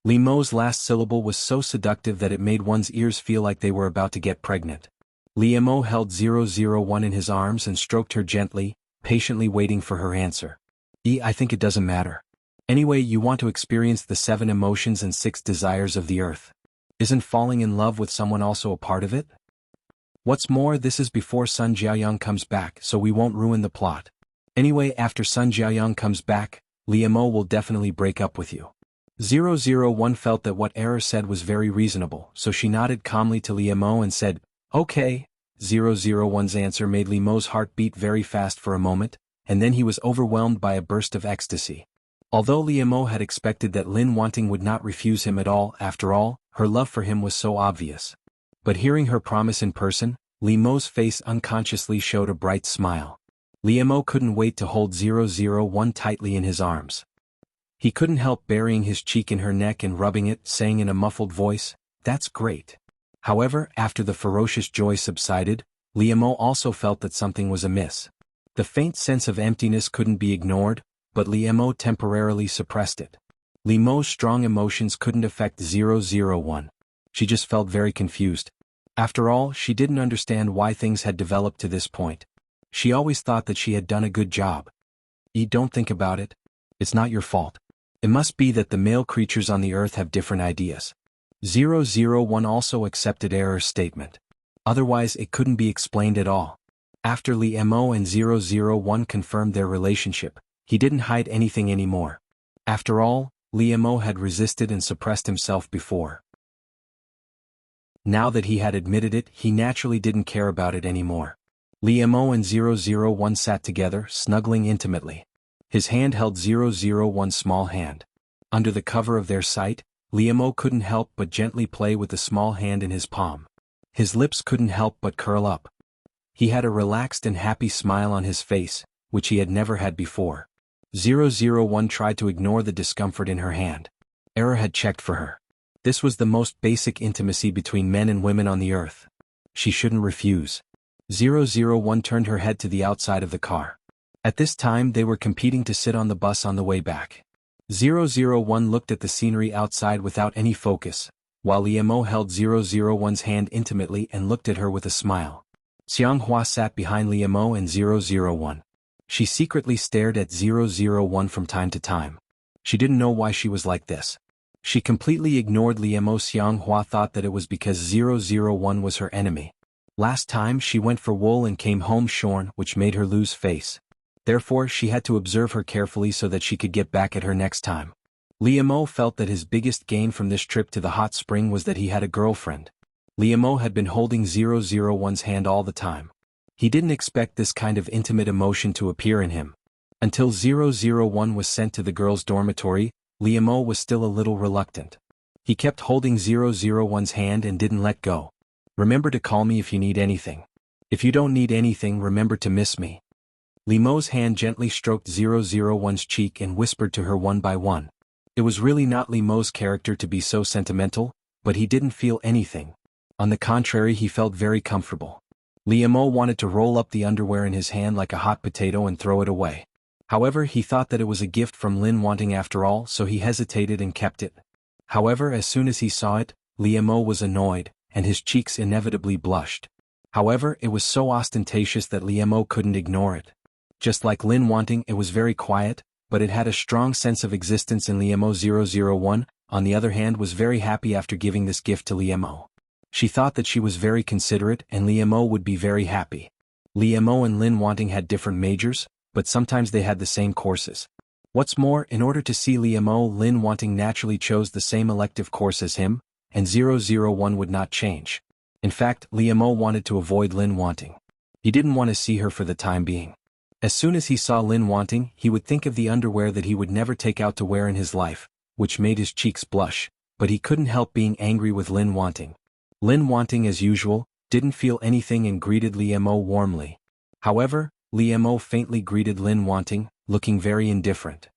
Speaker 1: Liamo's last syllable was so seductive that it made one's ears feel like they were about to get pregnant. Liamo held 001 in his arms and stroked her gently, patiently waiting for her answer. I think it doesn't matter. Anyway, you want to experience the 7 emotions and 6 desires of the earth. Isn't falling in love with someone also a part of it? What's more, this is before Sun Jiaoyang comes back, so we won't ruin the plot. Anyway, after Sun Jiaoyang comes back, Liamo will definitely break up with you. 001 felt that what Error said was very reasonable, so she nodded calmly to Liamo and said, "Okay." 001's answer made Liamo's heart beat very fast for a moment, and then he was overwhelmed by a burst of ecstasy. Although Liamo had expected that Lin Wanting would not refuse him at all, after all, her love for him was so obvious. But hearing her promise in person, Liamo's face unconsciously showed a bright smile. Liamo couldn't wait to hold 001 tightly in his arms. He couldn't help burying his cheek in her neck and rubbing it, saying in a muffled voice, "That's great." However, after the ferocious joy subsided, Liamo also felt that something was amiss. The faint sense of emptiness couldn't be ignored, but Liamo temporarily suppressed it. Liamo's strong emotions couldn't affect 001. She just felt very confused. After all, she didn't understand why things had developed to this point. She always thought that she had done a good job. Don't think about it. It's not your fault. It must be that the male creatures on the earth have different ideas. 001 also accepted Error's statement. Otherwise it couldn't be explained at all. After Li Mo and 001 confirmed their relationship, he didn't hide anything anymore. After all, Li Mo had resisted and suppressed himself before. Now that he had admitted it, he naturally didn't care about it anymore. Li Mo and 001 sat together, snuggling intimately. His hand held 001's small hand. Under the cover of their sight, Li Mo couldn't help but gently play with the small hand in his palm. His lips couldn't help but curl up. He had a relaxed and happy smile on his face, which he had never had before. 001 tried to ignore the discomfort in her hand. Error had checked for her. This was the most basic intimacy between men and women on the earth. She shouldn't refuse. 001 turned her head to the outside of the car. At this time they were competing to sit on the bus on the way back. 001 looked at the scenery outside without any focus, while Li Mo held 001's hand intimately and looked at her with a smile. Xianghua sat behind Li Mo and 001. She secretly stared at 001 from time to time. She didn't know why she was like this. She completely ignored Li Mo. Xianghua thought that it was because 001 was her enemy. Last time she went for wool and came home shorn, which made her lose face. Therefore she had to observe her carefully so that she could get back at her next time. Li Mo felt that his biggest gain from this trip to the hot spring was that he had a girlfriend. Li Mo had been holding 001's hand all the time. He didn't expect this kind of intimate emotion to appear in him. Until 001 was sent to the girls' dormitory, Li Mo was still a little reluctant. He kept holding 001's hand and didn't let go. Remember to call me if you need anything. If you don't need anything, remember to miss me. Li Mo's hand gently stroked 001's cheek and whispered to her one by one. It was really not Li Mo's character to be so sentimental, but he didn't feel anything. On the contrary, he felt very comfortable. Li Mo wanted to roll up the underwear in his hand like a hot potato and throw it away. However, he thought that it was a gift from Lin Wanting after all, so he hesitated and kept it. However, as soon as he saw it, Li Mo was annoyed, and his cheeks inevitably blushed. However, it was so ostentatious that Li Mo couldn't ignore it. Just like Lin Wanting, it was very quiet, but it had a strong sense of existence in Li Mo. 001, on the other hand, was very happy after giving this gift to Li Mo. She thought that she was very considerate and Li Mo would be very happy. Li Mo and Lin Wanting had different majors, but sometimes they had the same courses. What's more, in order to see Li Mo, Lin Wanting naturally chose the same elective course as him, and 001 would not change. In fact, Li Mo wanted to avoid Lin Wanting. He didn't want to see her for the time being. As soon as he saw Lin Wanting, he would think of the underwear that he would never take out to wear in his life, which made his cheeks blush, but he couldn't help being angry with Lin Wanting. Lin Wanting, as usual, didn't feel anything and greeted Li Mo warmly. However, Li Mo faintly greeted Lin Wanting, looking very indifferent.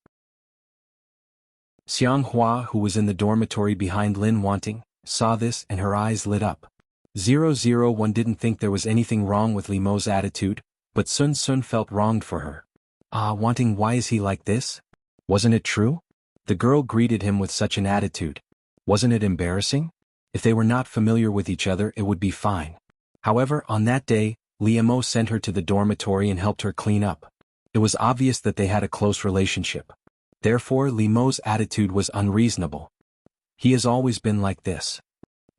Speaker 1: Xianghua, who was in the dormitory behind Lin Wanting, saw this and her eyes lit up. 001 didn't think there was anything wrong with Li Mo's attitude, but Sun Sun felt wronged for her. Wanting, why is he like this? Wasn't it true? The girl greeted him with such an attitude. Wasn't it embarrassing? If they were not familiar with each other, it would be fine. However, on that day, Li Mo sent her to the dormitory and helped her clean up. It was obvious that they had a close relationship. Therefore, Li Mo's attitude was unreasonable. He has always been like this.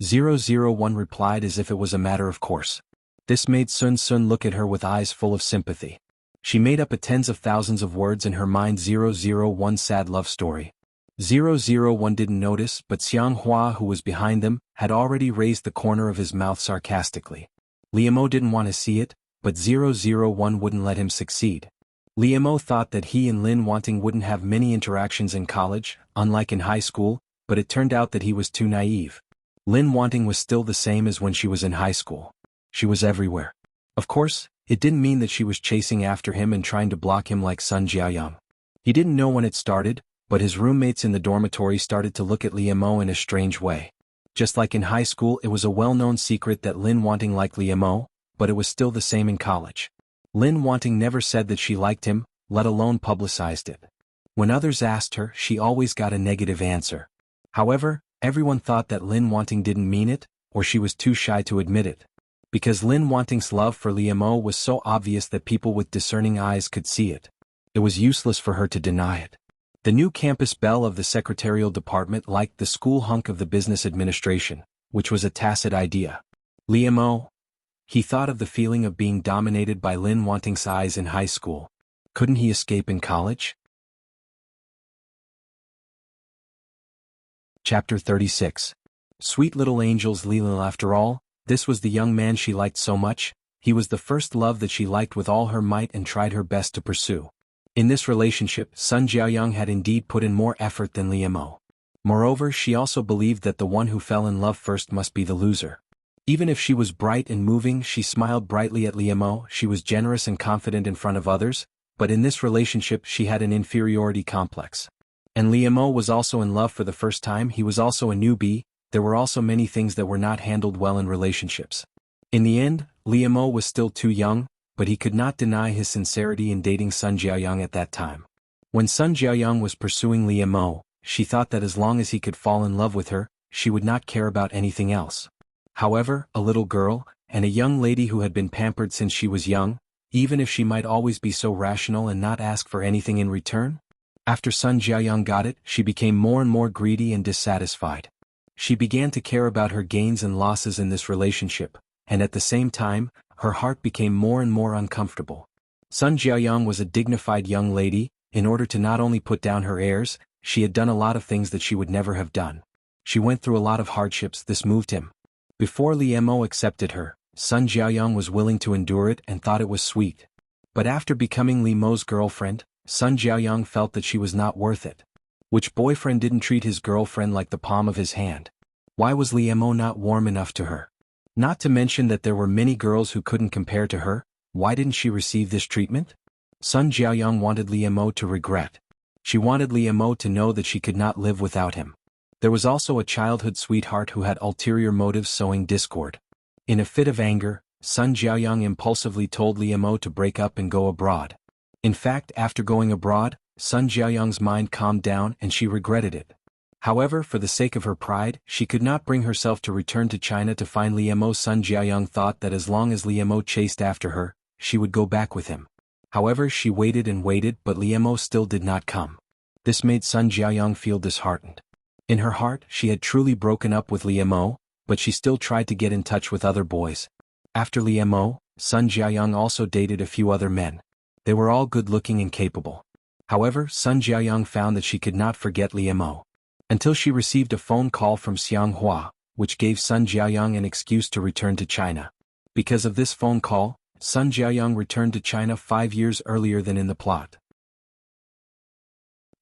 Speaker 1: 001 replied as if it was a matter of course. This made Sun Sun look at her with eyes full of sympathy. She made up a tens of thousands of words in her mind. 001's sad love story. 001 didn't notice, but Xianghua, who was behind them, had already raised the corner of his mouth sarcastically. Li Mo didn't want to see it, but 001 wouldn't let him succeed. Li Mo thought that he and Lin Wanting wouldn't have many interactions in college, unlike in high school, but it turned out that he was too naive. Lin Wanting was still the same as when she was in high school. She was everywhere. Of course, it didn't mean that she was chasing after him and trying to block him like Sun Jiayang. He didn't know when it started, but his roommates in the dormitory started to look at Li Mo in a strange way. Just like in high school, it was a well-known secret that Lin Wanting liked Li Mo, but it was still the same in college. Lin Wanting never said that she liked him, let alone publicized it. When others asked her, she always got a negative answer. However, everyone thought that Lin Wanting didn't mean it, or she was too shy to admit it. because Lin Wanting's love for Liemo was so obvious that people with discerning eyes could see it. It was useless for her to deny it. The new campus belle of the secretarial department liked the school hunk of the business administration, which was a tacit idea. Liemo? He thought of the feeling of being dominated by Lin Wanting's eyes in high school. Couldn't he escape in college? Chapter 36. Sweet little angels. Lilil. After all, this was the young man she liked so much. He was the first love that she liked with all her might and tried her best to pursue. In this relationship, Sun Jiaoyang had indeed put in more effort than Liemo. Moreover, she also believed that the one who fell in love first must be the loser. Even if she was bright and moving, she smiled brightly at Liemo. She was generous and confident in front of others, but in this relationship she had an inferiority complex. And Liemo was also in love for the first time. He was also a newbie. There were also many things that were not handled well in relationships. In the end, Liemo was still too young, but he could not deny his sincerity in dating Sun Jiaoyang at that time. When Sun Jiaoyang was pursuing Liemo, she thought that as long as he could fall in love with her, she would not care about anything else. However, a little girl, and a young lady who had been pampered since she was young, even if she might always be so rational and not ask for anything in return? After Sun Jiaoyang got it, she became more and more greedy and dissatisfied. She began to care about her gains and losses in this relationship, and at the same time, her heart became more and more uncomfortable. Sun Jiaoyang was a dignified young lady. In order to not only put down her airs, she had done a lot of things that she would never have done. She went through a lot of hardships. This moved him. Before Liemo accepted her, Sun Jiaoyang was willing to endure it and thought it was sweet. But after becoming Liemo's girlfriend, Sun Jiaoyang felt that she was not worth it. Which boyfriend didn't treat his girlfriend like the palm of his hand? Why was Liemo not warm enough to her? Not to mention that there were many girls who couldn't compare to her. Why didn't she receive this treatment? Sun Jiaoyang wanted Liemo to regret. She wanted Liemo to know that she could not live without him. There was also a childhood sweetheart who had ulterior motives sowing discord. In a fit of anger, Sun Jiaoyang impulsively told Liemo to break up and go abroad. In fact, after going abroad, Sun Jiaoyang's mind calmed down and she regretted it. However, for the sake of her pride, she could not bring herself to return to China to find Liemo. Sun Jiaoyang thought that as long as Liemo chased after her, she would go back with him. However, she waited and waited, but Liemo still did not come. This made Sun Jiaoyang feel disheartened. In her heart, she had truly broken up with Liemo, but she still tried to get in touch with other boys. After Liemo, Sun Jiaoyang also dated a few other men. They were all good-looking and capable. However, Sun Jiaoyang found that she could not forget Liemo. Until she received a phone call from Xiang Hua, which gave Sun Jiaoyang an excuse to return to China. Because of this phone call, Sun Jiaoyang returned to China 5 years earlier than in the plot.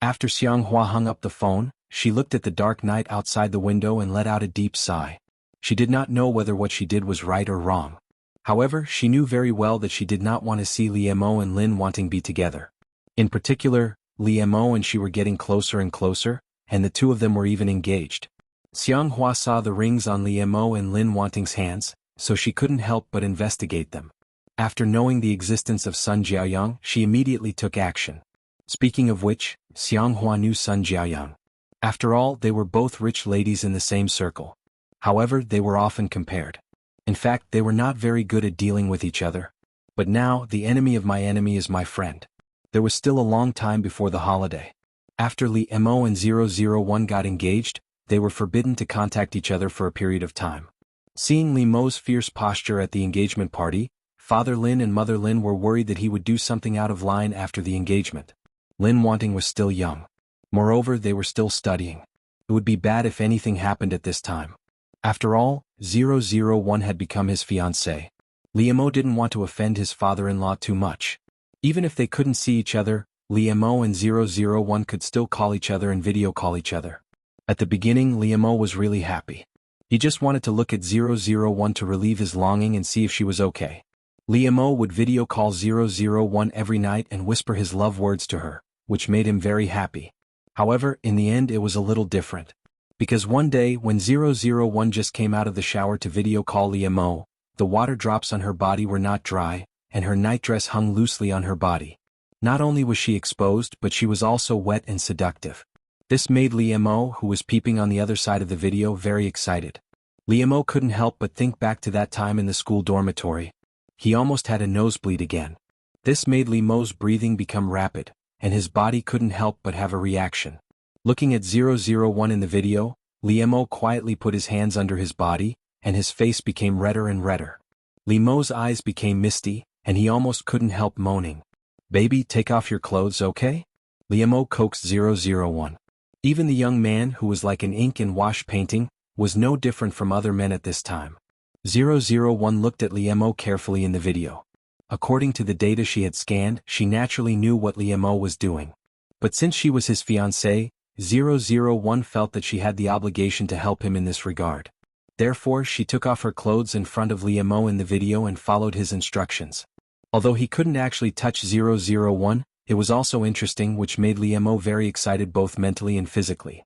Speaker 1: After Xiang Hua hung up the phone, she looked at the dark night outside the window and let out a deep sigh. She did not know whether what she did was right or wrong. However, she knew very well that she did not want to see Liemo and Lin Wanting be together. In particular, Liemo and she were getting closer and closer, and the two of them were even engaged. Xiang Hua saw the rings on Liemo and Lin Wanting's hands, so she couldn't help but investigate them. After knowing the existence of Sun Jiaoyang, she immediately took action. Speaking of which, Xiang Hua knew Sun Jiaoyang. After all, they were both rich ladies in the same circle. However, they were often compared. In fact, they were not very good at dealing with each other. But now, the enemy of my enemy is my friend. There was still a long time before the holiday. After Liemo and 001 got engaged, they were forbidden to contact each other for a period of time. Seeing Liemo's fierce posture at the engagement party, Father Lin and Mother Lin were worried that he would do something out of line after the engagement. Lin Wanting was still young. Moreover, they were still studying. It would be bad if anything happened at this time. After all, 001 had become his fiancée. Liemo didn't want to offend his father-in-law too much. Even if they couldn't see each other, Liemo and 001 could still call each other and video call each other. At the beginning, Liemo was really happy. He just wanted to look at 001 to relieve his longing and see if she was okay. Liemo would video call 001 every night and whisper his love words to her, which made him very happy. However, in the end it was a little different. Because one day when 001 just came out of the shower to video call Liemo, the water drops on her body were not dry, and her nightdress hung loosely on her body. Not only was she exposed, but she was also wet and seductive. This made Liemo, who was peeping on the other side of the video, very excited. Liam couldn't help but think back to that time in the school dormitory. He almost had a nosebleed again. This made Liam's breathing become rapid, and his body couldn't help but have a reaction. Looking at 001 in the video, Liam quietly put his hands under his body, and his face became redder and redder. Liam's eyes became misty, and he almost couldn't help moaning. "Baby, take off your clothes, okay?" Liam coaxed 001. Even the young man, who was like an ink and wash painting, was no different from other men at this time. 001 looked at Liam carefully in the video. According to the data she had scanned, she naturally knew what Liam was doing. But since she was his fiancée, 001 felt that she had the obligation to help him in this regard. Therefore, she took off her clothes in front of Liam in the video and followed his instructions. Although he couldn't actually touch 001, it was also interesting, which made Liam very excited both mentally and physically.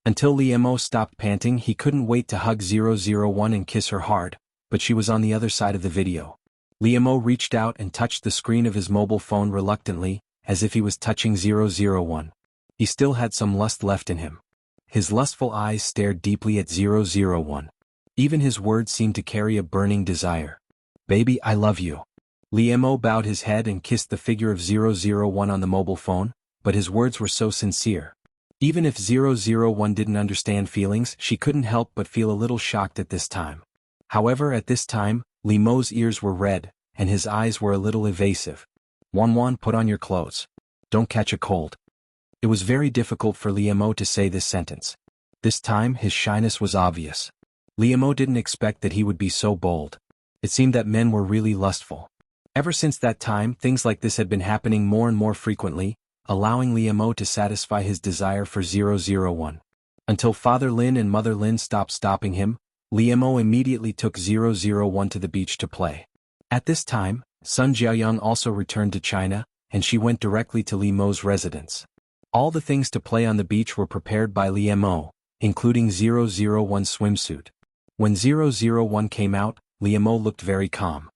Speaker 1: Until Liam stopped panting, he couldn't wait to hug 001 and kiss her hard, but she was on the other side of the video. Liam reached out and touched the screen of his mobile phone reluctantly, as if he was touching 001. He still had some lust left in him. His lustful eyes stared deeply at 001. Even his words seemed to carry a burning desire. "Baby, I love you." Liam bowed his head and kissed the figure of 001 on the mobile phone, but his words were so sincere. Even if 001 didn't understand feelings, she couldn't help but feel a little shocked at this time. However, at this time, Liam's ears were red, and his eyes were a little evasive. "Wan, put on your clothes. Don't catch a cold." It was very difficult for Liam to say this sentence. This time, his shyness was obvious. Liam didn't expect that he would be so bold. It seemed that men were really lustful. Ever since that time, things like this had been happening more and more frequently, allowing Liam to satisfy his desire for 001. Until Father Lin and Mother Lin stopped stopping him, Liam immediately took 001 to the beach to play. At this time, Sun Jiaoyang also returned to China, and she went directly to Liam's residence. All the things to play on the beach were prepared by Liam, including 001's swimsuit. When 001 came out, Liam looked very calm.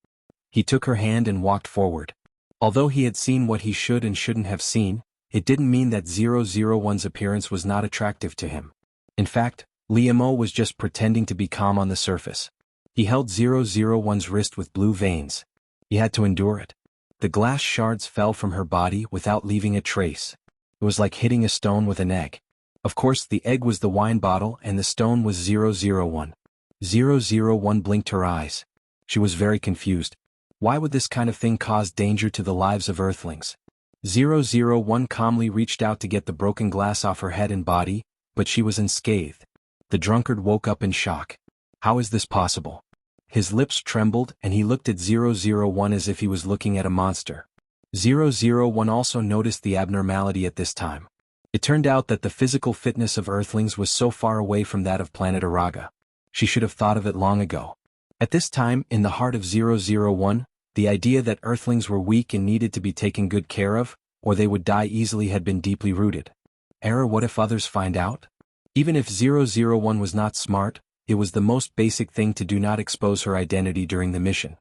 Speaker 1: He took her hand and walked forward. Although he had seen what he should and shouldn't have seen, it didn't mean that 001's appearance was not attractive to him. In fact, Liam was just pretending to be calm on the surface. He held 001's wrist with blue veins. He had to endure it. The glass shards fell from her body without leaving a trace. It was like hitting a stone with an egg. Of course, the egg was the wine bottle and the stone was 001. 001 blinked her eyes. She was very confused. Why would this kind of thing cause danger to the lives of Earthlings? 001 calmly reached out to get the broken glass off her head and body, but she was unscathed. The drunkard woke up in shock. How is this possible? His lips trembled and he looked at 001 as if he was looking at a monster. 001 also noticed the abnormality at this time. It turned out that the physical fitness of Earthlings was so far away from that of planet Araga. She should have thought of it long ago. At this time, in the heart of 001, the idea that Earthlings were weak and needed to be taken good care of, or they would die easily, had been deeply rooted. Error, what if others find out? Even if 001 was not smart, it was the most basic thing to do not expose her identity during the mission.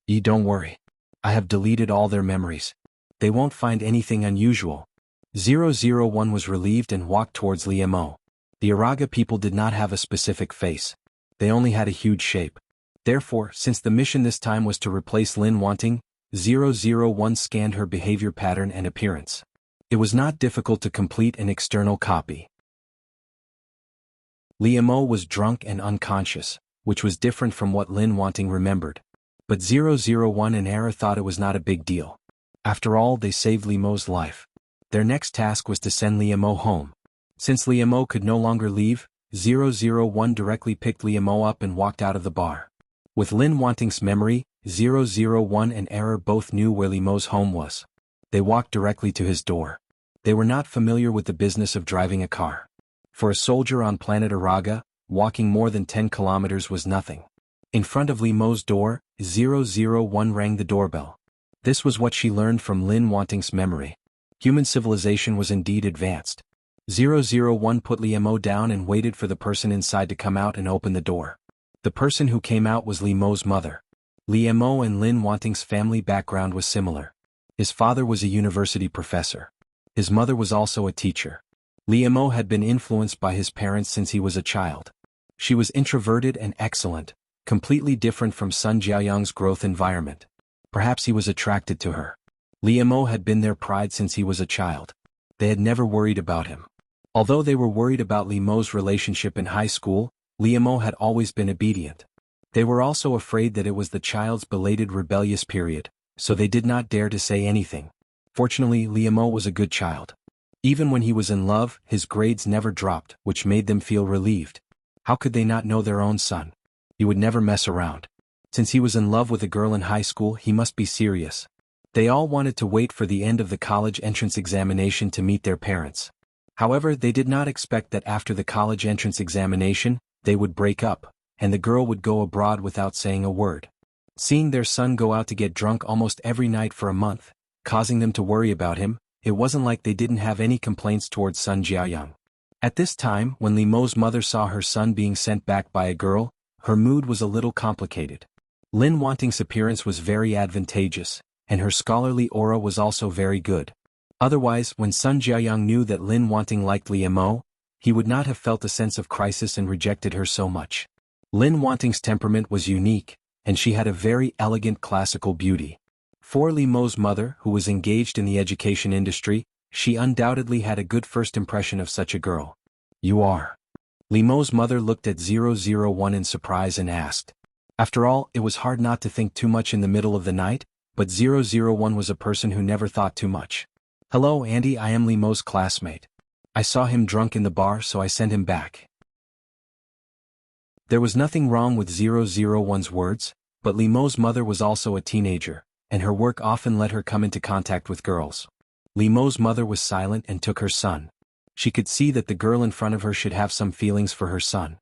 Speaker 1: Don't worry. I have deleted all their memories. They won't find anything unusual. 001 was relieved and walked towards Liam. The Araga people did not have a specific face. They only had a huge shape. Therefore, since the mission this time was to replace Lin Wanting, 001 scanned her behavior pattern and appearance. It was not difficult to complete an external copy. Liam was drunk and unconscious, which was different from what Lin Wanting remembered. But 001 and Era thought it was not a big deal. After all, they saved Liam's life. Their next task was to send Liam home. Since Liam could no longer leave, 001 directly picked Liam up and walked out of the bar. With Lin Wanting's memory, 001 and Era both knew where Liam's home was. They walked directly to his door. They were not familiar with the business of driving a car. For a soldier on planet Araga, walking more than 10 kilometers was nothing. In front of Liam's door, 001 rang the doorbell. This was what she learned from Lin Wanting's memory. Human civilization was indeed advanced. 001 put Liam down and waited for the person inside to come out and open the door. The person who came out was Liam's mother. Liam and Lin Wanting's family background was similar. His father was a university professor. His mother was also a teacher. Liam had been influenced by his parents since he was a child. She was introverted and excellent, completely different from Sun Jiaoyang's growth environment. Perhaps he was attracted to her. Li Mo had been their pride since he was a child. They had never worried about him. Although they were worried about Li Mo's relationship in high school, Li Mo had always been obedient. They were also afraid that it was the child's belated rebellious period, so they did not dare to say anything. Fortunately, Li Mo was a good child. Even when he was in love, his grades never dropped, which made them feel relieved. How could they not know their own son? He would never mess around. Since he was in love with a girl in high school, he must be serious. They all wanted to wait for the end of the college entrance examination to meet their parents. However, they did not expect that after the college entrance examination, they would break up, and the girl would go abroad without saying a word. Seeing their son go out to get drunk almost every night for a month, causing them to worry about him, it wasn't like they didn't have any complaints towards Sun Jiaoyang. At this time, when Li Mo's mother saw her son being sent back by a girl, her mood was a little complicated. Lin Wanting's appearance was very advantageous, and her scholarly aura was also very good. Otherwise, when Sun Jiaoyang knew that Lin Wanting liked Li Mo, he would not have felt a sense of crisis and rejected her so much. Lin Wanting's temperament was unique, and she had a very elegant classical beauty. For Li Mo's mother, who was engaged in the education industry, she undoubtedly had a good first impression of such a girl. "You are." Li Mo's mother looked at 001 in surprise and asked. After all, it was hard not to think too much in the middle of the night, but 001 was a person who never thought too much. "Hello, Auntie, I am Li Mo's classmate. I saw him drunk in the bar, so I sent him back." There was nothing wrong with 001's words, but Li Mo's mother was also a teenager, and her work often let her come into contact with girls. Li Mo's mother was silent and took her son. She could see that the girl in front of her should have some feelings for her son.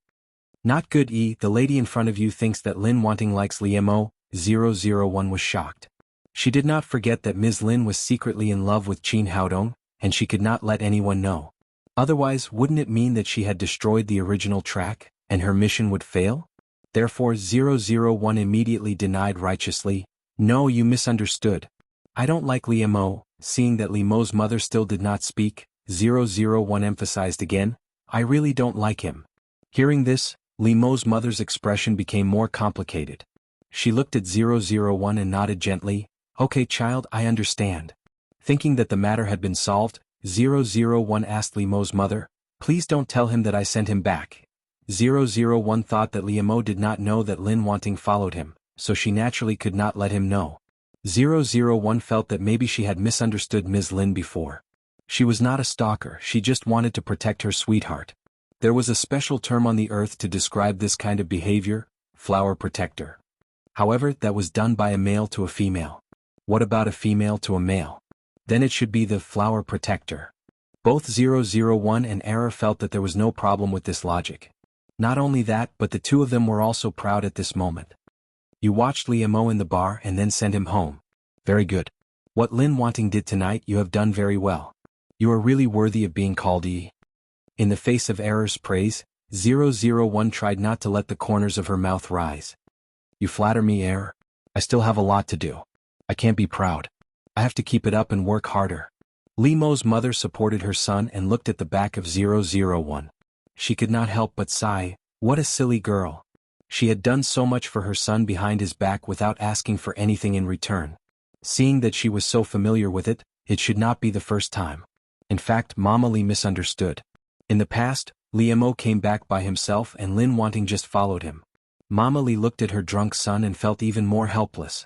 Speaker 1: "Not good, the lady in front of you thinks that Lin Wanting likes Li Mo." 001 was shocked. She did not forget that Ms. Lin was secretly in love with Qin Haodong, and she could not let anyone know. Otherwise, wouldn't it mean that she had destroyed the original track, and her mission would fail? Therefore 001 immediately denied righteously, "No, you misunderstood. I don't like Li Mo." Seeing that Li Mo's mother still did not speak, 001 emphasized again, "I really don't like him." Hearing this, Li Mo's mother's expression became more complicated. She looked at 001 and nodded gently, "Okay child, I understand." Thinking that the matter had been solved, 001 asked Li Mo's mother, "Please don't tell him that I sent him back." 001 thought that Li Mo did not know that Lin Wanting followed him, so she naturally could not let him know. 001 felt that maybe she had misunderstood Ms. Lin before. She was not a stalker, she just wanted to protect her sweetheart. There was a special term on the earth to describe this kind of behavior, flower protector. However, that was done by a male to a female. What about a female to a male? Then it should be the flower protector. Both 001 and Era felt that there was no problem with this logic. Not only that, but the two of them were also proud at this moment. "You watched Li Mo in the bar and then sent him home. Very good. What Lin Wanting did tonight you have done very well. You are really worthy of being called E." In the face of Era's praise, 001 tried not to let the corners of her mouth rise. "You flatter me, Era. I still have a lot to do. I can't be proud. I have to keep it up and work harder." Li Mo's mother supported her son and looked at the back of 001. She could not help but sigh, what a silly girl. She had done so much for her son behind his back without asking for anything in return. Seeing that she was so familiar with it, it should not be the first time. In fact, Mama Li misunderstood. In the past, Li Mo came back by himself and Lin Wanting just followed him. Mama Li looked at her drunk son and felt even more helpless.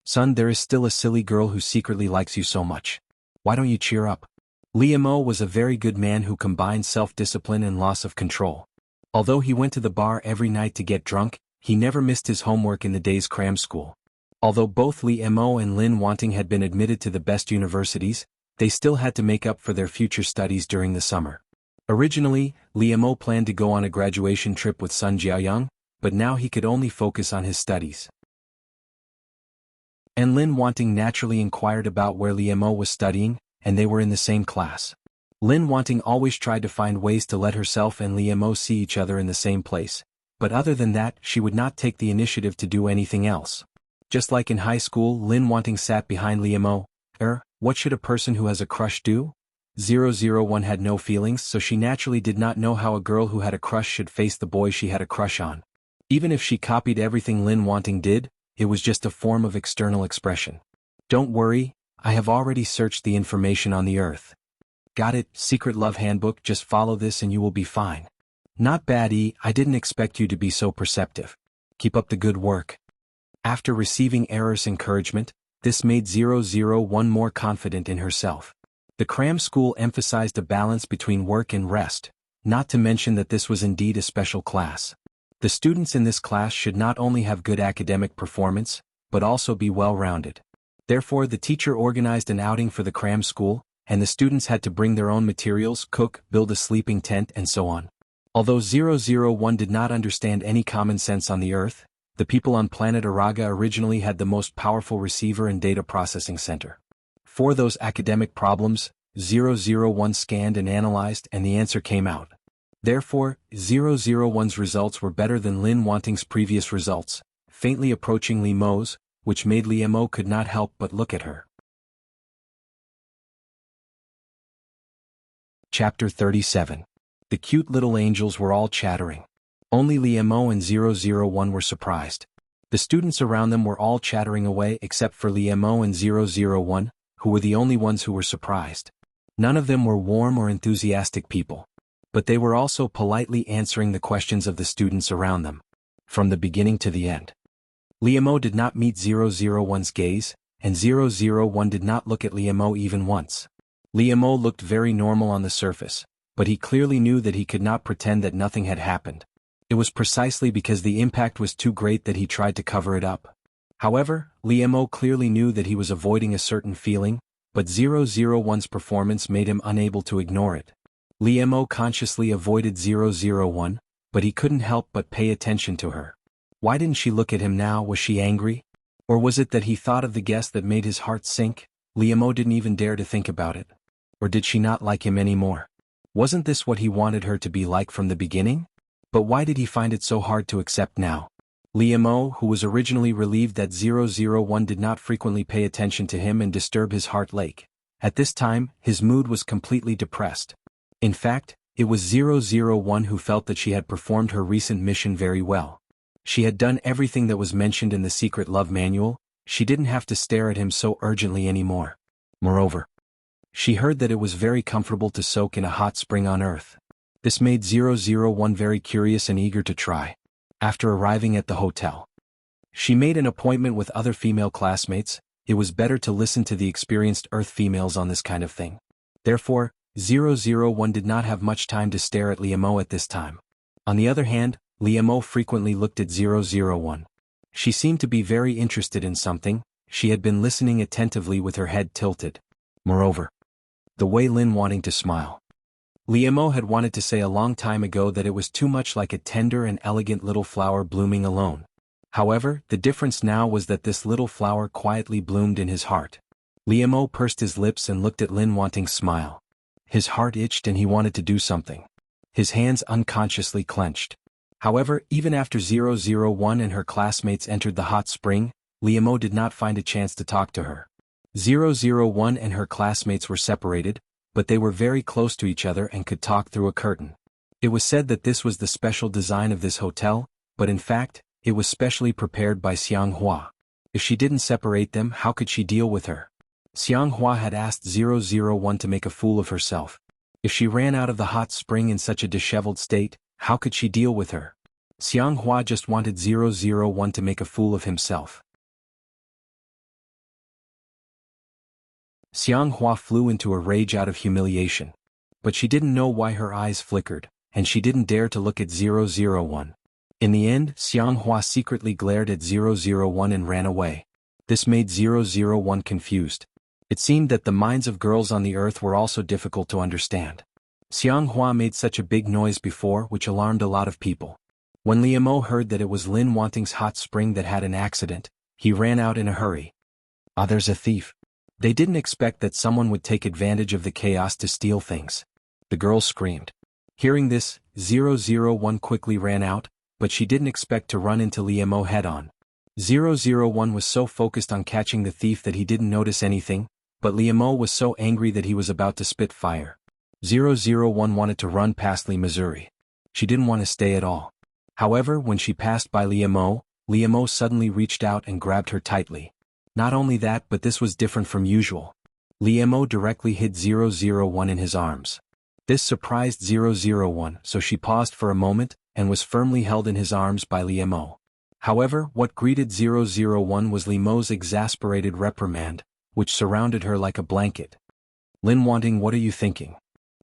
Speaker 1: "Son, there is still a silly girl who secretly likes you so much. Why don't you cheer up?" Li Mo was a very good man who combined self-discipline and loss of control. Although he went to the bar every night to get drunk, he never missed his homework in the day's cram school. Although both Li Mo and Lin Wanting had been admitted to the best universities, they still had to make up for their future studies during the summer. Originally, Li Mo planned to go on a graduation trip with Sun Jiaoyang, but now he could only focus on his studies. And Lin Wanting naturally inquired about where Li Mo was studying, and they were in the same class. Lin Wanting always tried to find ways to let herself and Li Mo see each other in the same place, but other than that she would not take the initiative to do anything else. Just like in high school, Lin Wanting sat behind Li Mo. What should a person who has a crush do? 001 had no feelings, so she naturally did not know how a girl who had a crush should face the boy she had a crush on. Even if she copied everything Lin Wanting did, it was just a form of external expression. Don't worry, I have already searched the information on the earth. Got it, Secret Love Handbook, just follow this and you will be fine. Not bad, I didn't expect you to be so perceptive. Keep up the good work. After receiving Error's encouragement, this made 001 more confident in herself. The cram school emphasized a balance between work and rest, not to mention that this was indeed a special class. The students in this class should not only have good academic performance, but also be well-rounded. Therefore, the teacher organized an outing for the cram school, and the students had to bring their own materials, cook, build a sleeping tent, and so on. Although 001 did not understand any common sense on the Earth, the people on planet Araga originally had the most powerful receiver and data processing center. For those academic problems, 001 scanned and analyzed, and the answer came out. Therefore, 001's results were better than Lin Wanting's previous results, faintly approaching Li Mo's, which made Li Mo could not help but look at her. Chapter 37. The cute little angels were all chattering. Only Li Mo and 001 were surprised. The students around them were all chattering away except for Li Mo and 001, who were the only ones who were surprised. None of them were warm or enthusiastic people. But they were also politely answering the questions of the students around them, from the beginning to the end. Li Mo did not meet 001's gaze, and 001 did not look at Li Mo even once. Li Mo looked very normal on the surface, but he clearly knew that he could not pretend that nothing had happened. It was precisely because the impact was too great that he tried to cover it up. However, Li Mo clearly knew that he was avoiding a certain feeling, but 001's performance made him unable to ignore it. Li Mo consciously avoided 001, but he couldn't help but pay attention to her. Why didn't she look at him now? Was she angry? Or was it that he thought of the guest that made his heart sink? Li Mo didn't even dare to think about it. Or did she not like him anymore? Wasn't this what he wanted her to be like from the beginning? But why did he find it so hard to accept now? Li Mo, who was originally relieved that 001 did not frequently pay attention to him and disturb his heart lake. At this time, his mood was completely depressed. In fact, it was 001 who felt that she had performed her recent mission very well. She had done everything that was mentioned in the secret love manual, she didn't have to stare at him so urgently anymore. Moreover, she heard that it was very comfortable to soak in a hot spring on Earth. This made 001 very curious and eager to try. After arriving at the hotel, she made an appointment with other female classmates. It was better to listen to the experienced Earth females on this kind of thing. Therefore, 001 did not have much time to stare at Li Mo at this time. On the other hand, Li Mo frequently looked at 001. She seemed to be very interested in something, she had been listening attentively with her head tilted. Moreover, the way Lin Wanting to smile. Li Mo had wanted to say a long time ago that it was too much like a tender and elegant little flower blooming alone. However, the difference now was that this little flower quietly bloomed in his heart. Li Mo pursed his lips and looked at Lin Wanting's smile. His heart itched and he wanted to do something. His hands unconsciously clenched. However, even after 001 and her classmates entered the hot spring, Li Mo did not find a chance to talk to her. 001 and her classmates were separated, but they were very close to each other and could talk through a curtain. It was said that this was the special design of this hotel, but in fact, it was specially prepared by Xiang Hua. If she didn't separate them, how could she deal with her? Xiang Hua had asked 001 to make a fool of herself. If she ran out of the hot spring in such a disheveled state, how could she deal with her? Xiang Hua just wanted 001 to make a fool of himself. Xiang Hua flew into a rage out of humiliation. But she didn't know why her eyes flickered, and she didn't dare to look at 001. In the end, Xiang Hua secretly glared at 001 and ran away. This made 001 confused. It seemed that the minds of girls on the earth were also difficult to understand. Xiang Hua made such a big noise before, which alarmed a lot of people. When Li Mo heard that it was Lin Wanting's hot spring that had an accident, he ran out in a hurry. Ah, there's a thief. They didn't expect that someone would take advantage of the chaos to steal things. The girl screamed. Hearing this, 001 quickly ran out, but she didn't expect to run into Li Mo head-on. 001 was so focused on catching the thief that he didn't notice anything, But Liamo was so angry that he was about to spit fire. 001 wanted to run past Lee, Missouri. She didn't want to stay at all. However, when she passed by Liamo suddenly reached out and grabbed her tightly. Not only that, but this was different from usual. Liamo directly hid 001 in his arms. This surprised 001, so she paused for a moment, and was firmly held in his arms by Liamo. However, what greeted 001 was Liamo's exasperated reprimand, which surrounded her like a blanket. Lin Wanting, what are you thinking?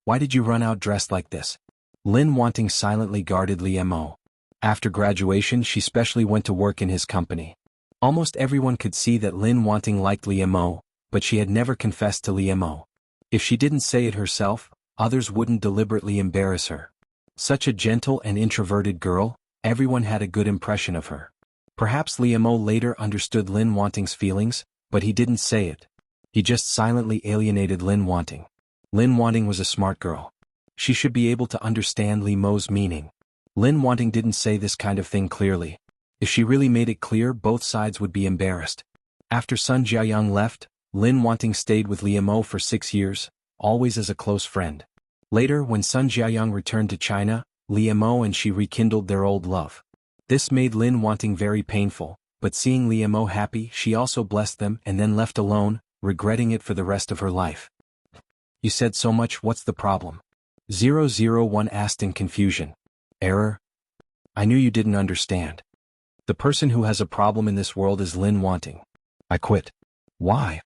Speaker 1: Why did you run out dressed like this? Lin Wanting silently guarded Liamo. After graduation, she specially went to work in his company. Almost everyone could see that Lin Wanting liked Liamo, but she had never confessed to Liamo. If she didn't say it herself, others wouldn't deliberately embarrass her. Such a gentle and introverted girl, everyone had a good impression of her. Perhaps Liamo later understood Lin Wanting's feelings, but he didn't say it. He just silently alienated Lin Wanting. Lin Wanting was a smart girl. She should be able to understand Liamo's meaning. Lin Wanting didn't say this kind of thing clearly. If she really made it clear, both sides would be embarrassed. After Sun Jiayang left, Lin Wanting stayed with Liamo for 6 years, always as a close friend. Later, when Sun Jiayang returned to China, Liamo and she rekindled their old love. This made Lin Wanting very painful, but seeing Liamo happy, she also blessed them and then left alone, regretting it for the rest of her life. You said so much, what's the problem? 001 asked in confusion. Error? I knew you didn't understand. The person who has a problem in this world is Lin Wanting. I quit. Why?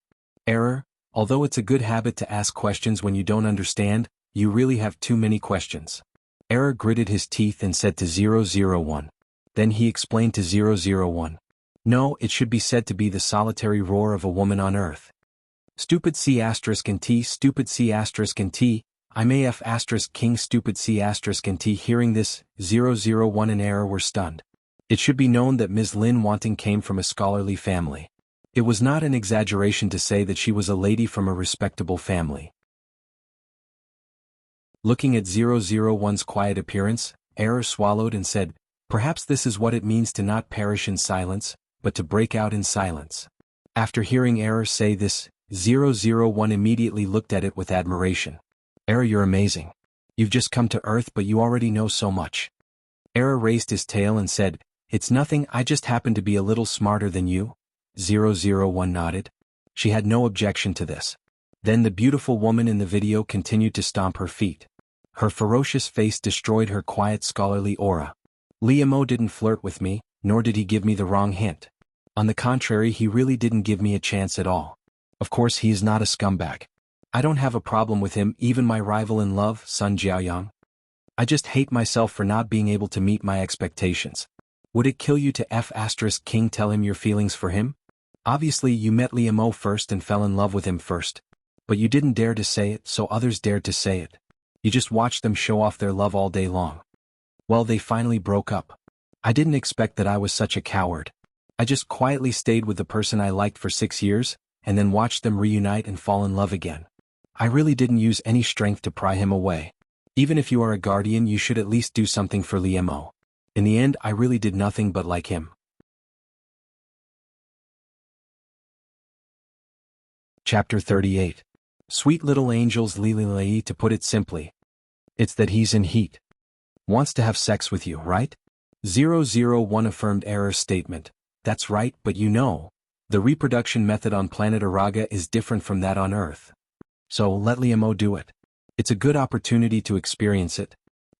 Speaker 1: Error, although it's a good habit to ask questions when you don't understand, you really have too many questions. Error gritted his teeth and said to 001. Then he explained to 001. No, it should be said to be the solitary roar of a woman on earth. Stupid C asterisk and T, stupid C asterisk and T, I'm AF asterisk king stupid C asterisk and T. Hearing this, 001 and Error were stunned. It should be known that Ms. Lin Wanting came from a scholarly family. It was not an exaggeration to say that she was a lady from a respectable family. Looking at 001's quiet appearance, Error swallowed and said, perhaps this is what it means to not perish in silence, but to break out in silence. After hearing Error say this, 001 immediately looked at it with admiration. Error, you're amazing. You've just come to Earth but you already know so much. Error raised his tail and said, it's nothing, I just happen to be a little smarter than you. 001 nodded. She had no objection to this. Then the beautiful woman in the video continued to stomp her feet. Her ferocious face destroyed her quiet scholarly aura. Liamo didn't flirt with me, nor did he give me the wrong hint. On the contrary, he really didn't give me a chance at all. Of course, he is not a scumbag. I don't have a problem with him, even my rival in love, Sun Jiayang. I just hate myself for not being able to meet my expectations. Would it kill you to F asterisk king tell him your feelings for him? Obviously you met Liamo first and fell in love with him first. But you didn't dare to say it, so others dared to say it. You just watched them show off their love all day long. Well, they finally broke up. I didn't expect that I was such a coward. I just quietly stayed with the person I liked for 6 years, and then watched them reunite and fall in love again. I really didn't use any strength to pry him away. Even if you are a guardian, you should at least do something for Liamo. In the end, I really did nothing but like him. Chapter 38. Sweet little angels, Lililei, to put it simply. It's that he's in heat. Wants to have sex with you, right? 001 affirmed Error's statement. That's right, but you know, the reproduction method on planet Araga is different from that on Earth. So let Liamo do it. It's a good opportunity to experience it.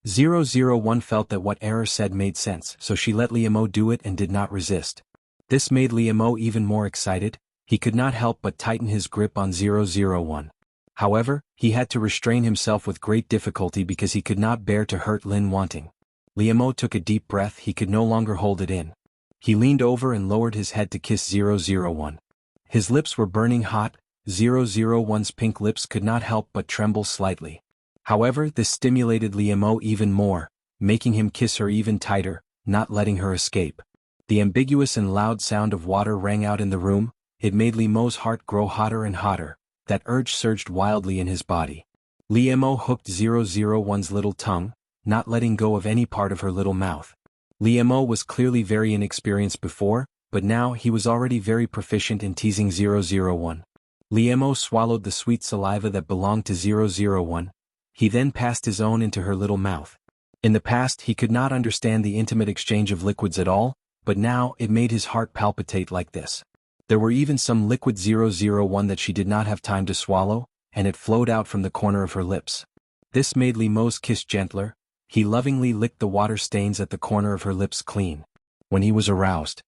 Speaker 1: 001 felt that what Error said made sense, so she let Liamo do it and did not resist. This made Liamo even more excited. He could not help but tighten his grip on 001. However, he had to restrain himself with great difficulty because he could not bear to hurt Lin Wanting. Liamo took a deep breath, he could no longer hold it in. He leaned over and lowered his head to kiss 001. His lips were burning hot. 001's pink lips could not help but tremble slightly. However, this stimulated Liamo even more, making him kiss her even tighter, not letting her escape. The ambiguous and loud sound of water rang out in the room. It made Liamo's heart grow hotter and hotter. That urge surged wildly in his body. Liamo hooked 001's little tongue, not letting go of any part of her little mouth. Liamo was clearly very inexperienced before, but now he was already very proficient in teasing 001. Liemo swallowed the sweet saliva that belonged to 001. He then passed his own into her little mouth. In the past he could not understand the intimate exchange of liquids at all, but now it made his heart palpitate like this. There were even some liquid 001 that she did not have time to swallow, and it flowed out from the corner of her lips. This made Limeau's kiss gentler. He lovingly licked the water stains at the corner of her lips clean. When he was aroused,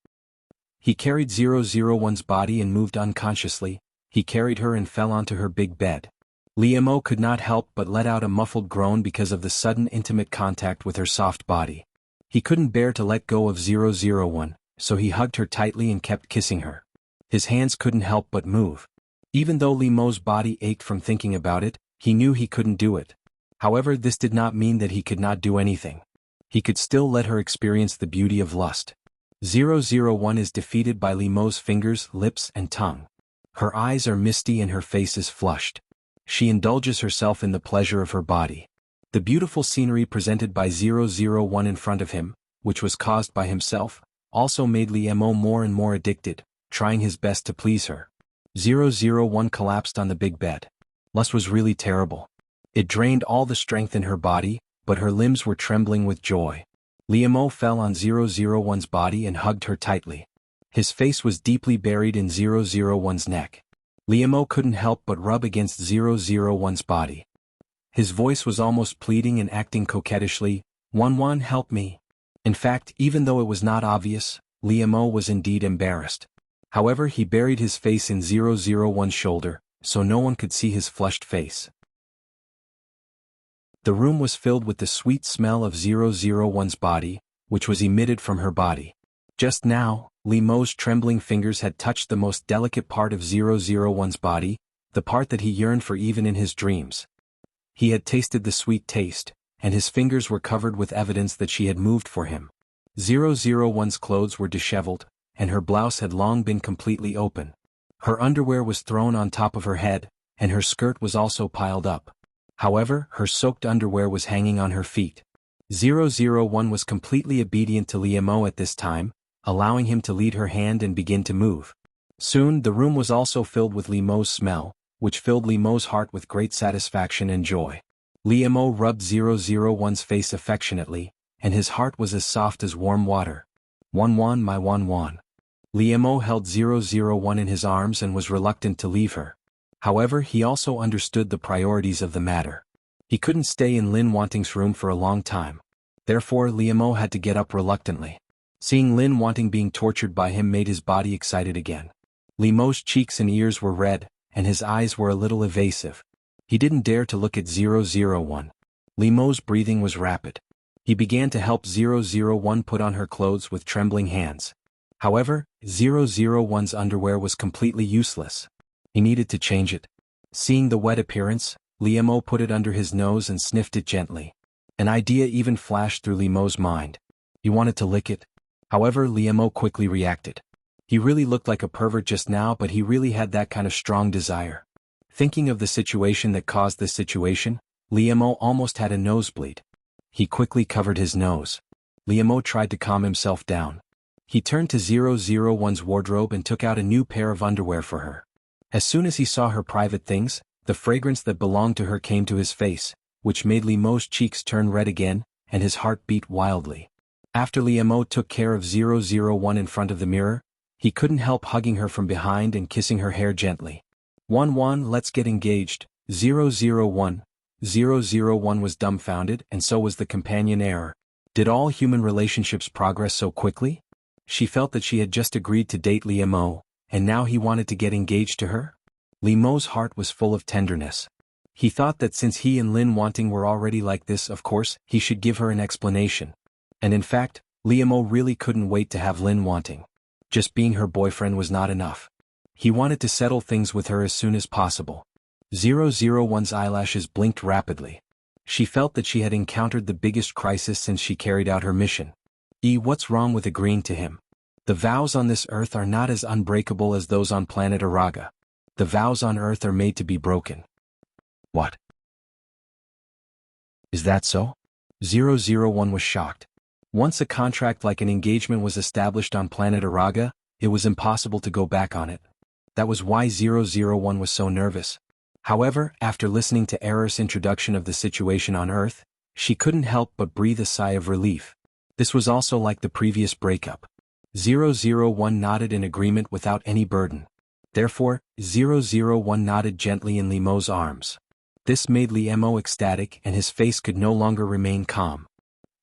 Speaker 1: he carried 001's body and moved unconsciously. He carried her and fell onto her big bed. Liemo could not help but let out a muffled groan because of the sudden intimate contact with her soft body. He couldn't bear to let go of 001, so he hugged her tightly and kept kissing her. His hands couldn't help but move. Even though Limeau's body ached from thinking about it, he knew he couldn't do it. However, this did not mean that he could not do anything. He could still let her experience the beauty of lust. 001 is defeated by Limeau's fingers, lips, and tongue. Her eyes are misty and her face is flushed. She indulges herself in the pleasure of her body. The beautiful scenery presented by 001 in front of him, which was caused by himself, also made Liemo more and more addicted, trying his best to please her. 001 collapsed on the big bed. Lust was really terrible. It drained all the strength in her body, but her limbs were trembling with joy. Liemo fell on 001's body and hugged her tightly. His face was deeply buried in 001's neck. Liemo couldn't help but rub against 001's body. His voice was almost pleading and acting coquettishly, "Wan, help me." In fact, even though it was not obvious, Liemo was indeed embarrassed. However, he buried his face in 001's shoulder, so no one could see his flushed face. The room was filled with the sweet smell of 001's body, which was emitted from her body. Just now, Limeau's trembling fingers had touched the most delicate part of 001's body, the part that he yearned for even in his dreams. He had tasted the sweet taste, and his fingers were covered with evidence that she had moved for him. 001's clothes were disheveled, and her blouse had long been completely open. Her underwear was thrown on top of her head, and her skirt was also piled up. However, her soaked underwear was hanging on her feet. 001 was completely obedient to Liemo at this time, allowing him to lead her hand and begin to move. Soon the room was also filled with Limeau's smell, which filled Limeau's heart with great satisfaction and joy. Liemo rubbed 001's face affectionately, and his heart was as soft as warm water. "Wan, my Wan." Liemo held 001 in his arms and was reluctant to leave her. However, he also understood the priorities of the matter. He couldn't stay in Lin Wanting's room for a long time. Therefore, Liemo had to get up reluctantly. Seeing Lin Wanting being tortured by him made his body excited again. Limeau's cheeks and ears were red, and his eyes were a little evasive. He didn't dare to look at 001. Limeau's breathing was rapid. He began to help 001 put on her clothes with trembling hands. However, 001's underwear was completely useless. He needed to change it. Seeing the wet appearance, Liemo put it under his nose and sniffed it gently. An idea even flashed through Limeau's mind. He wanted to lick it. However, Liemo quickly reacted. He really looked like a pervert just now, but he really had that kind of strong desire. Thinking of the situation that caused this situation, Liemo almost had a nosebleed. He quickly covered his nose. Liemo tried to calm himself down. He turned to 001's wardrobe and took out a new pair of underwear for her. As soon as he saw her private things, the fragrance that belonged to her came to his face, which made Limeau's cheeks turn red again, and his heart beat wildly. After Liemo took care of 001 in front of the mirror, he couldn't help hugging her from behind and kissing her hair gently. "Wan, let's get engaged, 001. 001 was dumbfounded, and so was the companion heir. Did all human relationships progress so quickly? She felt that she had just agreed to date Liemo, and now he wanted to get engaged to her? Limeau's heart was full of tenderness. He thought that since he and Lin Wanting were already like this, of course, he should give her an explanation. And in fact, Liemo really couldn't wait to have Lin Wanting. Just being her boyfriend was not enough. He wanted to settle things with her as soon as possible. 001's eyelashes blinked rapidly. She felt that she had encountered the biggest crisis since she carried out her mission. What's wrong with agreeing to him? The vows on this earth are not as unbreakable as those on planet Araga. The vows on earth are made to be broken. What? Is that so? 001 was shocked. Once a contract like an engagement was established on planet Araga, it was impossible to go back on it. That was why 001 was so nervous. However, after listening to Eris's introduction of the situation on Earth, she couldn't help but breathe a sigh of relief. This was also like the previous breakup. 001 nodded in agreement without any burden. Therefore, 001 nodded gently in Limo's arms. This made Limo ecstatic and his face could no longer remain calm.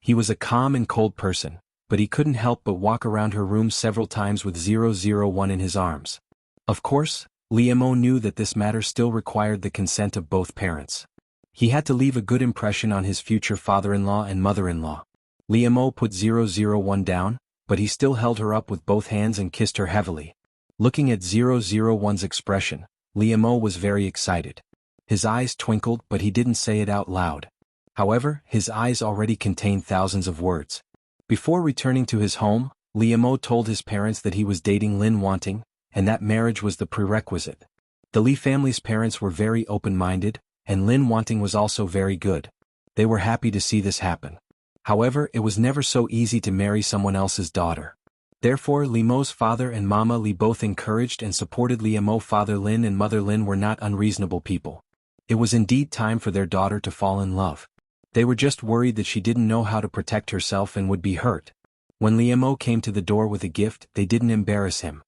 Speaker 1: He was a calm and cold person, but he couldn't help but walk around her room several times with 001 in his arms. Of course, Limo knew that this matter still required the consent of both parents. He had to leave a good impression on his future father-in-law and mother-in-law. Limo put 001 down, but he still held her up with both hands and kissed her heavily. Looking at 001's expression, Limo was very excited. His eyes twinkled but he didn't say it out loud. However, his eyes already contained thousands of words. Before returning to his home, Limo told his parents that he was dating Lin Wanting, and that marriage was the prerequisite. The Li family's parents were very open-minded, and Lin Wanting was also very good. They were happy to see this happen. However, it was never so easy to marry someone else's daughter. Therefore, Limo's father and Mama Li both encouraged and supported Limo. Father Lin and Mother Lin were not unreasonable people. It was indeed time for their daughter to fall in love. They were just worried that she didn't know how to protect herself and would be hurt. When Limo came to the door with a gift, they didn't embarrass him.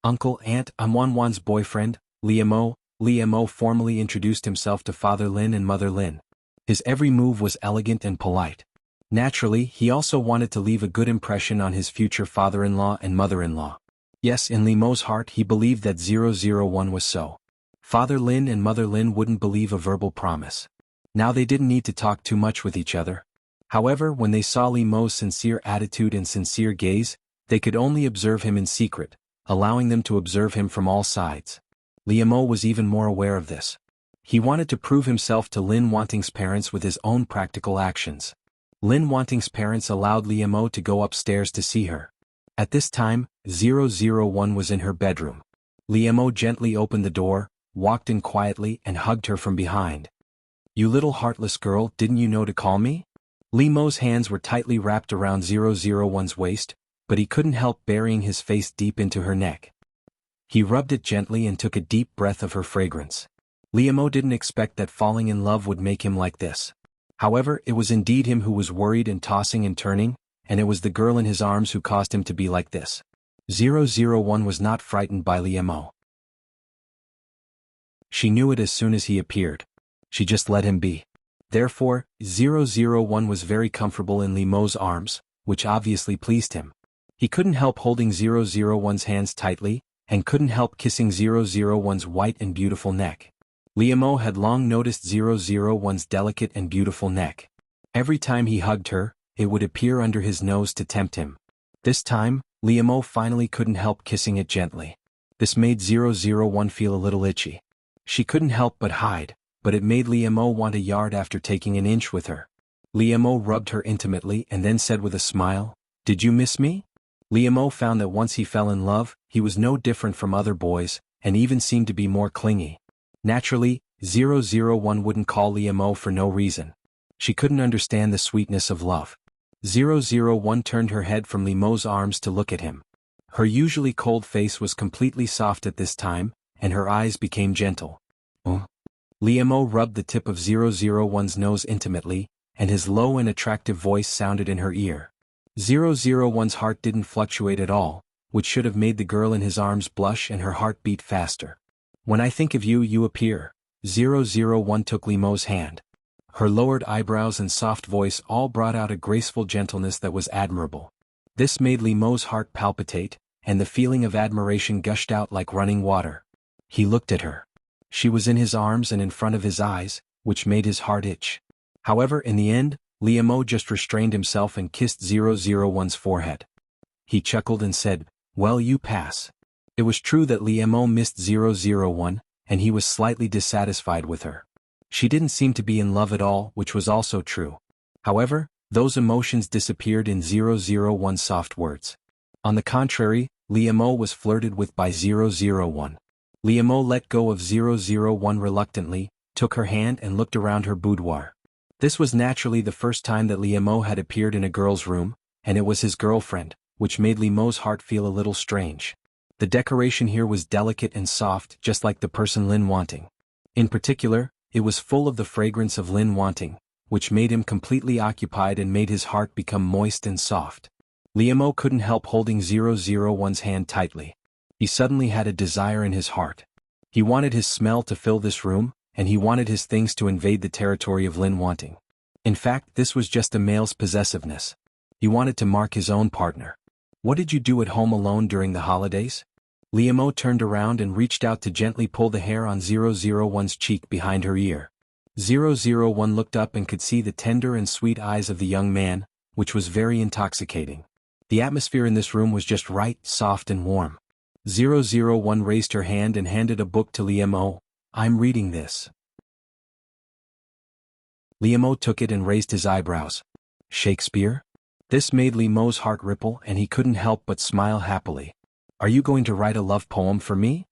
Speaker 1: "Uncle, Aunt, I'm Wanwan's boyfriend, Limo." Limo formally introduced himself to Father Lin and Mother Lin. His every move was elegant and polite. Naturally, he also wanted to leave a good impression on his future father-in-law and mother-in-law. Yes, in Limo's heart he believed that 001 was so. Father Lin and Mother Lin wouldn't believe a verbal promise. Now they didn't need to talk too much with each other. However, when they saw Limo's sincere attitude and sincere gaze, they could only observe him in secret, allowing them to observe him from all sides. Limo was even more aware of this. He wanted to prove himself to Lin Wanting's parents with his own practical actions. Lin Wanting's parents allowed Limo to go upstairs to see her. At this time, 001 was in her bedroom. Limo gently opened the door, walked in quietly and hugged her from behind. "You little heartless girl, didn't you know to call me?" Limo's hands were tightly wrapped around 001's waist, but he couldn't help burying his face deep into her neck. He rubbed it gently and took a deep breath of her fragrance. Limo didn't expect that falling in love would make him like this. However, it was indeed him who was worried and tossing and turning, and it was the girl in his arms who caused him to be like this. 001 was not frightened by Limo. She knew it as soon as he appeared. She just let him be. Therefore, 001 was very comfortable in Limo's arms, which obviously pleased him. He couldn't help holding 001's hands tightly, and couldn't help kissing 001's white and beautiful neck. Limo had long noticed 001's delicate and beautiful neck. Every time he hugged her, it would appear under his nose to tempt him. This time, Limo finally couldn't help kissing it gently. This made 001 feel a little itchy. She couldn't help but hide, but it made Limo want a yard after taking an inch with her. Limo rubbed her intimately and then said with a smile, "Did you miss me?" Limo found that once he fell in love, he was no different from other boys, and even seemed to be more clingy. Naturally, 001 wouldn't call Limo for no reason. She couldn't understand the sweetness of love. 001 turned her head from Limo's arms to look at him. Her usually cold face was completely soft at this time, and her eyes became gentle. Limo rubbed the tip of 001's nose intimately, and his low and attractive voice sounded in her ear. 001's heart didn't fluctuate at all, which should have made the girl in his arms blush and her heart beat faster. "When I think of you, you appear." 001 took Limo's hand. Her lowered eyebrows and soft voice all brought out a graceful gentleness that was admirable. This made Limo's heart palpitate, and the feeling of admiration gushed out like running water. He looked at her. She was in his arms and in front of his eyes, which made his heart itch. However, in the end, Limo just restrained himself and kissed 001's forehead. He chuckled and said, "Well, you pass." It was true that Limo missed 001, and he was slightly dissatisfied with her. She didn't seem to be in love at all, which was also true. However, those emotions disappeared in 001's soft words. On the contrary, Limo was flirted with by 001. Limo let go of 001 reluctantly, took her hand and looked around her boudoir. This was naturally the first time that Limo had appeared in a girl's room, and it was his girlfriend, which made Limo's heart feel a little strange. The decoration here was delicate and soft, just like the person Lin wanting. In particular, it was full of the fragrance of Lin wanting, which made him completely occupied and made his heart become moist and soft. Liamo couldn't help holding 001's hand tightly. He suddenly had a desire in his heart. He wanted his smell to fill this room, and he wanted his things to invade the territory of Lin wanting. In fact, this was just a male's possessiveness. He wanted to mark his own partner. What did you do at home alone during the holidays? Liamo turned around and reached out to gently pull the hair on 001's cheek behind her ear. 001 looked up and could see the tender and sweet eyes of the young man, which was very intoxicating. The atmosphere in this room was just right, soft and warm. 001 raised her hand and handed a book to Liamo. I'm reading this. Liamo took it and raised his eyebrows. Shakespeare? This made Liamo's heart ripple and he couldn't help but smile happily. Are you going to write a love poem for me?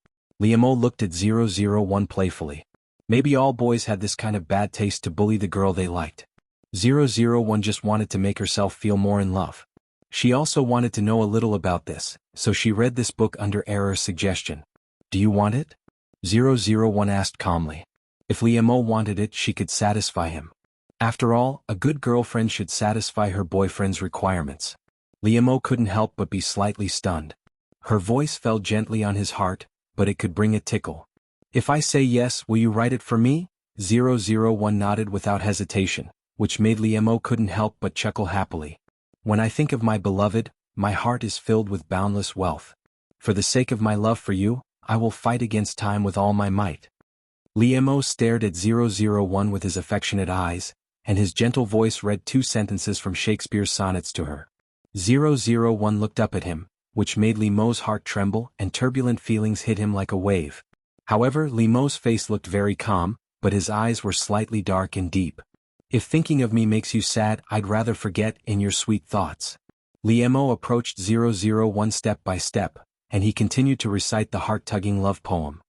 Speaker 1: Liamo looked at 001 playfully. Maybe all boys had this kind of bad taste to bully the girl they liked. 001 just wanted to make herself feel more in love. She also wanted to know a little about this, so she read this book under Error's suggestion. Do you want it? 001 asked calmly. If Liamo wanted it, she could satisfy him. After all, a good girlfriend should satisfy her boyfriend's requirements. Liamo couldn't help but be slightly stunned. Her voice fell gently on his heart, but it could bring a tickle. If I say yes, will you write it for me? 001 nodded without hesitation, which made Liamo couldn't help but chuckle happily. When I think of my beloved, my heart is filled with boundless wealth. For the sake of my love for you, I will fight against time with all my might. Liamo stared at 001 with his affectionate eyes, and his gentle voice read 2 sentences from Shakespeare's sonnets to her. 001 looked up at him, which made Liamo's heart tremble and turbulent feelings hit him like a wave. However, Liamo's face looked very calm, but his eyes were slightly dark and deep. If thinking of me makes you sad, I'd rather forget in your sweet thoughts. Liamo approached 001 step by step, and he continued to recite the heart-tugging love poem.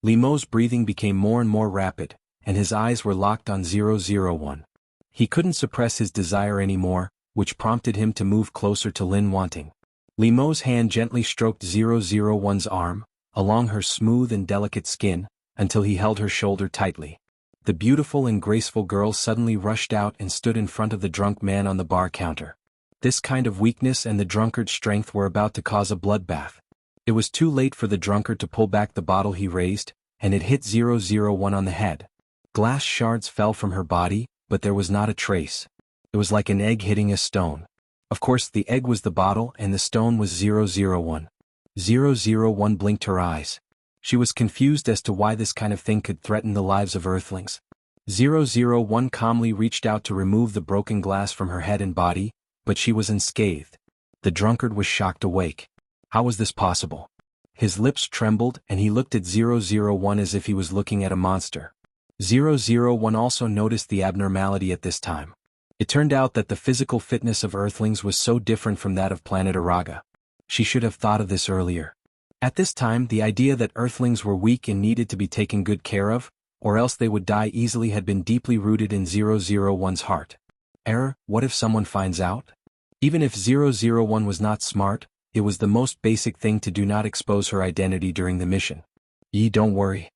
Speaker 1: Liamo's breathing became more and more rapid, and his eyes were locked on 001. He couldn't suppress his desire anymore, which prompted him to move closer to Lin wanting. Liamo's hand gently stroked 001's arm, along her smooth and delicate skin, until he held her shoulder tightly. The beautiful and graceful girl suddenly rushed out and stood in front of the drunk man on the bar counter. This kind of weakness and the drunkard's strength were about to cause a bloodbath. It was too late for the drunkard to pull back the bottle he raised, and it hit 001 on the head. Glass shards fell from her body, but there was not a trace. It was like an egg hitting a stone. Of course, the egg was the bottle and the stone was 001. 001 blinked her eyes. She was confused as to why this kind of thing could threaten the lives of Earthlings. 001 calmly reached out to remove the broken glass from her head and body, but she was unscathed. The drunkard was shocked awake. How was this possible? His lips trembled and he looked at 001 as if he was looking at a monster. 001 also noticed the abnormality at this time. It turned out that the physical fitness of Earthlings was so different from that of planet Araga. She should have thought of this earlier. At this time, the idea that Earthlings were weak and needed to be taken good care of, or else they would die easily, had been deeply rooted in 001's heart. Error, what if someone finds out? Even if 001 was not smart, it was the most basic thing to do not expose her identity during the mission. Don't worry.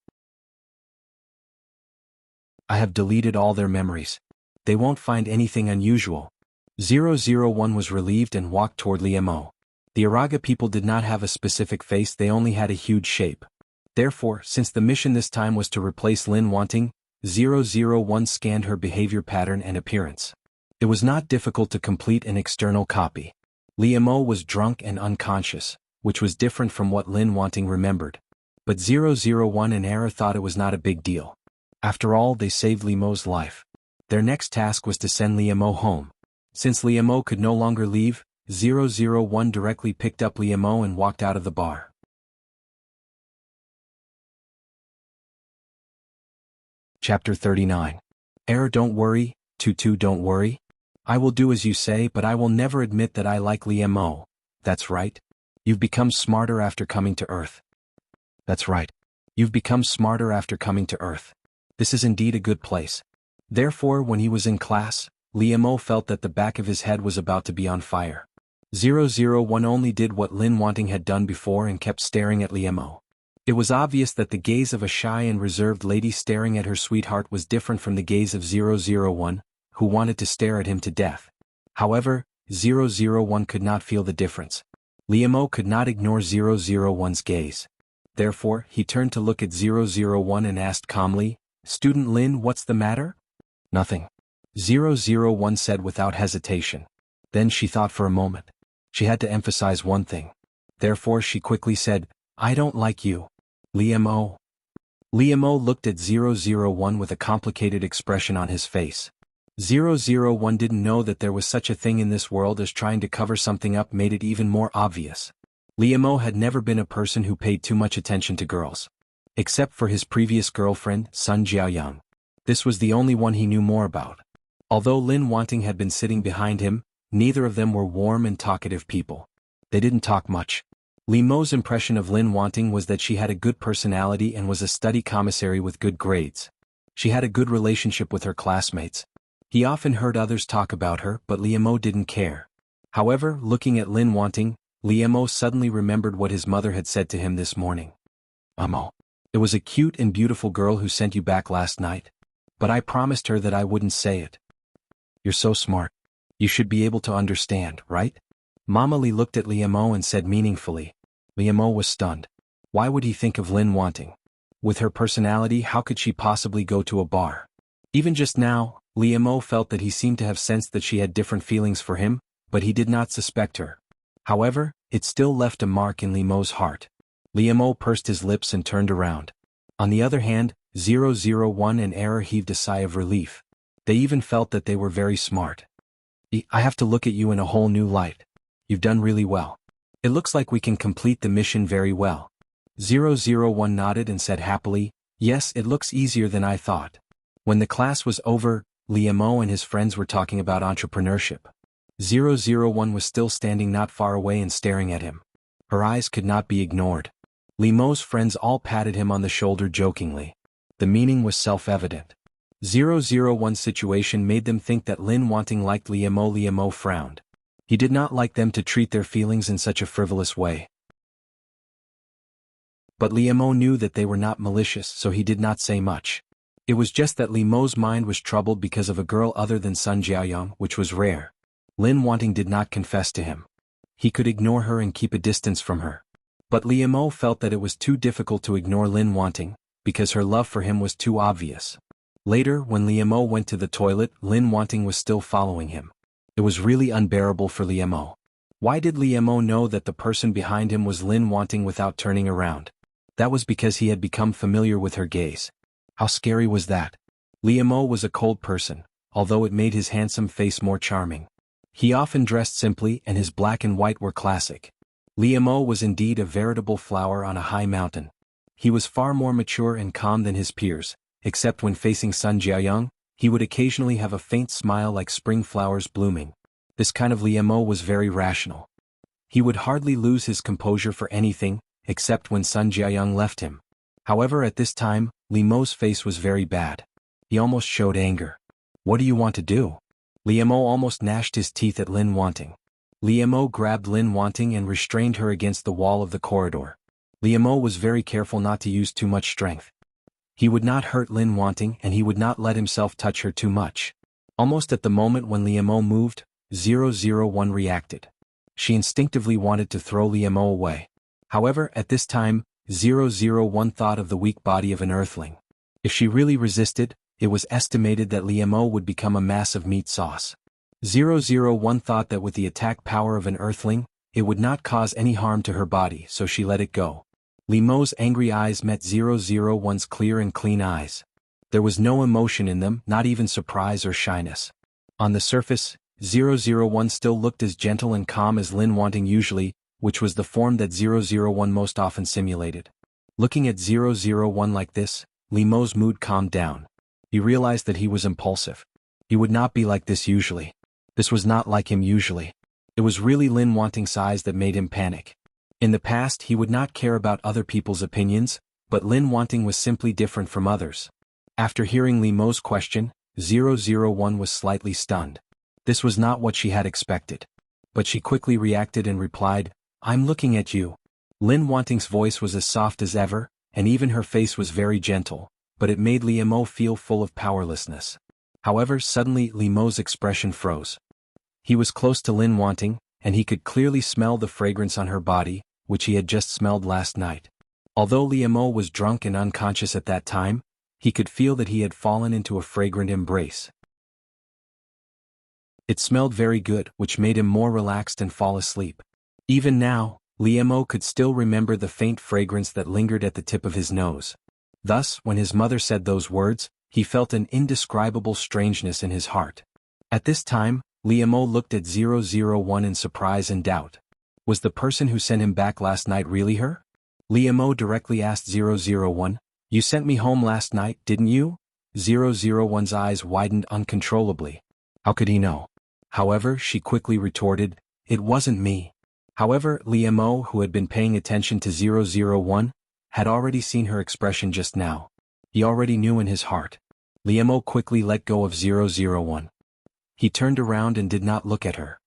Speaker 1: I have deleted all their memories. They won't find anything unusual. 001 was relieved and walked toward Liamo. The Araga people did not have a specific face, they only had a huge shape. Therefore, since the mission this time was to replace Lin wanting, 001 scanned her behavior pattern and appearance. It was not difficult to complete an external copy. Liamo was drunk and unconscious, which was different from what Lin wanting remembered. But 001 and Era thought it was not a big deal. After all, they saved Liamo's life. Their next task was to send Liamo home. Since Liamo could no longer leave, 001 directly picked up Liamo and walked out of the bar. Chapter 39. Error, don't worry, Tutu, don't worry. I will do as you say, but I will never admit that I like Liamo. That's right. You've become smarter after coming to Earth. That's right. You've become smarter after coming to Earth. This is indeed a good place. Therefore, when he was in class, Liamo felt that the back of his head was about to be on fire. 001 only did what Lin Wanting had done before and kept staring at Liemo. It was obvious that the gaze of a shy and reserved lady staring at her sweetheart was different from the gaze of 001, who wanted to stare at him to death. However, 001 could not feel the difference. Liemo could not ignore 001's gaze. Therefore, he turned to look at 001 and asked calmly, "Student Lin, what's the matter?" "Nothing," 001 said without hesitation. Then she thought for a moment. She had to emphasize one thing. Therefore she quickly said, "I don't like you." "Liemo." Liemo looked at 001 with a complicated expression on his face. 001 didn't know that there was such a thing in this world as trying to cover something up made it even more obvious. Liemo had never been a person who paid too much attention to girls. Except for his previous girlfriend, Sun Jiaoyang. This was the only one he knew more about. Although Lin Wanting had been sitting behind him, neither of them were warm and talkative people. They didn't talk much. Liemo's impression of Lin Wanting was that she had a good personality and was a study commissary with good grades. She had a good relationship with her classmates. He often heard others talk about her, but Liemo didn't care. However, looking at Lin Wanting, Liemo suddenly remembered what his mother had said to him this morning. It was a cute and beautiful girl who sent you back last night. But I promised her that I wouldn't say it." "You're so smart. You should be able to understand, right?" Mama Li looked at Liemo and said meaningfully. Liemo was stunned. Why would he think of Lin Wanting? With her personality, how could she possibly go to a bar? Even just now, Liemo felt that he seemed to have sensed that she had different feelings for him, but he did not suspect her. However, it still left a mark in Liemo's heart. Liemo pursed his lips and turned around. On the other hand, 001 and Error heaved a sigh of relief. They even felt that they were very smart. "I have to look at you in a whole new light. You've done really well. It looks like we can complete the mission very well." 001 nodded and said happily, "Yes, it looks easier than I thought." When the class was over, Liemo and his friends were talking about entrepreneurship. 001 was still standing not far away and staring at him. Her eyes could not be ignored. Liemo's friends all patted him on the shoulder jokingly. The meaning was self-evident. 001's situation made them think that Lin Wanting liked Liemo. Liemo frowned. He did not like them to treat their feelings in such a frivolous way. But Liemo knew that they were not malicious, so he did not say much. It was just that Liemo's mind was troubled because of a girl other than Sun Jiaoyang, which was rare. Lin Wanting did not confess to him. He could ignore her and keep a distance from her. But Liemo felt that it was too difficult to ignore Lin Wanting, because her love for him was too obvious. Later, when Liemo went to the toilet, Lin Wanting was still following him. It was really unbearable for Liemo. Why did Liemo know that the person behind him was Lin Wanting without turning around? That was because he had become familiar with her gaze. How scary was that? Liemo was a cold person, although it made his handsome face more charming. He often dressed simply and his black and white were classic. Liemo was indeed a veritable flower on a high mountain. He was far more mature and calm than his peers, except when facing Sun Jiaoyang, he would occasionally have a faint smile like spring flowers blooming. This kind of Liemo was very rational. He would hardly lose his composure for anything, except when Sun Jiaoyang left him. However, at this time, Liemo's face was very bad. He almost showed anger. "What do you want to do?" Liemo almost gnashed his teeth at Lin Wanting. Liemo grabbed Lin Wanting and restrained her against the wall of the corridor. Liemo was very careful not to use too much strength. He would not hurt Lin Wanting and he would not let himself touch her too much. Almost at the moment when Liemo moved, 001 reacted. She instinctively wanted to throw Liemo away. However, at this time, 001 thought of the weak body of an earthling. If she really resisted, it was estimated that Liemo would become a mass of meat sauce. 001 thought that with the attack power of an earthling, it would not cause any harm to her body, so she let it go. Liemo's angry eyes met 001's clear and clean eyes. There was no emotion in them, not even surprise or shyness. On the surface, 001 still looked as gentle and calm as Lin Wanting usually, which was the form that 001 most often simulated. Looking at 001 like this, Liemo's mood calmed down. He realized that he was impulsive. He would not be like this usually. This was not like him usually. It was really Lin Wanting's size that made him panic. In the past he would not care about other people's opinions, but Lin Wanting was simply different from others. After hearing Liemo's question, 001 was slightly stunned. This was not what she had expected. but she quickly reacted and replied, "I'm looking at you." Lin Wanting's voice was as soft as ever, and even her face was very gentle, but it made Li Mo feel full of powerlessness. However, suddenly Li Mo's expression froze. He was close to Lin Wanting, and he could clearly smell the fragrance on her body, which he had just smelled last night. Although Li Mo was drunk and unconscious at that time, he could feel that he had fallen into a fragrant embrace. It smelled very good, which made him more relaxed and fall asleep. Even now, Li Mo could still remember the faint fragrance that lingered at the tip of his nose. Thus, when his mother said those words, he felt an indescribable strangeness in his heart. At this time, Li Mo looked at 001 in surprise and doubt. Was the person who sent him back last night really her? Li Mo directly asked 001, "You sent me home last night, didn't you?" 001's eyes widened uncontrollably. How could he know? However, she quickly retorted, "It wasn't me." However, Li Mo, who had been paying attention to 001, had already seen her expression just now. He already knew in his heart. Li Mo quickly let go of 001. He turned around and did not look at her.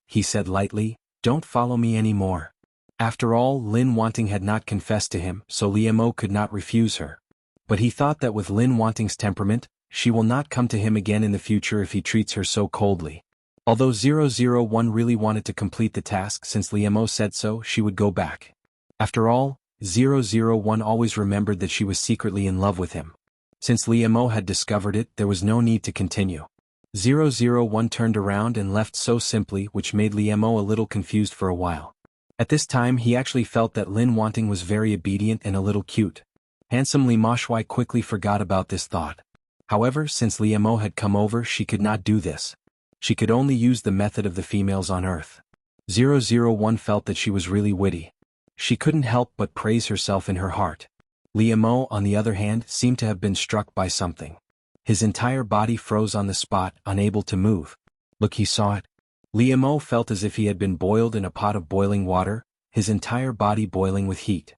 Speaker 1: He said lightly, "Don't follow me anymore." After all, Lin Wanting had not confessed to him, so Li Mo could not refuse her. But he thought that with Lin Wanting's temperament, she will not come to him again in the future if he treats her so coldly. Although 001 really wanted to complete the task since Li Mo said so, she would go back. After all, 001 always remembered that she was secretly in love with him. Since Li Mo had discovered it, there was no need to continue. 001 turned around and left so simply, which made Li Mo a little confused for a while. At this time he actually felt that Lin Wanting was very obedient and a little cute. Handsome Li Mo Shui quickly forgot about this thought. However, since Li Mo had come over, she could not do this. She could only use the method of the females on Earth. 001 felt that she was really witty. She couldn't help but praise herself in her heart. Li Mo, on the other hand, seemed to have been struck by something. His entire body froze on the spot, unable to move. Look, he saw it. Li Mo felt as if he had been boiled in a pot of boiling water, his entire body boiling with heat.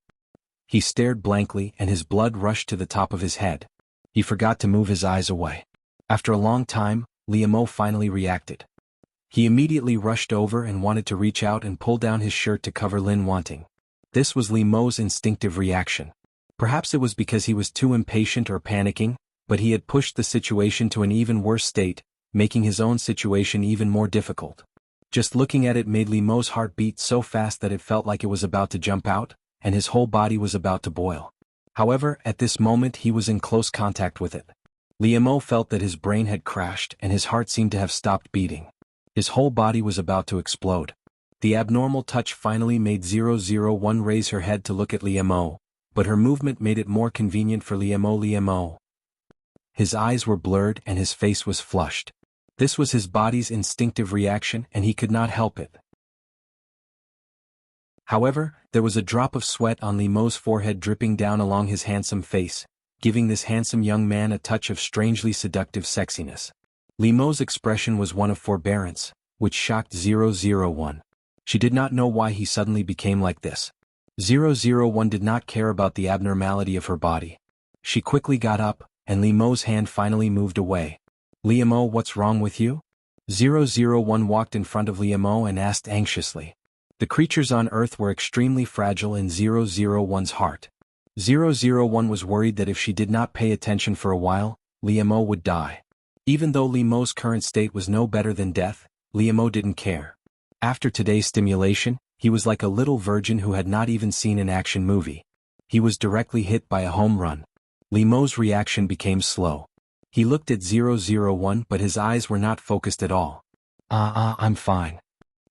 Speaker 1: He stared blankly and his blood rushed to the top of his head. He forgot to move his eyes away. After a long time, Li Mo finally reacted. He immediately rushed over and wanted to reach out and pull down his shirt to cover Lin Wanting. This was Li Mo's instinctive reaction. Perhaps it was because he was too impatient or panicking, but he had pushed the situation to an even worse state, making his own situation even more difficult. Just looking at it made Li Mo's heart beat so fast that it felt like it was about to jump out, and his whole body was about to boil. However, at this moment he was in close contact with it. Li Mo felt that his brain had crashed and his heart seemed to have stopped beating. His whole body was about to explode. The abnormal touch finally made 001 raise her head to look at Li Mo, but her movement made it more convenient for Li Mo. His eyes were blurred and his face was flushed. This was his body's instinctive reaction and he could not help it. However, there was a drop of sweat on Li Mo's forehead dripping down along his handsome face, giving this handsome young man a touch of strangely seductive sexiness. Li Mo's expression was one of forbearance, which shocked 001. She did not know why he suddenly became like this. 001 did not care about the abnormality of her body. She quickly got up, and Li Mo's hand finally moved away. "Li Mo, what's wrong with you?" 001 walked in front of Li Mo and asked anxiously. The creatures on Earth were extremely fragile in 001's heart. 001 was worried that if she did not pay attention for a while, Li Mo would die. Even though Li Mo's current state was no better than death, Li Mo didn't care. After today's stimulation, he was like a little virgin who had not even seen an action movie. He was directly hit by a home run. Li Mo's reaction became slow. He looked at 001 but his eyes were not focused at all. I'm fine."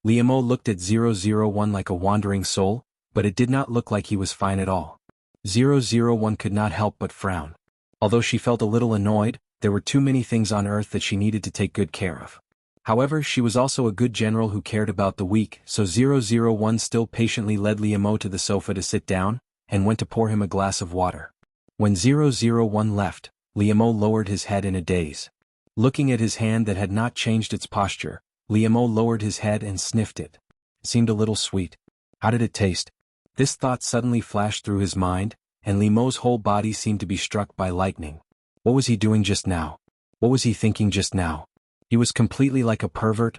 Speaker 1: Li Mo looked at 001 like a wandering soul, but it did not look like he was fine at all. 001 could not help but frown. Although she felt a little annoyed, there were too many things on Earth that she needed to take good care of. However, she was also a good general who cared about the weak, so 001 still patiently led Li Mo to the sofa to sit down, and went to pour him a glass of water. When 001 left, Li Mo lowered his head in a daze. Looking at his hand that had not changed its posture, Li Mo lowered his head and sniffed it. It seemed a little sweet. How did it taste? This thought suddenly flashed through his mind, and Li Mo's whole body seemed to be struck by lightning. What was he doing just now? What was he thinking just now? He was completely like a pervert.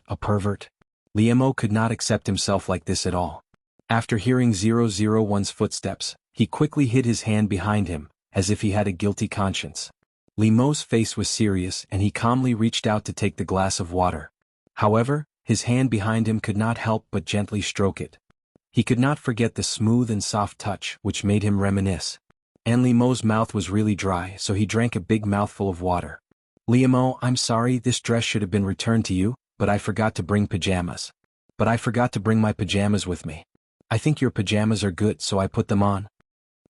Speaker 1: Liemo could not accept himself like this at all. After hearing 001's footsteps, he quickly hid his hand behind him, as if he had a guilty conscience. Liemo's face was serious and he calmly reached out to take the glass of water. However, his hand behind him could not help but gently stroke it. He could not forget the smooth and soft touch which made him reminisce. And Liemo's mouth was really dry, so he drank a big mouthful of water. Liemo, I'm sorry, this dress should have been returned to you, but I forgot to bring pajamas. But I forgot to bring my pajamas with me. I think your pajamas are good, so I put them on.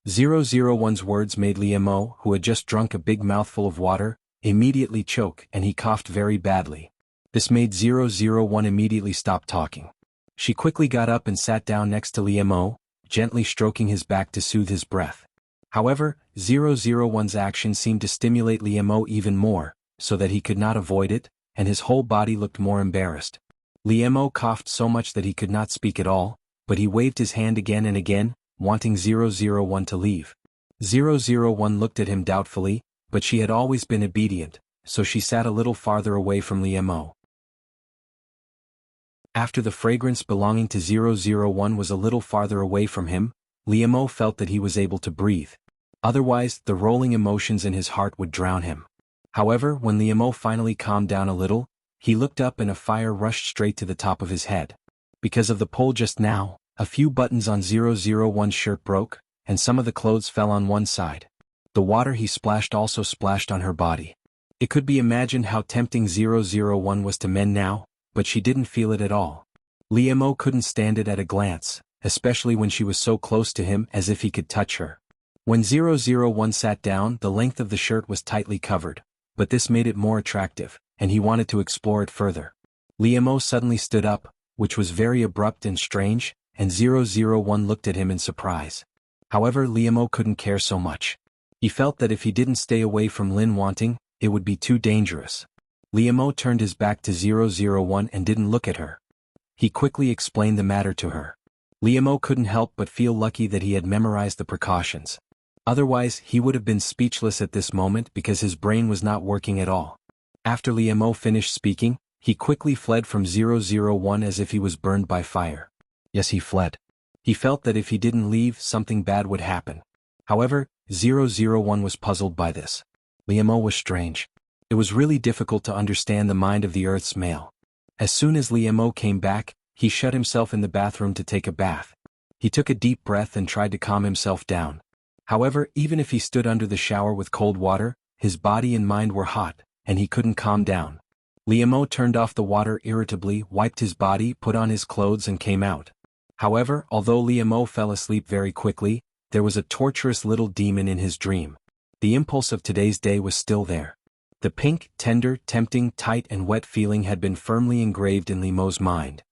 Speaker 1: 001's words made Liemo, who had just drunk a big mouthful of water, immediately choke and he coughed very badly. This made 001 immediately stop talking. She quickly got up and sat down next to Liemo, gently stroking his back to soothe his breath. However, 001's action seemed to stimulate Liemo even more, so that he could not avoid it, and his whole body looked more embarrassed. Liemo coughed so much that he could not speak at all, but he waved his hand again and again, wanting 001 to leave. 001 looked at him doubtfully, but she had always been obedient, so she sat a little farther away from Liemo. After the fragrance belonging to 001 was a little farther away from him, Liemo felt that he was able to breathe. Otherwise, the rolling emotions in his heart would drown him. However, when Liemo finally calmed down a little, he looked up and a fire rushed straight to the top of his head. Because of the pull just now, a few buttons on 001's shirt broke, and some of the clothes fell on one side. The water he splashed also splashed on her body. It could be imagined how tempting 001 was to men now, but she didn't feel it at all. Liemo couldn't stand it at a glance, especially when she was so close to him as if he could touch her. When 001 sat down, the length of the shirt was tightly covered, but this made it more attractive, and he wanted to explore it further. Liemo suddenly stood up, which was very abrupt and strange, and 001 looked at him in surprise. However, Liemo couldn't care so much. He felt that if he didn't stay away from Lin Wanting, it would be too dangerous. Liemo turned his back to 001 and didn't look at her. He quickly explained the matter to her. Liemo couldn't help but feel lucky that he had memorized the precautions. Otherwise, he would have been speechless at this moment because his brain was not working at all. After Liemo finished speaking, he quickly fled from 001 as if he was burned by fire. Yes, he fled. He felt that if he didn't leave, something bad would happen. However, 001 was puzzled by this. Liemo was strange. It was really difficult to understand the mind of the Earth's male. As soon as Liemo came back, he shut himself in the bathroom to take a bath. He took a deep breath and tried to calm himself down. However, even if he stood under the shower with cold water, his body and mind were hot, and he couldn't calm down. Liemo turned off the water irritably, wiped his body, put on his clothes and came out. However, although Liemo fell asleep very quickly, there was a torturous little demon in his dream. The impulse of today's day was still there. The pink, tender, tempting, tight and wet feeling had been firmly engraved in Liemo's mind.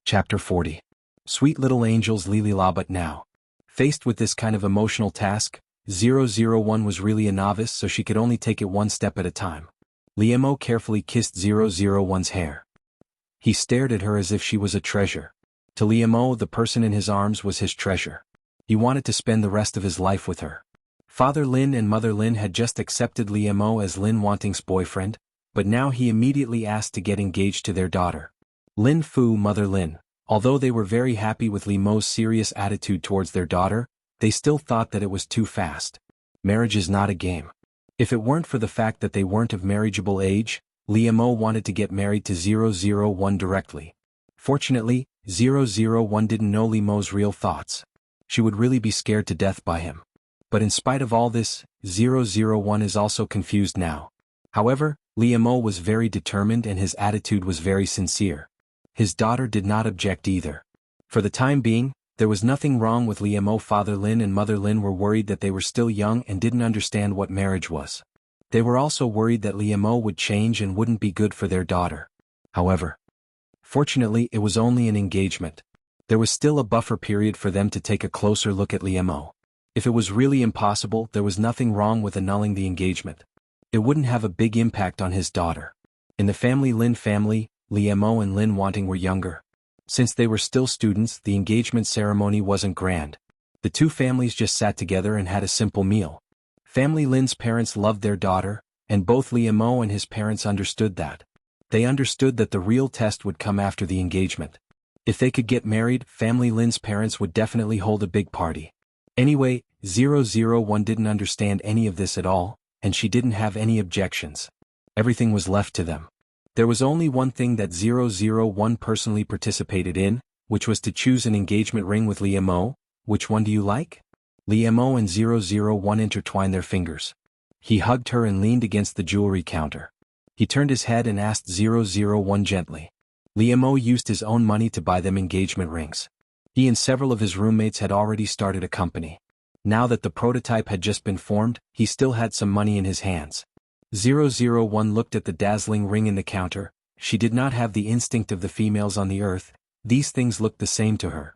Speaker 1: Chapter 40. Sweet little angels Lilila. But now, faced with this kind of emotional task, 001 was really a novice, so she could only take it one step at a time. Liemo carefully kissed 001's hair. He stared at her as if she was a treasure. To Liemo, the person in his arms was his treasure. He wanted to spend the rest of his life with her. Father Lin and Mother Lin had just accepted Liemo as Lin Wanting's boyfriend, but now he immediately asked to get engaged to their daughter. Lin Fu, Mother Lin. Although they were very happy with Liemo's serious attitude towards their daughter, they still thought that it was too fast. Marriage is not a game. If it weren't for the fact that they weren't of marriageable age, Liemo wanted to get married to 001 directly. Fortunately, 001 didn't know Liemo's real thoughts. She would really be scared to death by him. But in spite of all this, 001 is also confused now. However, Liemo was very determined and his attitude was very sincere. His daughter did not object either. For the time being, there was nothing wrong with Liemo. Father Lin and Mother Lin were worried that they were still young and didn't understand what marriage was. They were also worried that Liemo would change and wouldn't be good for their daughter. However, fortunately it was only an engagement. There was still a buffer period for them to take a closer look at Liemo. If it was really impossible, there was nothing wrong with annulling the engagement. It wouldn't have a big impact on his daughter. In the Lin family, Liemo and Lin Wanting were younger. Since they were still students, the engagement ceremony wasn't grand. The two families just sat together and had a simple meal. Family Lin's parents loved their daughter, And both Liemo and his parents understood that. They understood that the real test would come after the engagement. If they could get married, family Lin's parents would definitely hold a big party. Anyway, 001 didn't understand any of this at all, and she didn't have any objections. Everything was left to them. There was only one thing that 001 personally participated in, which was to choose an engagement ring with Liemo. Which one do you like? Liemo and 001 intertwined their fingers. He hugged her and leaned against the jewelry counter. He turned his head and asked 001 gently. Liemo used his own money to buy them engagement rings. He and several of his roommates had already started a company. Now that the prototype had just been formed, he still had some money in his hands. 001 looked at the dazzling ring in the counter. She did not have the instinct of the females on the earth. These things looked the same to her.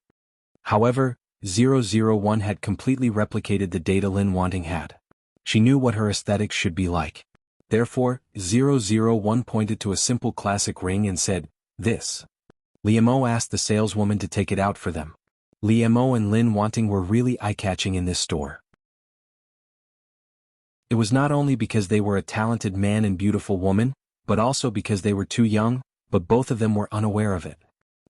Speaker 1: However, 001 had completely replicated the data Lin Wanting had. She knew what her aesthetics should be like. Therefore, 001 pointed to a simple classic ring and said, "This." Liemo asked the saleswoman to take it out for them. Liemo and Lin Wanting were really eye-catching in this store. It was not only because they were a talented man and beautiful woman, but also because they were too young, but both of them were unaware of it.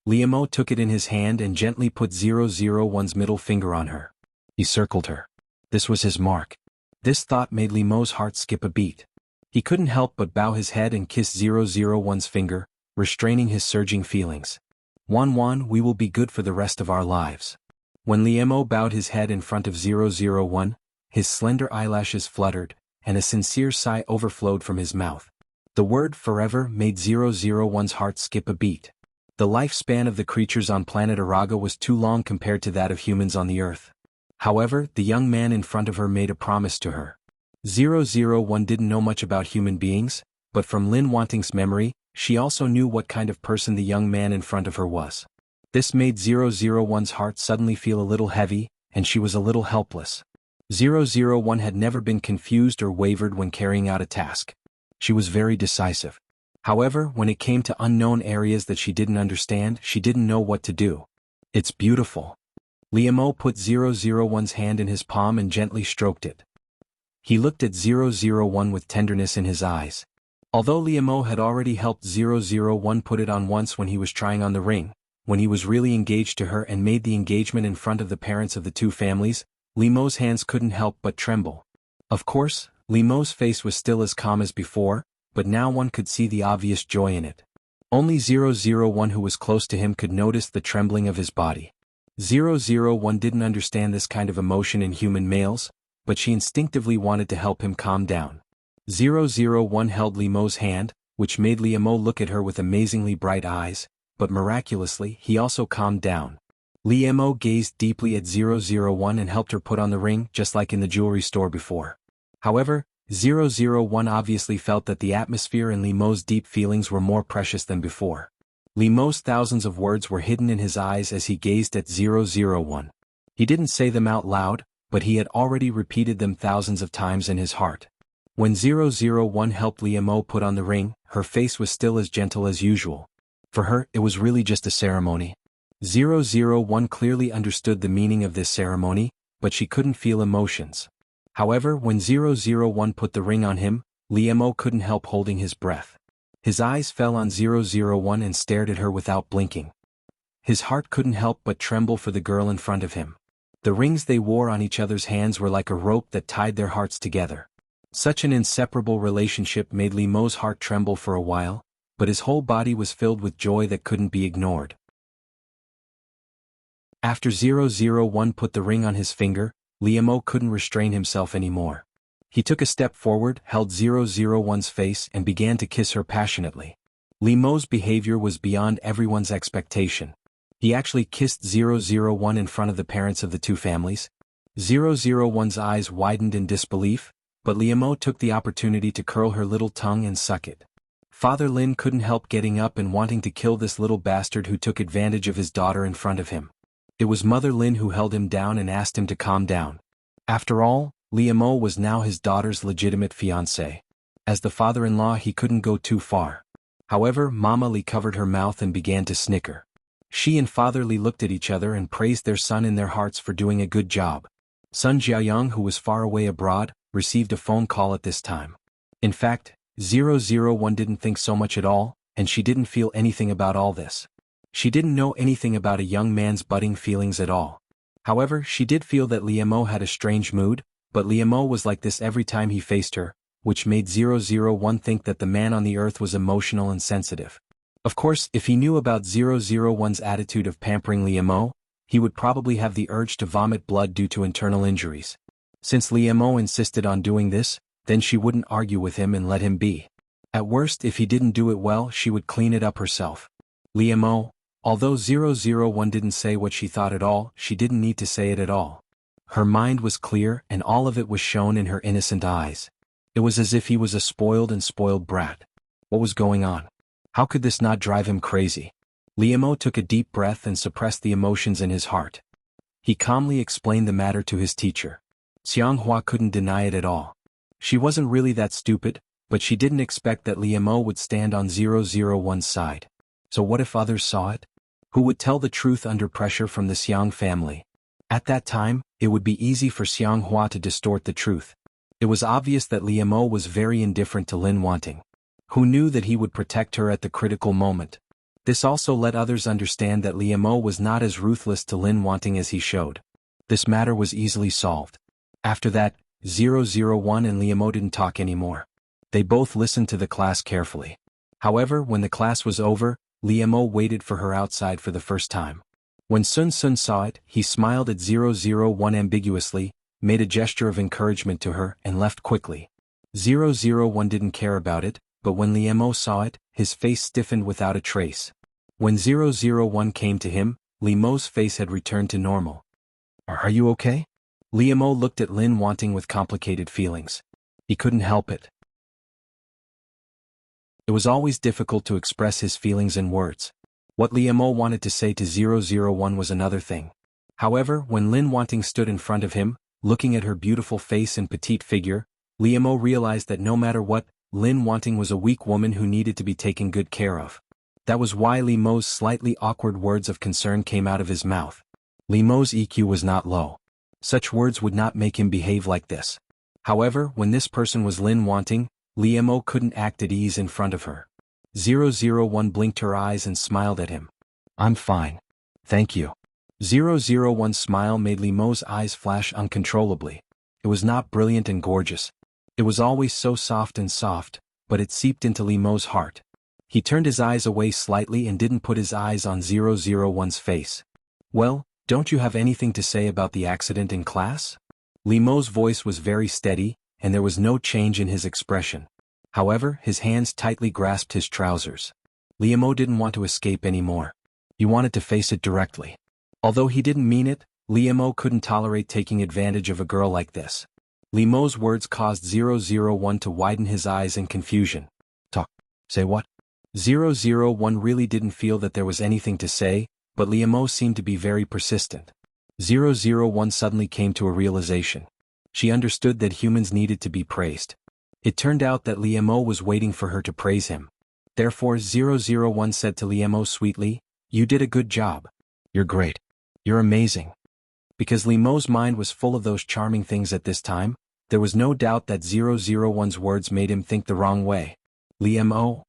Speaker 1: Liemo took it in his hand and gently put 001's middle finger on her. He circled her. This was his mark. This thought made Liemo's heart skip a beat. He couldn't help but bow his head and kiss 001's finger, restraining his surging feelings. "Wan, we will be good for the rest of our lives." When Liemo bowed his head in front of 001, his slender eyelashes fluttered, and a sincere sigh overflowed from his mouth. The word forever made 001's heart skip a beat. The lifespan of the creatures on planet Araga was too long compared to that of humans on the Earth. However, the young man in front of her made a promise to her. 001 didn't know much about human beings, but from Lin Wanting's memory, she also knew what kind of person the young man in front of her was. This made 001's heart suddenly feel a little heavy, and she was a little helpless. 001 had never been confused or wavered when carrying out a task. She was very decisive. However, when it came to unknown areas that she didn't understand, she didn't know what to do. "It's beautiful." Liemo put 001's hand in his palm and gently stroked it. He looked at 001 with tenderness in his eyes. Although Liemo had already helped 001 put it on once when he was trying on the ring, when he was really engaged to her and made the engagement in front of the parents of the two families, Liemo's hands couldn't help but tremble. Of course, Liemo's face was still as calm as before, but now one could see the obvious joy in it. Only 001 who was close to him could notice the trembling of his body. 001 didn't understand this kind of emotion in human males, but she instinctively wanted to help him calm down. 001 held Liemo's hand, which made Liemo look at her with amazingly bright eyes, but miraculously he also calmed down. Liemo gazed deeply at 001 and helped her put on the ring just like in the jewelry store before. However, 001 obviously felt that the atmosphere and Liemo's deep feelings were more precious than before. Liemo's thousands of words were hidden in his eyes as he gazed at 001. He didn't say them out loud, but he had already repeated them thousands of times in his heart. When 001 helped Liemo put on the ring, her face was still as gentle as usual. For her, it was really just a ceremony. 001 clearly understood the meaning of this ceremony, but she couldn't feel emotions. However, when 001 put the ring on him, Liemo couldn't help holding his breath. His eyes fell on 001 and stared at her without blinking. His heart couldn't help but tremble for the girl in front of him. The rings they wore on each other's hands were like a rope that tied their hearts together. Such an inseparable relationship made Liemo's heart tremble for a while, but his whole body was filled with joy that couldn't be ignored. After 001 put the ring on his finger, Liemo couldn't restrain himself anymore. He took a step forward, held 001's face and began to kiss her passionately. Liemo's behavior was beyond everyone's expectation. He actually kissed 001 in front of the parents of the two families. 001's eyes widened in disbelief, but Liemo took the opportunity to curl her little tongue and suck it. Father Lin couldn't help getting up and wanting to kill this little bastard who took advantage of his daughter in front of him. It was Mother Lin who held him down and asked him to calm down. After all, Liemo was now his daughter's legitimate fiancé. As the father-in-law, he couldn't go too far. However, Mama Li covered her mouth and began to snicker. She and Father Li looked at each other and praised their son in their hearts for doing a good job. Son Jiayang, who was far away abroad, received a phone call at this time. In fact, 001 didn't think so much at all, and she didn't feel anything about all this. She didn't know anything about a young man's budding feelings at all. However, she did feel that Liamo had a strange mood, but Liamo was like this every time he faced her, which made 001 think that the man on the earth was emotional and sensitive. Of course, if he knew about 001's attitude of pampering Liamo, he would probably have the urge to vomit blood due to internal injuries. Since Liamo insisted on doing this, then she wouldn't argue with him and let him be. At worst, if he didn't do it well, she would clean it up herself. Liamo, although 001 didn't say what she thought at all, she didn't need to say it at all. Her mind was clear and all of it was shown in her innocent eyes. It was as if he was a spoiled brat. What was going on? How could this not drive him crazy? Liamo took a deep breath and suppressed the emotions in his heart. He calmly explained the matter to his teacher. Xianghua couldn't deny it at all. She wasn't really that stupid, but she didn't expect that Liamo would stand on 001's side. So what if others saw it? Who would tell the truth under pressure from the Xiang family? At that time, it would be easy for Xianghua to distort the truth. It was obvious that Liamo was very indifferent to Lin Wanting. Who knew that he would protect her at the critical moment? This also let others understand that Liamo was not as ruthless to Lin Wanting as he showed. This matter was easily solved. After that, 001 and Liamo didn't talk anymore. They both listened to the class carefully. However, when the class was over, Liamo waited for her outside for the first time. When Sun Sun saw it, he smiled at 001 ambiguously, made a gesture of encouragement to her, and left quickly. 001 didn't care about it, but when Liamo saw it, his face stiffened without a trace. When 001 came to him, Liamo's face had returned to normal. Are you okay? Liamo looked at Lin Wanting with complicated feelings. He couldn't help it. It was always difficult to express his feelings in words. What Liamo wanted to say to 001 was another thing. However, when Lin Wanting stood in front of him, looking at her beautiful face and petite figure, Liamo realized that no matter what, Lin Wanting was a weak woman who needed to be taken good care of. That was why Liamo's slightly awkward words of concern came out of his mouth. Liamo's EQ was not low. Such words would not make him behave like this. However, when this person was Lin Wanting, Liamo couldn't act at ease in front of her. 001 blinked her eyes and smiled at him. I'm fine. Thank you. 001's smile made Liamo's eyes flash uncontrollably. It was not brilliant and gorgeous. It was always so soft, but it seeped into Liamo's heart. He turned his eyes away slightly and didn't put his eyes on 001's face. Well, don't you have anything to say about the accident in class? Liamo's voice was very steady, and there was no change in his expression. However, his hands tightly grasped his trousers. Liamo didn't want to escape anymore. He wanted to face it directly. Although he didn't mean it, Liamo couldn't tolerate taking advantage of a girl like this. Liamo's words caused 001 to widen his eyes in confusion. Talk. Say what? 001 really didn't feel that there was anything to say, but Liamo seemed to be very persistent. 001 suddenly came to a realization. She understood that humans needed to be praised. It turned out that Liamo was waiting for her to praise him. Therefore 001 said to Liamo sweetly, "You did a good job. You're great. You're amazing." Because Liamo's mind was full of those charming things at this time, there was no doubt that 001's words made him think the wrong way. Liamo?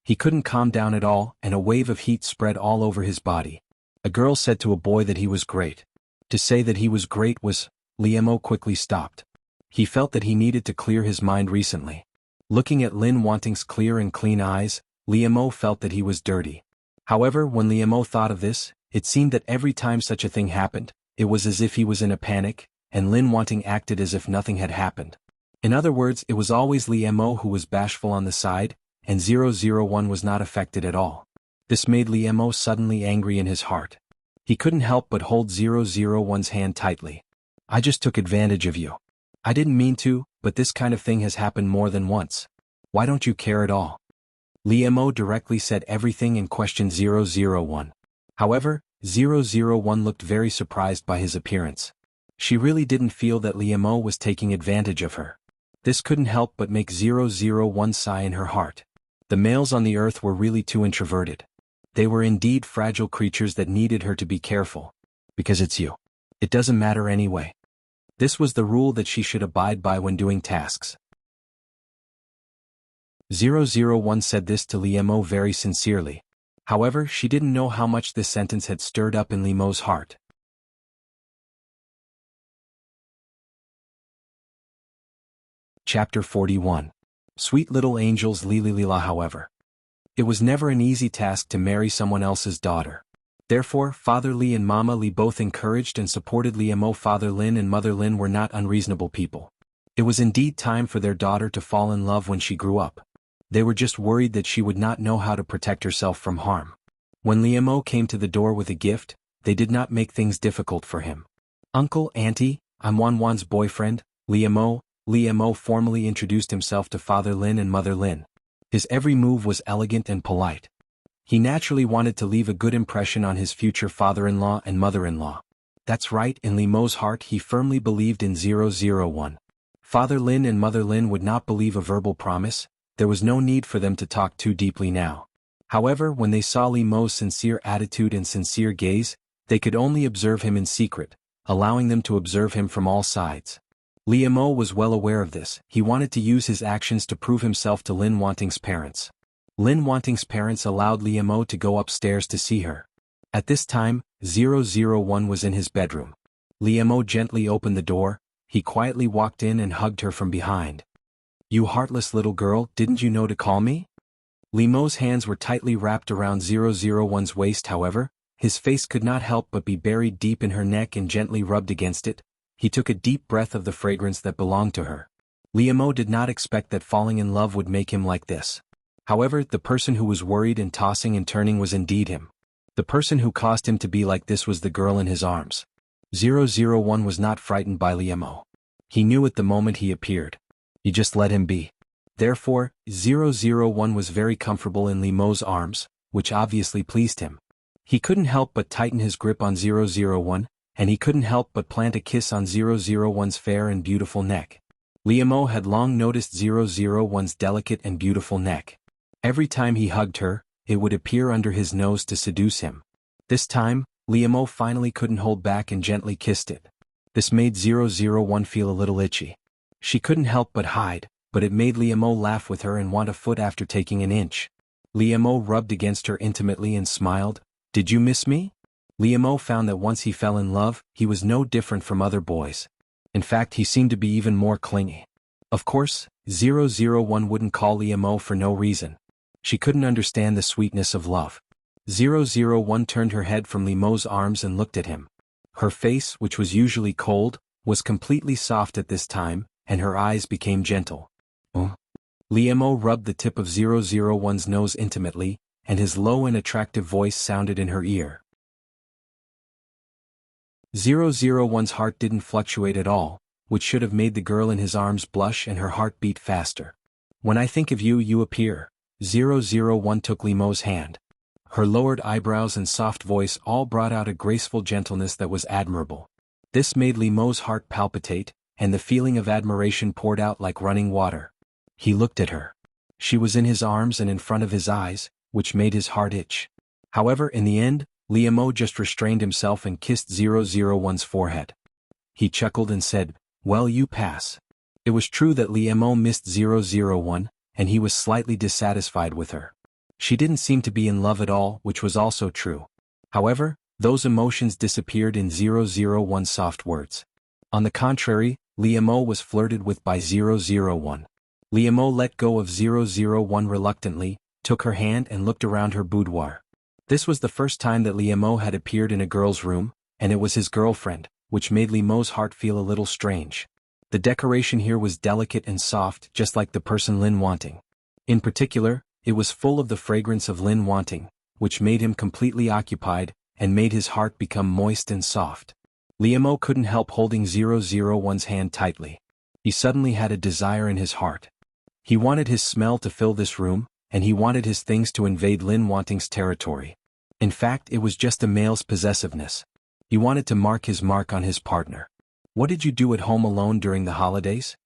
Speaker 1: He couldn't calm down at all, and a wave of heat spread all over his body. A girl said to a boy that he was great. To say that he was great was... Liamo quickly stopped. He felt that he needed to clear his mind recently. Looking at Lin Wanting's clear and clean eyes, Liamo felt that he was dirty. However, when Liamo thought of this, it seemed that every time such a thing happened, it was as if he was in a panic, and Lin Wanting acted as if nothing had happened. In other words, it was always Liamo who was bashful on the side, and 001 was not affected at all. This made Liamo suddenly angry in his heart. He couldn't help but hold 001's hand tightly. I just took advantage of you. I didn't mean to, but this kind of thing has happened more than once. Why don't you care at all? Liamo directly said everything and questioned 001. However, 001 looked very surprised by his appearance. She really didn't feel that Liamo was taking advantage of her. This couldn't help but make 001 sigh in her heart. The males on the earth were really too introverted. They were indeed fragile creatures that needed her to be careful. Because it's you. It doesn't matter anyway. This was the rule that she should abide by when doing tasks. 001 said this to Liemo very sincerely. However, she didn't know how much this sentence had stirred up in Liemo's heart. Chapter 41. Sweet Little Angels Lililila. However, it was never an easy task to marry someone else's daughter. Therefore, Father Li and Mama Li both encouraged and supported Liemo. Father Lin and Mother Lin were not unreasonable people. It was indeed time for their daughter to fall in love when she grew up. They were just worried that she would not know how to protect herself from harm. When Liemo came to the door with a gift, they did not make things difficult for him. Uncle, Auntie, I'm Wanwan's boyfriend, Liemo. Liemo formally introduced himself to Father Lin and Mother Lin. His every move was elegant and polite. He naturally wanted to leave a good impression on his future father-in-law and mother-in-law. That's right, in Liemo's heart he firmly believed in 001. Father Lin and Mother Lin would not believe a verbal promise. There was no need for them to talk too deeply now. However, when they saw Liemo's sincere attitude and sincere gaze, they could only observe him in secret, allowing them to observe him from all sides. Liemo was well aware of this. He wanted to use his actions to prove himself to Lin Wanting's parents. Lin Wanting's parents allowed Liemo to go upstairs to see her. At this time, 001 was in his bedroom. Liemo gently opened the door. He quietly walked in and hugged her from behind. You heartless little girl, didn't you know to call me? Liemo's hands were tightly wrapped around 001's waist. However, his face could not help but be buried deep in her neck and gently rubbed against it. He took a deep breath of the fragrance that belonged to her. Liemo did not expect that falling in love would make him like this. However, the person who was worried and tossing and turning was indeed him. The person who caused him to be like this was the girl in his arms. 001 was not frightened by Liemo. He knew at the moment he appeared. He just let him be. Therefore, 001 was very comfortable in Liemo's arms, which obviously pleased him. He couldn't help but tighten his grip on 001, and he couldn't help but plant a kiss on 001's fair and beautiful neck. Liemo had long noticed 001's delicate and beautiful neck. Every time he hugged her, it would appear under his nose to seduce him. This time, Liemo finally couldn't hold back and gently kissed it. This made 001 feel a little itchy. She couldn't help but hide, but it made Liemo laugh with her and want a foot after taking an inch. Liemo rubbed against her intimately and smiled. Did you miss me? Liemo found that once he fell in love, he was no different from other boys. In fact, he seemed to be even more clingy. Of course, 001 wouldn't call Liemo for no reason. She couldn't understand the sweetness of love. 001 turned her head from Liemo's arms and looked at him. Her face, which was usually cold, was completely soft at this time, and her eyes became gentle. Liemo rubbed the tip of 001's nose intimately, and his low and attractive voice sounded in her ear. 001's heart didn't fluctuate at all, which should have made the girl in his arms blush and her heart beat faster. When I think of you, you appear. 001 took Liemo's hand. Her lowered eyebrows and soft voice all brought out a graceful gentleness that was admirable. This made Liemo's heart palpitate, and the feeling of admiration poured out like running water. He looked at her. She was in his arms and in front of his eyes, which made his heart itch. However, in the end, Liemo just restrained himself and kissed 001's forehead. He chuckled and said, well, you pass. It was true that Liemo missed 001, and he was slightly dissatisfied with her. She didn't seem to be in love at all, which was also true. However, those emotions disappeared in 001's soft words. On the contrary, Liemo was flirted with by 001. Liemo let go of 001 reluctantly, took her hand and looked around her boudoir. This was the first time that Liemo had appeared in a girl's room, and it was his girlfriend, which made Liemo's heart feel a little strange. The decoration here was delicate and soft, just like the person Lin Wanting. In particular, it was full of the fragrance of Lin Wanting, which made him completely occupied, and made his heart become moist and soft. Liemo couldn't help holding 001's hand tightly. He suddenly had a desire in his heart. He wanted his smell to fill this room, and he wanted his things to invade Lin Wanting's territory. In fact, it was just a male's possessiveness. He wanted to mark his mark on his partner. What did you do at home alone during the holidays?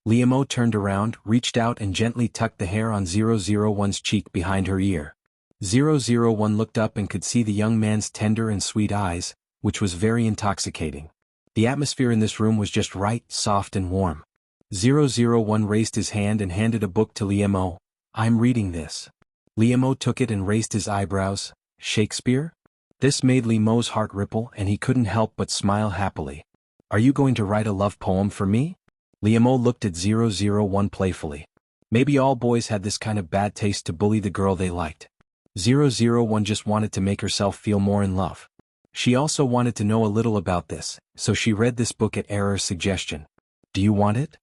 Speaker 1: Liemo turned around, reached out and gently tucked the hair on 001's cheek behind her ear. 001 looked up and could see the young man's tender and sweet eyes, which was very intoxicating. The atmosphere in this room was just right, soft and warm. 001 raised his hand and handed a book to Liemo. I'm reading this. Liamo took it and raised his eyebrows. Shakespeare? This made Liamo's heart ripple and he couldn't help but smile happily. Are you going to write a love poem for me? Liamo looked at 001 playfully. Maybe all boys had this kind of bad taste to bully the girl they liked. 001 just wanted to make herself feel more in love. She also wanted to know a little about this, so she read this book at Error's suggestion. Do you want it?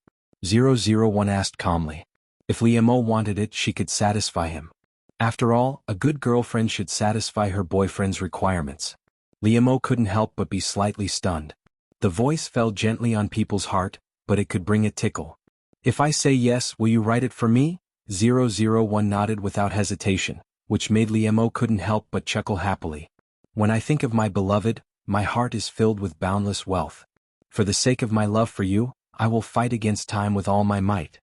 Speaker 1: 001 asked calmly. If Liamo wanted it, she could satisfy him. After all, a good girlfriend should satisfy her boyfriend's requirements. Liamo couldn't help but be slightly stunned. The voice fell gently on people's heart, but it could bring a tickle. If I say yes, will you write it for me? 001 nodded without hesitation, which made Liamo couldn't help but chuckle happily. When I think of my beloved, my heart is filled with boundless wealth. For the sake of my love for you, I will fight against time with all my might.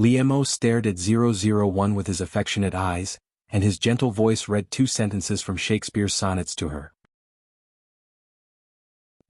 Speaker 1: Liamo stared at 001 with his affectionate eyes, and his gentle voice read 2 sentences from Shakespeare's sonnets to her.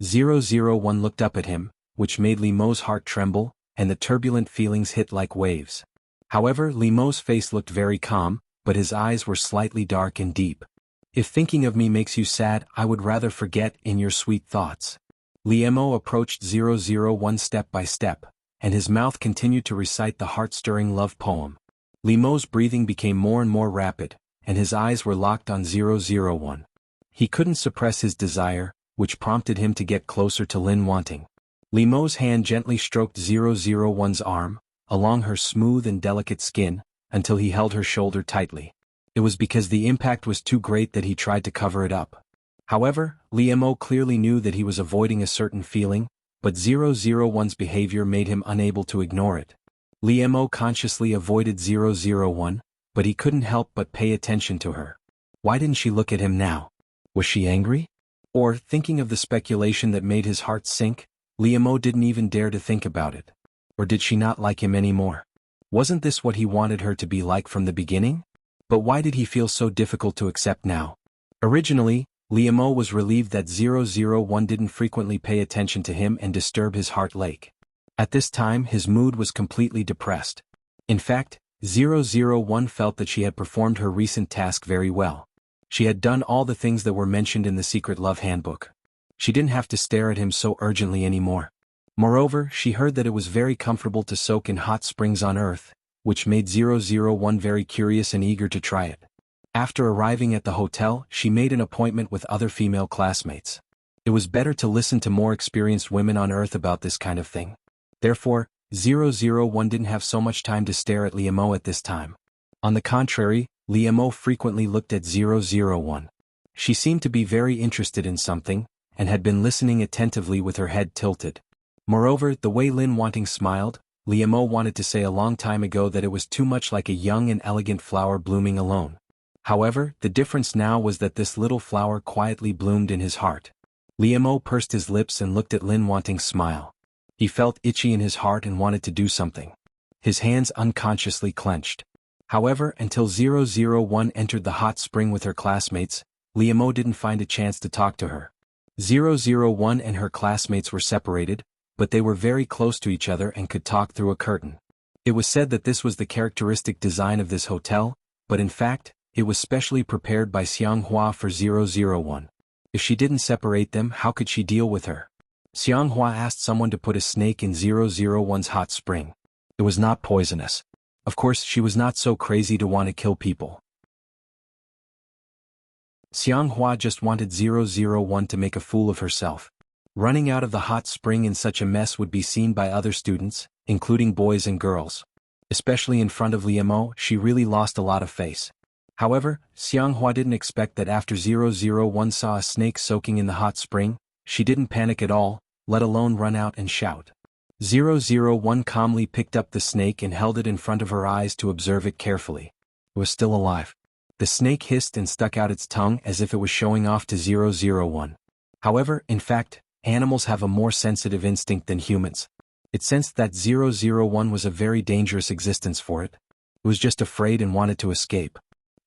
Speaker 1: 001 looked up at him, which made Liamo's heart tremble, and the turbulent feelings hit like waves. However, Liamo's face looked very calm, but his eyes were slightly dark and deep. If thinking of me makes you sad, I would rather forget in your sweet thoughts. Liamo approached 001 step by step, and his mouth continued to recite the heart-stirring love poem. Liamo's breathing became more and more rapid, and his eyes were locked on 001. He couldn't suppress his desire, which prompted him to get closer to Lin Wanting. Liamo's hand gently stroked 001's arm, along her smooth and delicate skin, until he held her shoulder tightly. It was because the impact was too great that he tried to cover it up. However, Liamo clearly knew that he was avoiding a certain feeling, but 001's behavior made him unable to ignore it. Liamo consciously avoided 001, but he couldn't help but pay attention to her. Why didn't she look at him now? Was she angry? Or, thinking of the speculation that made his heart sink, Liamo didn't even dare to think about it. Or did she not like him anymore? Wasn't this what he wanted her to be like from the beginning? But why did he feel so difficult to accept now? Originally, Liamo was relieved that 001 didn't frequently pay attention to him and disturb his heart lake. At this time, his mood was completely depressed. In fact, 001 felt that she had performed her recent task very well. She had done all the things that were mentioned in the Secret Love Handbook. She didn't have to stare at him so urgently anymore. Moreover, she heard that it was very comfortable to soak in hot springs on Earth, which made 001 very curious and eager to try it. After arriving at the hotel, she made an appointment with other female classmates. It was better to listen to more experienced women on Earth about this kind of thing. Therefore, 001 didn't have so much time to stare at Liamo at this time. On the contrary, Liamo frequently looked at 001. She seemed to be very interested in something, and had been listening attentively with her head tilted. Moreover, the way Lin Wanting smiled, Liamo wanted to say a long time ago that it was too much like a young and elegant flower blooming alone. However, the difference now was that this little flower quietly bloomed in his heart. Liamo pursed his lips and looked at Lin Wanting's smile. He felt itchy in his heart and wanted to do something. His hands unconsciously clenched. However, until 001 entered the hot spring with her classmates, Liamo didn't find a chance to talk to her. 001 and her classmates were separated, but they were very close to each other and could talk through a curtain. It was said that this was the characteristic design of this hotel, but in fact, it was specially prepared by Xianghua for 001. If she didn't separate them, how could she deal with her? Xianghua asked someone to put a snake in 001's hot spring. It was not poisonous. Of course, she was not so crazy to want to kill people. Xianghua just wanted 001 to make a fool of herself. Running out of the hot spring in such a mess would be seen by other students, including boys and girls. Especially in front of Liamo, she really lost a lot of face. However, Xianghua didn't expect that after 001 saw a snake soaking in the hot spring, she didn't panic at all, let alone run out and shout. 001 calmly picked up the snake and held it in front of her eyes to observe it carefully. It was still alive. The snake hissed and stuck out its tongue as if it was showing off to 001. However, in fact, animals have a more sensitive instinct than humans. It sensed that 001 was a very dangerous existence for it. It was just afraid and wanted to escape.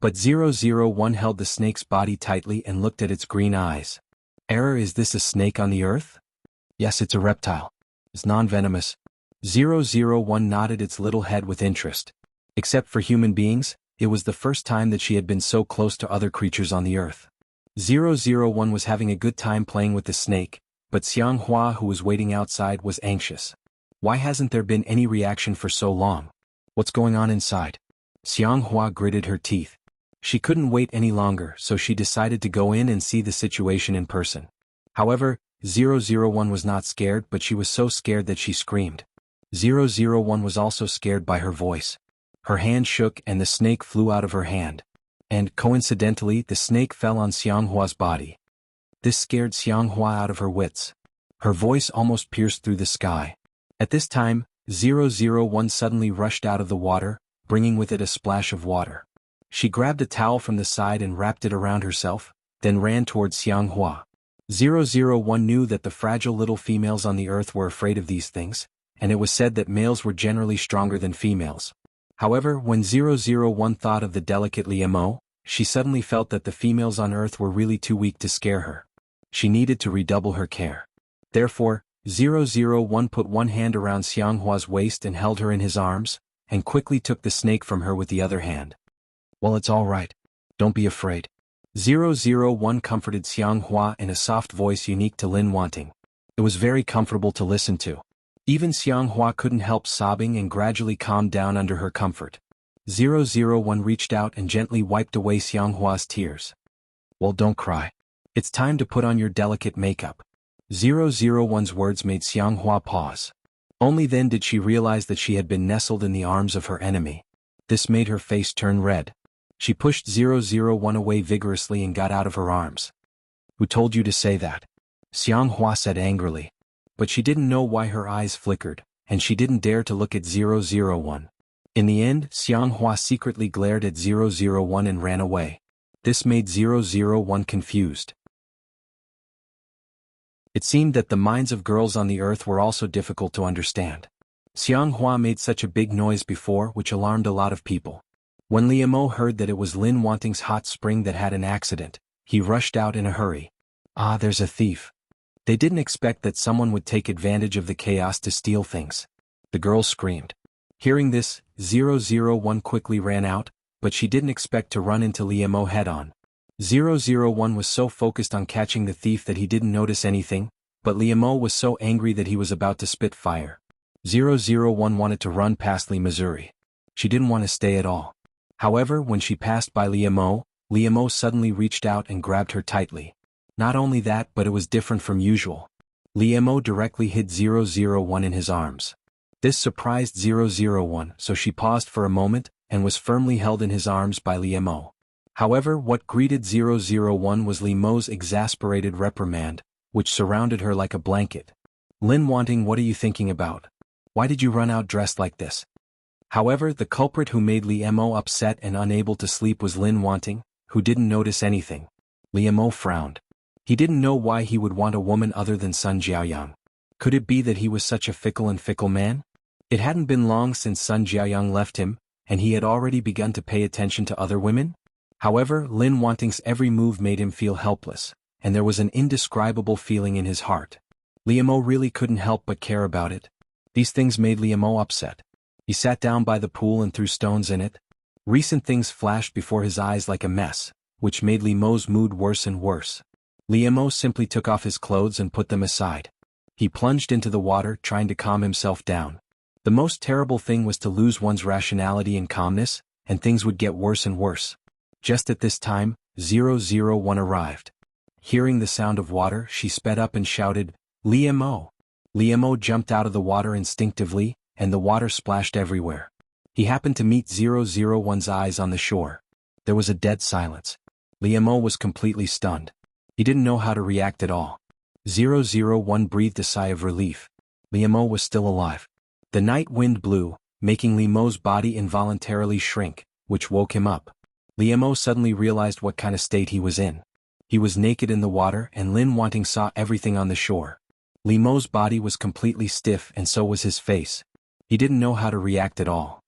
Speaker 1: But 001 held the snake's body tightly and looked at its green eyes. Error, is this a snake on the earth? Yes, it's a reptile. It's non-venomous. 001 nodded its little head with interest. Except for human beings, it was the first time that she had been so close to other creatures on the earth. 001 was having a good time playing with the snake, but Xianghua, who was waiting outside, was anxious. Why hasn't there been any reaction for so long? What's going on inside? Xianghua gritted her teeth. She couldn't wait any longer, so she decided to go in and see the situation in person. However, 001 was not scared, but she was so scared that she screamed. 001 was also scared by her voice. Her hand shook and the snake flew out of her hand. And, coincidentally, the snake fell on Xianghua's body. This scared Xianghua out of her wits. Her voice almost pierced through the sky. At this time, 001 suddenly rushed out of the water, bringing with it a splash of water. She grabbed a towel from the side and wrapped it around herself, then ran towards Xianghua. 001 knew that the fragile little females on the earth were afraid of these things, and it was said that males were generally stronger than females. However, when 001 thought of the delicate Liemo, she suddenly felt that the females on earth were really too weak to scare her. She needed to redouble her care. Therefore, 001 put one hand around Xianghua's waist and held her in his arms, and quickly took the snake from her with the other hand. Well, it's all right. Don't be afraid. 001 comforted Xianghua in a soft voice unique to Lin Wanting. It was very comfortable to listen to. Even Xianghua couldn't help sobbing and gradually calmed down under her comfort. 001 reached out and gently wiped away Xianghua's tears. Well, don't cry. It's time to put on your delicate makeup. 001's words made Xianghua pause. Only then did she realize that she had been nestled in the arms of her enemy. This made her face turn red. She pushed 001 away vigorously and got out of her arms. Who told you to say that? Xianghua said angrily. But she didn't know why her eyes flickered, and she didn't dare to look at 001. In the end, Xianghua secretly glared at 001 and ran away. This made 001 confused. It seemed that the minds of girls on the earth were also difficult to understand. Xianghua made such a big noise before, which alarmed a lot of people. When Liemo heard that it was Lin Wanting's hot spring that had an accident, he rushed out in a hurry. Ah, there's a thief. They didn't expect that someone would take advantage of the chaos to steal things. The girls screamed. Hearing this, 001 quickly ran out, but she didn't expect to run into Liemo head-on. 001 was so focused on catching the thief that he didn't notice anything, but Liemo was so angry that he was about to spit fire. 001 wanted to run past Missouri. She didn't want to stay at all. However, when she passed by Liemo suddenly reached out and grabbed her tightly. Not only that, but it was different from usual. Liemo directly hid 001 in his arms. This surprised 001, so she paused for a moment, and was firmly held in his arms by Liemo. However, what greeted 001 was Liemo's exasperated reprimand, which surrounded her like a blanket. Lin Wanting, what are you thinking about? Why did you run out dressed like this? However, the culprit who made Liemo upset and unable to sleep was Lin Wanting, who didn't notice anything. Liemo frowned. He didn't know why he would want a woman other than Sun Jiaoyang. Could it be that he was such a fickle man? It hadn't been long since Sun Jiaoyang left him, and he had already begun to pay attention to other women? However, Lin Wanting's every move made him feel helpless, and there was an indescribable feeling in his heart. Liemo really couldn't help but care about it. These things made Liemo upset. He sat down by the pool and threw stones in it. Recent things flashed before his eyes like a mess, which made Liemo's mood worse and worse. Liemo simply took off his clothes and put them aside. He plunged into the water, trying to calm himself down. The most terrible thing was to lose one's rationality and calmness, and things would get worse and worse. Just at this time, 001 arrived. Hearing the sound of water, she sped up and shouted, "Liemo!" Liemo jumped out of the water instinctively, and the water splashed everywhere. He happened to meet 001's eyes on the shore. There was a dead silence. Liemo was completely stunned. He didn't know how to react at all. 001 breathed a sigh of relief. Liemo was still alive. The night wind blew, making Liemo's body involuntarily shrink, which woke him up. Liemo suddenly realized what kind of state he was in. He was naked in the water, and Lin Wanting saw everything on the shore. Liemo's body was completely stiff, and so was his face. He didn't know how to react at all.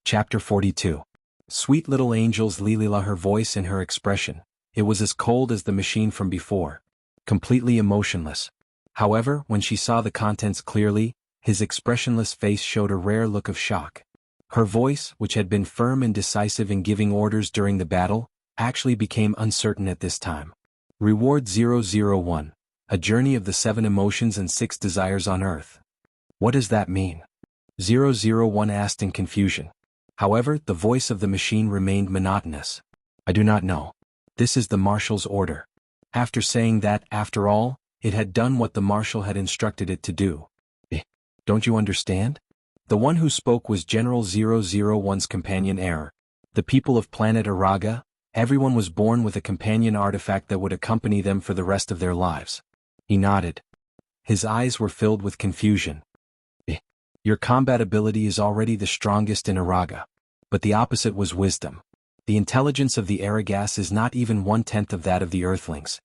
Speaker 1: Chapter 42. Sweet little angels, Lilila, her voice and her expression. It was as cold as the machine from before. Completely emotionless. However, when she saw the contents clearly, his expressionless face showed a rare look of shock. Her voice, which had been firm and decisive in giving orders during the battle, actually became uncertain at this time. Reward 001. A journey of the 7 emotions and 6 desires on Earth. What does that mean? 001 asked in confusion. However, the voice of the machine remained monotonous. I do not know. This is the Marshal's order. After saying that, after all, it had done what the Marshal had instructed it to do. Don't you understand? The one who spoke was General 001's companion heir. The people of planet Araga, everyone was born with a companion artifact that would accompany them for the rest of their lives. He nodded. His eyes were filled with confusion. Your combat ability is already the strongest in Araga. But the opposite was wisdom. The intelligence of the Aragas is not even 1/10 of that of the Earthlings.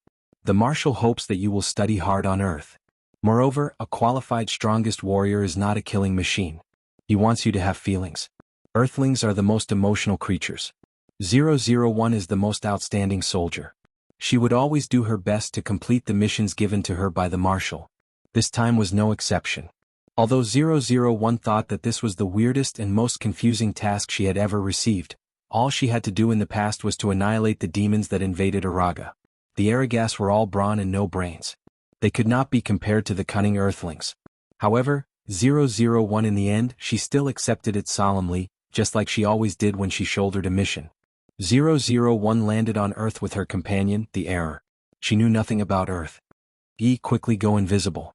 Speaker 1: The Marshal hopes that you will study hard on Earth. Moreover, a qualified strongest warrior is not a killing machine. He wants you to have feelings. Earthlings are the most emotional creatures. 001 is the most outstanding soldier. She would always do her best to complete the missions given to her by the Marshal. This time was no exception. Although 001 thought that this was the weirdest and most confusing task she had ever received, all she had to do in the past was to annihilate the demons that invaded Araga. The Aragas were all brawn and no brains. They could not be compared to the cunning Earthlings. However, 001 in the end, she still accepted it solemnly, just like she always did when she shouldered a mission. 001 landed on Earth with her companion, the Error. She knew nothing about Earth. Quickly go invisible.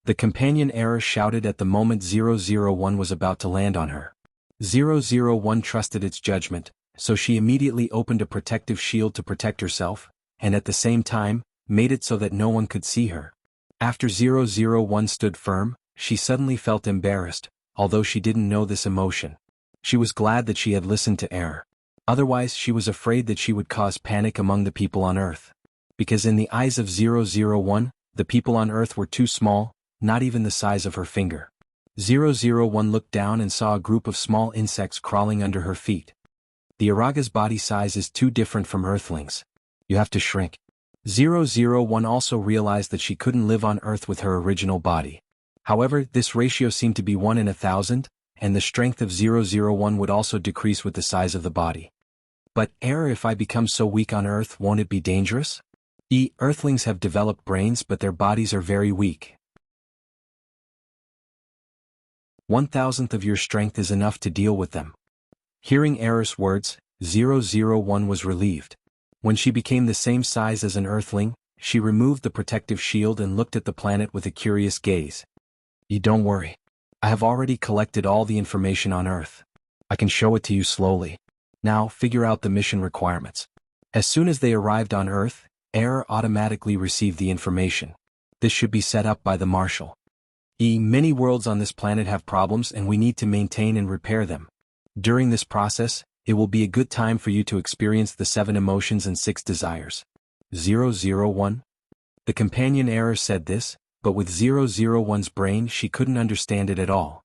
Speaker 1: The companion Error shouted at the moment 001 was about to land on her. 001 trusted its judgment, so she immediately opened a protective shield to protect herself, and at the same time, made it so that no one could see her. After 001 stood firm, she suddenly felt embarrassed, although she didn't know this emotion. She was glad that she had listened to Error. Otherwise, she was afraid that she would cause panic among the people on Earth. Because in the eyes of 001, the people on Earth were too small, not even the size of her finger. 001 looked down and saw a group of small insects crawling under her feet. The Araga's body size is too different from Earthlings. You have to shrink. 001 also realized that she couldn't live on Earth with her original body. However, this ratio seemed to be 1 in 1,000, and the strength of 001 would also decrease with the size of the body. But, Error, if I become so weak on Earth, won't it be dangerous? Earthlings have developed brains, but their bodies are very weak. 1/1000th of your strength is enough to deal with them. Hearing Error's words, 001 was relieved. When she became the same size as an Earthling, she removed the protective shield and looked at the planet with a curious gaze. Don't worry. I have already collected all the information on Earth. I can show it to you slowly. Now, figure out the mission requirements. As soon as they arrived on Earth, Error automatically received the information. This should be set up by the Marshal. Many worlds on this planet have problems and we need to maintain and repair them. During this process, it will be a good time for you to experience the 7 emotions and 6 desires. 001? The companion Error said this, but with 001's brain she couldn't understand it at all.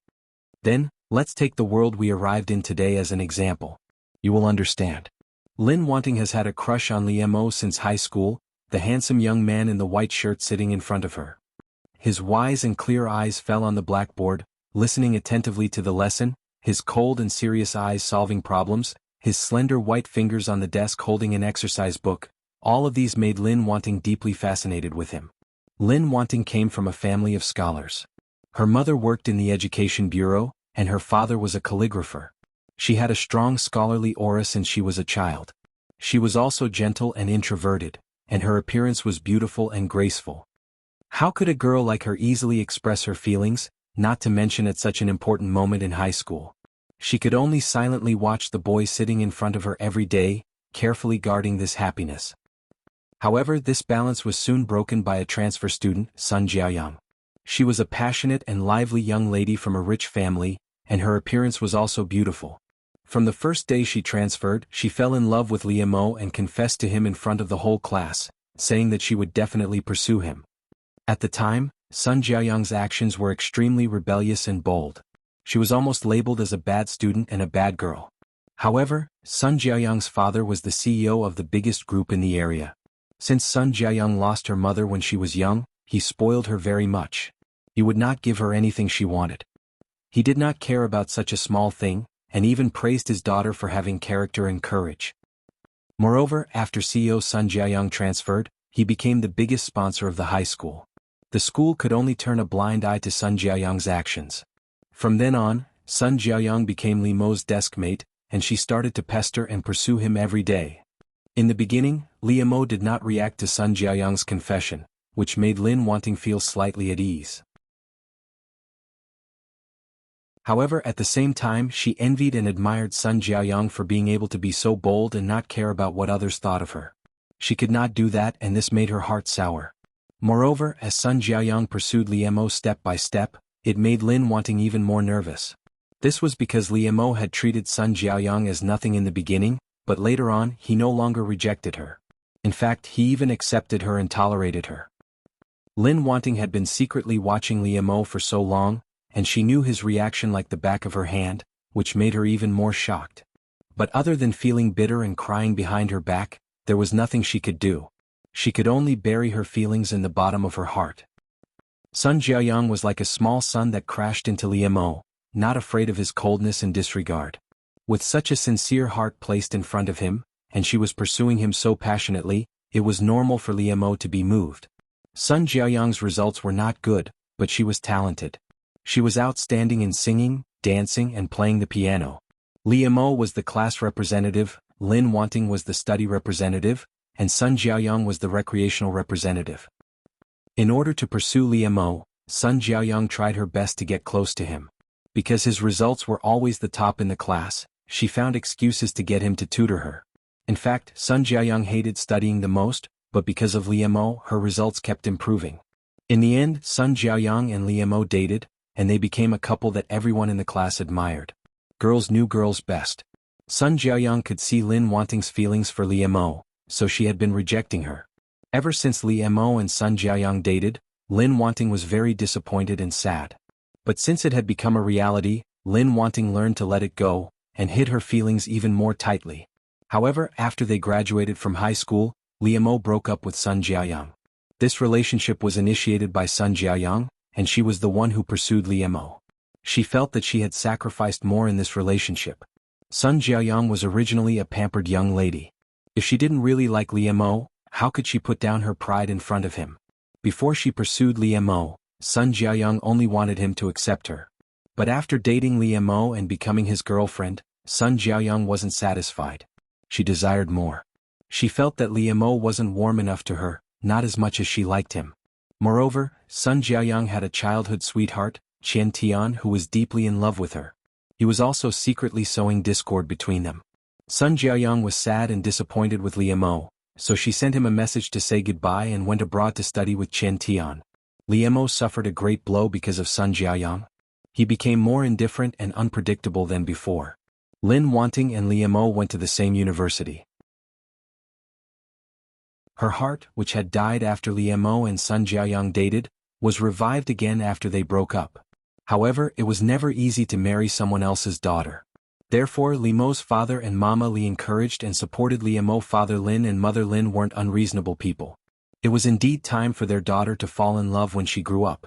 Speaker 1: Then, let's take the world we arrived in today as an example. You will understand. Lin Wanting has had a crush on Liemo since high school, the handsome young man in the white shirt sitting in front of her. His wise and clear eyes fell on the blackboard, listening attentively to the lesson, his cold and serious eyes solving problems, his slender white fingers on the desk holding an exercise book. All of these made Lin Wanting deeply fascinated with him. Lin Wanting came from a family of scholars. Her mother worked in the Education Bureau, and her father was a calligrapher. She had a strong scholarly aura since she was a child. She was also gentle and introverted, and her appearance was beautiful and graceful. How could a girl like her easily express her feelings, not to mention at such an important moment in high school? She could only silently watch the boy sitting in front of her every day, carefully guarding this happiness. However, this balance was soon broken by a transfer student, Sun Jiaoyang. She was a passionate and lively young lady from a rich family, and her appearance was also beautiful. From the first day she transferred, she fell in love with Liemo and confessed to him in front of the whole class, saying that she would definitely pursue him. At the time, Sun Jiaoyang's actions were extremely rebellious and bold. She was almost labeled as a bad student and a bad girl. However, Sun Jiaoyang's father was the CEO of the biggest group in the area. Since Sun Jiaoyang lost her mother when she was young, he spoiled her very much. He would not give her anything she wanted. He did not care about such a small thing, and even praised his daughter for having character and courage. Moreover, after CEO Sun Jiayang transferred, he became the biggest sponsor of the high school. The school could only turn a blind eye to Sun Jiayang's actions. From then on, Sun Jiayang became Li Mo's desk mate, and she started to pester and pursue him every day. In the beginning, Li Mo did not react to Sun Jiayang's confession, which made Lin Wanting feel slightly at ease. However, at the same time she envied and admired Sun Jiayang for being able to be so bold and not care about what others thought of her. She could not do that, and this made her heart sour. Moreover, as Sun Jiayang pursued Li Mo step by step, it made Lin Wanting even more nervous. This was because Li Mo had treated Sun Jiayang as nothing in the beginning, but later on he no longer rejected her. In fact, he even accepted her and tolerated her. Lin Wanting had been secretly watching Li Mo for so long, and she knew his reaction like the back of her hand, which made her even more shocked. But other than feeling bitter and crying behind her back, there was nothing she could do. She could only bury her feelings in the bottom of her heart. Sun Jiayang was like a small sun that crashed into Li Mo, not afraid of his coldness and disregard. With such a sincere heart placed in front of him, and she was pursuing him so passionately, it was normal for Li Mo to be moved. Sun Jiayang's results were not good, but she was talented. She was outstanding in singing, dancing and playing the piano. Li Mo was the class representative, Lin Wanting was the study representative, and Sun Jiayang was the recreational representative. In order to pursue Li Mo, Sun Jiayang tried her best to get close to him. Because his results were always the top in the class, she found excuses to get him to tutor her. In fact, Sun Jiayang hated studying the most, but because of Li Mo, her results kept improving. In the end, Sun Jiayang and Li Mo dated, and they became a couple that everyone in the class admired. Girls knew girls best. Sun Jiayang could see Lin Wanting's feelings for Li Mo, so she had been rejecting her. Ever since Li Mo and Sun Jiayang dated, Lin Wanting was very disappointed and sad. But since it had become a reality, Lin Wanting learned to let it go, and hid her feelings even more tightly. However, after they graduated from high school, Li Mo broke up with Sun Jiayang. This relationship was initiated by Sun Jiayang, and she was the one who pursued Li Mo. She felt that she had sacrificed more in this relationship. Sun Jiayang was originally a pampered young lady. If she didn't really like Li Mo, how could she put down her pride in front of him? Before she pursued Li Mo, Sun Jiayang only wanted him to accept her. But after dating Li Mo and becoming his girlfriend, Sun Jiayang wasn't satisfied. She desired more. She felt that Li Mo wasn't warm enough to her, not as much as she liked him. Moreover, Sun Jiayang had a childhood sweetheart, Qian Tian, who was deeply in love with her. He was also secretly sowing discord between them. Sun Jiayang was sad and disappointed with Li Mo, so she sent him a message to say goodbye and went abroad to study with Qian Tian. Li Mo suffered a great blow because of Sun Jiayang. He became more indifferent and unpredictable than before. Lin Wanting and Li Mo went to the same university. Her heart, which had died after Li Mo and Sun Jiayang dated, was revived again after they broke up. However, it was never easy to marry someone else's daughter. Therefore, Li Mo's father and Mama Li encouraged and supported Li Mo. Father Lin and Mother Lin weren't unreasonable people. It was indeed time for their daughter to fall in love when she grew up.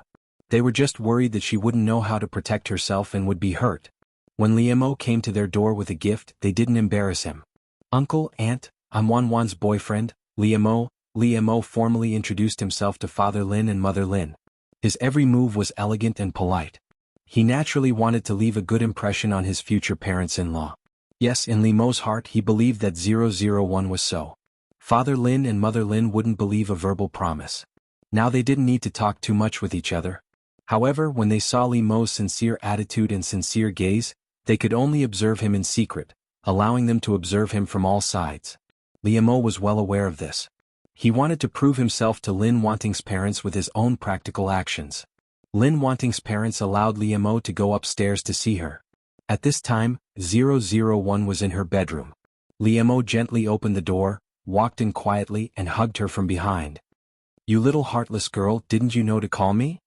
Speaker 1: They were just worried that she wouldn't know how to protect herself and would be hurt. When Li Mo came to their door with a gift, they didn't embarrass him. "Uncle, Aunt, I'm Wan's boyfriend, Li Mo." Li Mo formally introduced himself to Father Lin and Mother Lin. His every move was elegant and polite. He naturally wanted to leave a good impression on his future parents-in-law. Yes, in Li Mo's heart he believed that 001 was so. Father Lin and Mother Lin wouldn't believe a verbal promise. Now they didn't need to talk too much with each other. However, when they saw Li Mo's sincere attitude and sincere gaze, they could only observe him in secret, allowing them to observe him from all sides. Li Mo was well aware of this. He wanted to prove himself to Lin Wanting's parents with his own practical actions. Lin Wanting's parents allowed Li Mo to go upstairs to see her. At this time, 001 was in her bedroom. Li Mo gently opened the door, walked in quietly and hugged her from behind. "You little heartless girl, didn't you know to call me?"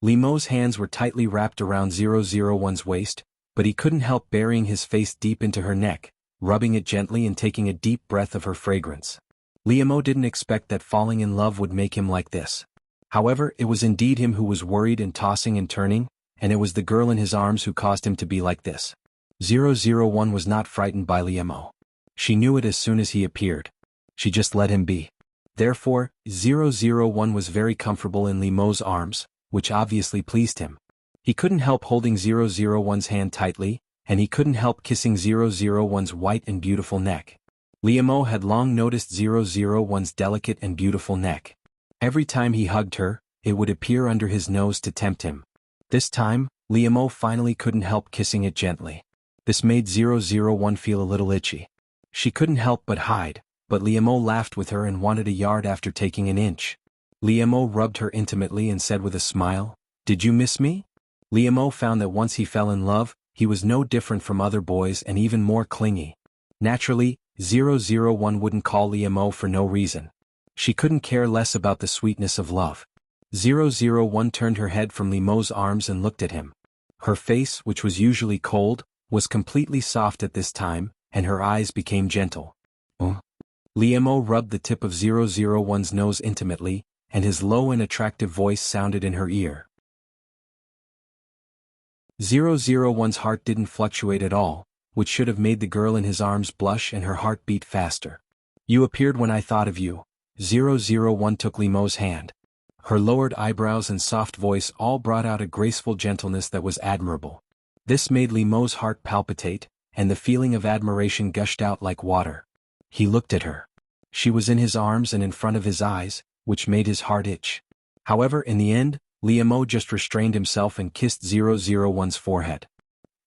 Speaker 1: Li Mo's hands were tightly wrapped around 001's waist, but he couldn't help burying his face deep into her neck, rubbing it gently and taking a deep breath of her fragrance. Li Mo didn't expect that falling in love would make him like this. However, it was indeed him who was worried and tossing and turning, and it was the girl in his arms who caused him to be like this. 001 was not frightened by Liemo. She knew it as soon as he appeared. She just let him be. Therefore, 001 was very comfortable in Liemo's arms, which obviously pleased him. He couldn't help holding 001's hand tightly, and he couldn't help kissing 001's white and beautiful neck. Liemo had long noticed 001's delicate and beautiful neck. Every time he hugged her, it would appear under his nose to tempt him. This time, Liemo finally couldn't help kissing it gently. This made 001 feel a little itchy. She couldn't help but hide, but Liemo laughed with her and wanted a yard after taking an inch. Liemo rubbed her intimately and said with a smile, "Did you miss me?" Liemo found that once he fell in love, he was no different from other boys and even more clingy. Naturally, 001 wouldn't call Liemo for no reason. She couldn't care less about the sweetness of love. 001 turned her head from Liemo's arms and looked at him. Her face, which was usually cold, was completely soft at this time, and her eyes became gentle. Liemo rubbed the tip of 001's nose intimately, and his low and attractive voice sounded in her ear. 001's heart didn't fluctuate at all, which should have made the girl in his arms blush and her heart beat faster. "You appeared when I thought of you." 001 took Liemo's hand. Her lowered eyebrows and soft voice all brought out a graceful gentleness that was admirable. This made Liemo's heart palpitate, and the feeling of admiration gushed out like water. He looked at her. She was in his arms and in front of his eyes, which made his heart itch. However, in the end, Liemo just restrained himself and kissed 001's forehead.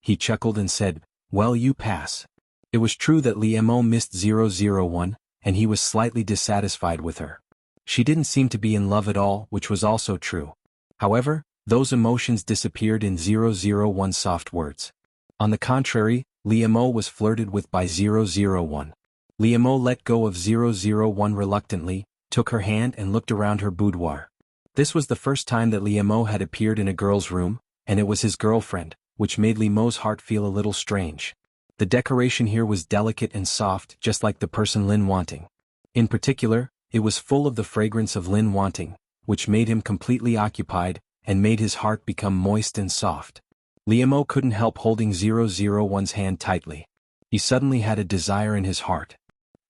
Speaker 1: He chuckled and said, "Well, you pass." It was true that Liemo missed 001, and he was slightly dissatisfied with her. She didn't seem to be in love at all, which was also true. However, those emotions disappeared in 001's soft words. On the contrary, Liemo was flirted with by 001. Liemo let go of 001 reluctantly, took her hand and looked around her boudoir. This was the first time that Liemo had appeared in a girl's room, and it was his girlfriend, which made Liemo's heart feel a little strange. The decoration here was delicate and soft, just like the person Lin wanting. In particular, it was full of the fragrance of Lin wanting, which made him completely occupied, and made his heart become moist and soft. Liemo couldn't help holding 001's hand tightly. He suddenly had a desire in his heart.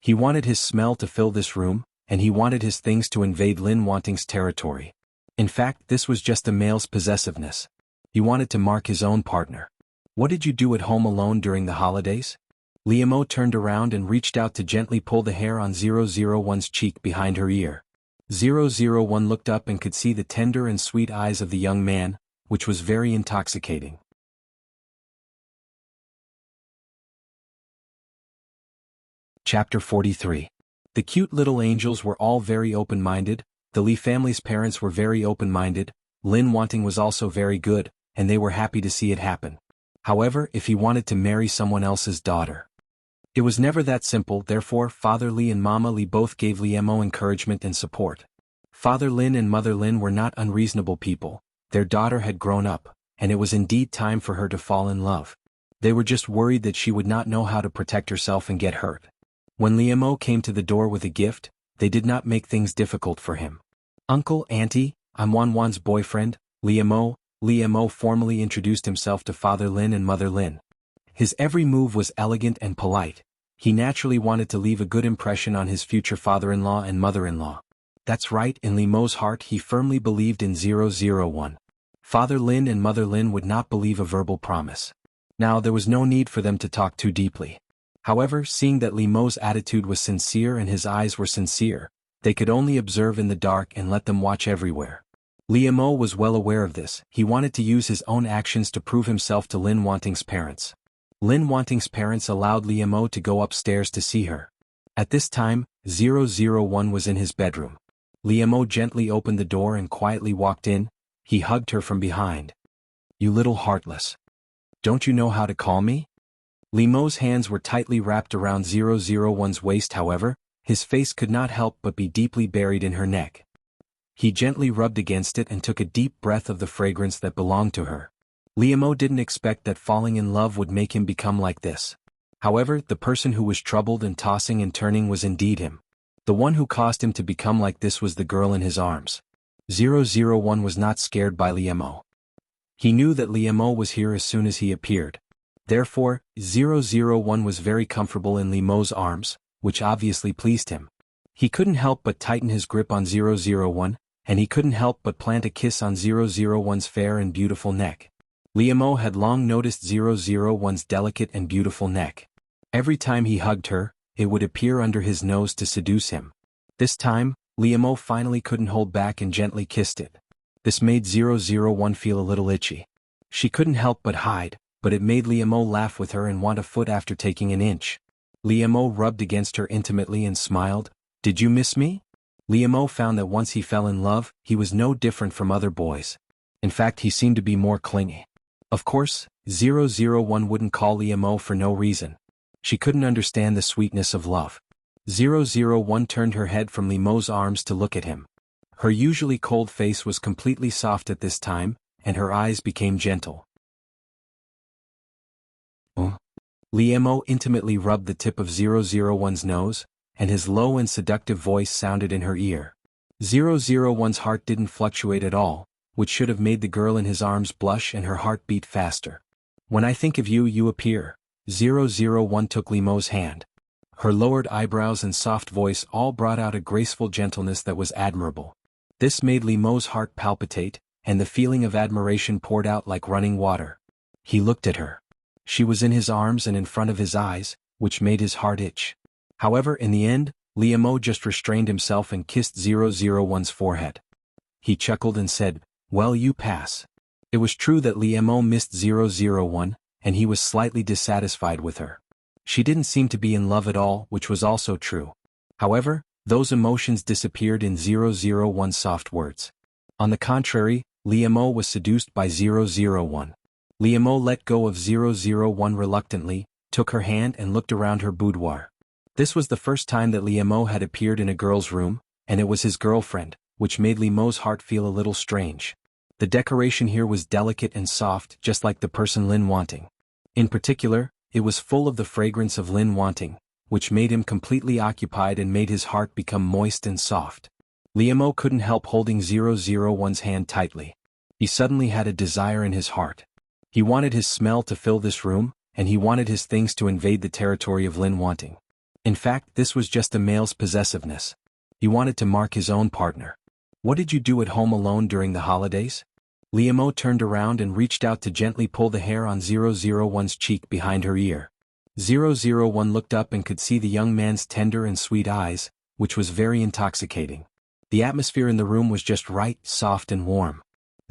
Speaker 1: He wanted his smell to fill this room, and he wanted his things to invade Lin wanting's territory. In fact, this was just a male's possessiveness. He wanted to mark his own partner. "What did you do at home alone during the holidays?" Liemo turned around and reached out to gently pull the hair on 001's cheek behind her ear. 001 looked up and could see the tender and sweet eyes of the young man, which was very intoxicating. Chapter 43. The cute little angels were all very open-minded, the Li family's parents were very open-minded, Lin wanting was also very good, and they were happy to see it happen. However, if he wanted to marry someone else's daughter. It was never that simple, therefore Father Li and Mama Li both gave Liemo encouragement and support. Father Lin and Mother Lin were not unreasonable people, their daughter had grown up, and it was indeed time for her to fall in love. They were just worried that she would not know how to protect herself and get hurt. When Liemo came to the door with a gift, they did not make things difficult for him. "Uncle, Auntie, I'm Wan's boyfriend, Liemo." Liemo formally introduced himself to Father Lin and Mother Lin. His every move was elegant and polite. He naturally wanted to leave a good impression on his future father-in-law and mother-in-law. That's right, in Liemo's heart he firmly believed in 001. Father Lin and Mother Lin would not believe a verbal promise. Now there was no need for them to talk too deeply. However, seeing that Liemo's attitude was sincere and his eyes were sincere, they could only observe in the dark and let them watch everywhere. Liemo was well aware of this. He wanted to use his own actions to prove himself to Lin wanting's parents. Lin wanting's parents allowed Liemo to go upstairs to see her. At this time, 001 was in his bedroom. Liemo gently opened the door and quietly walked in. He hugged her from behind. "You little heartless. Don't you know how to call me?" Liemo's hands were tightly wrapped around 001's waist, however, his face could not help but be deeply buried in her neck. He gently rubbed against it and took a deep breath of the fragrance that belonged to her. Liemo didn't expect that falling in love would make him become like this. However, the person who was troubled and tossing and turning was indeed him. The one who caused him to become like this was the girl in his arms. 001 was not scared by Liemo. He knew that Liemo was here as soon as he appeared. Therefore, 001 was very comfortable in Liemo's arms, which obviously pleased him. He couldn't help but tighten his grip on 001, and he couldn't help but plant a kiss on 001's fair and beautiful neck. Liemo had long noticed 001's delicate and beautiful neck. Every time he hugged her, it would appear under his nose to seduce him. This time, Liemo finally couldn't hold back and gently kissed it. This made 001 feel a little itchy. She couldn't help but hide, but it made Liemo laugh with her and want a foot after taking an inch. Liemo rubbed against her intimately and smiled. "Did you miss me?" Liemo found that once he fell in love, he was no different from other boys. In fact, he seemed to be more clingy. Of course, 001 wouldn't call Liemo for no reason. She couldn't understand the sweetness of love. 001 turned her head from Liemo's arms to look at him. Her usually cold face was completely soft at this time, and her eyes became gentle. Liemo intimately rubbed the tip of 001's nose, and his low and seductive voice sounded in her ear. 001's heart didn't fluctuate at all, which should have made the girl in his arms blush and her heart beat faster. "When I think of you, you appear." 001 took Liemo's hand. Her lowered eyebrows and soft voice all brought out a graceful gentleness that was admirable. This made Liemo's heart palpitate, and the feeling of admiration poured out like running water. He looked at her. She was in his arms and in front of his eyes, which made his heart itch. However, in the end, Liemo just restrained himself and kissed 001's forehead. He chuckled and said, "Well, you pass." It was true that Liemo missed 001, and he was slightly dissatisfied with her. She didn't seem to be in love at all, which was also true. However, those emotions disappeared in 001's soft words. On the contrary, Liemo was seduced by 001. Liemo let go of 001 reluctantly, took her hand and looked around her boudoir. This was the first time that Liemo had appeared in a girl's room, and it was his girlfriend, which made Liemo's heart feel a little strange. The decoration here was delicate and soft, just like the person Lin wanting. In particular, it was full of the fragrance of Lin wanting, which made him completely occupied and made his heart become moist and soft. Liemo couldn't help holding 001's hand tightly. He suddenly had a desire in his heart. He wanted his smell to fill this room, and he wanted his things to invade the territory of Lin wanting. In fact, this was just a male's possessiveness. He wanted to mark his own partner. "What did you do at home alone during the holidays?" Liemo turned around and reached out to gently pull the hair on 001's cheek behind her ear. 001 looked up and could see the young man's tender and sweet eyes, which was very intoxicating. The atmosphere in the room was just right, soft and warm.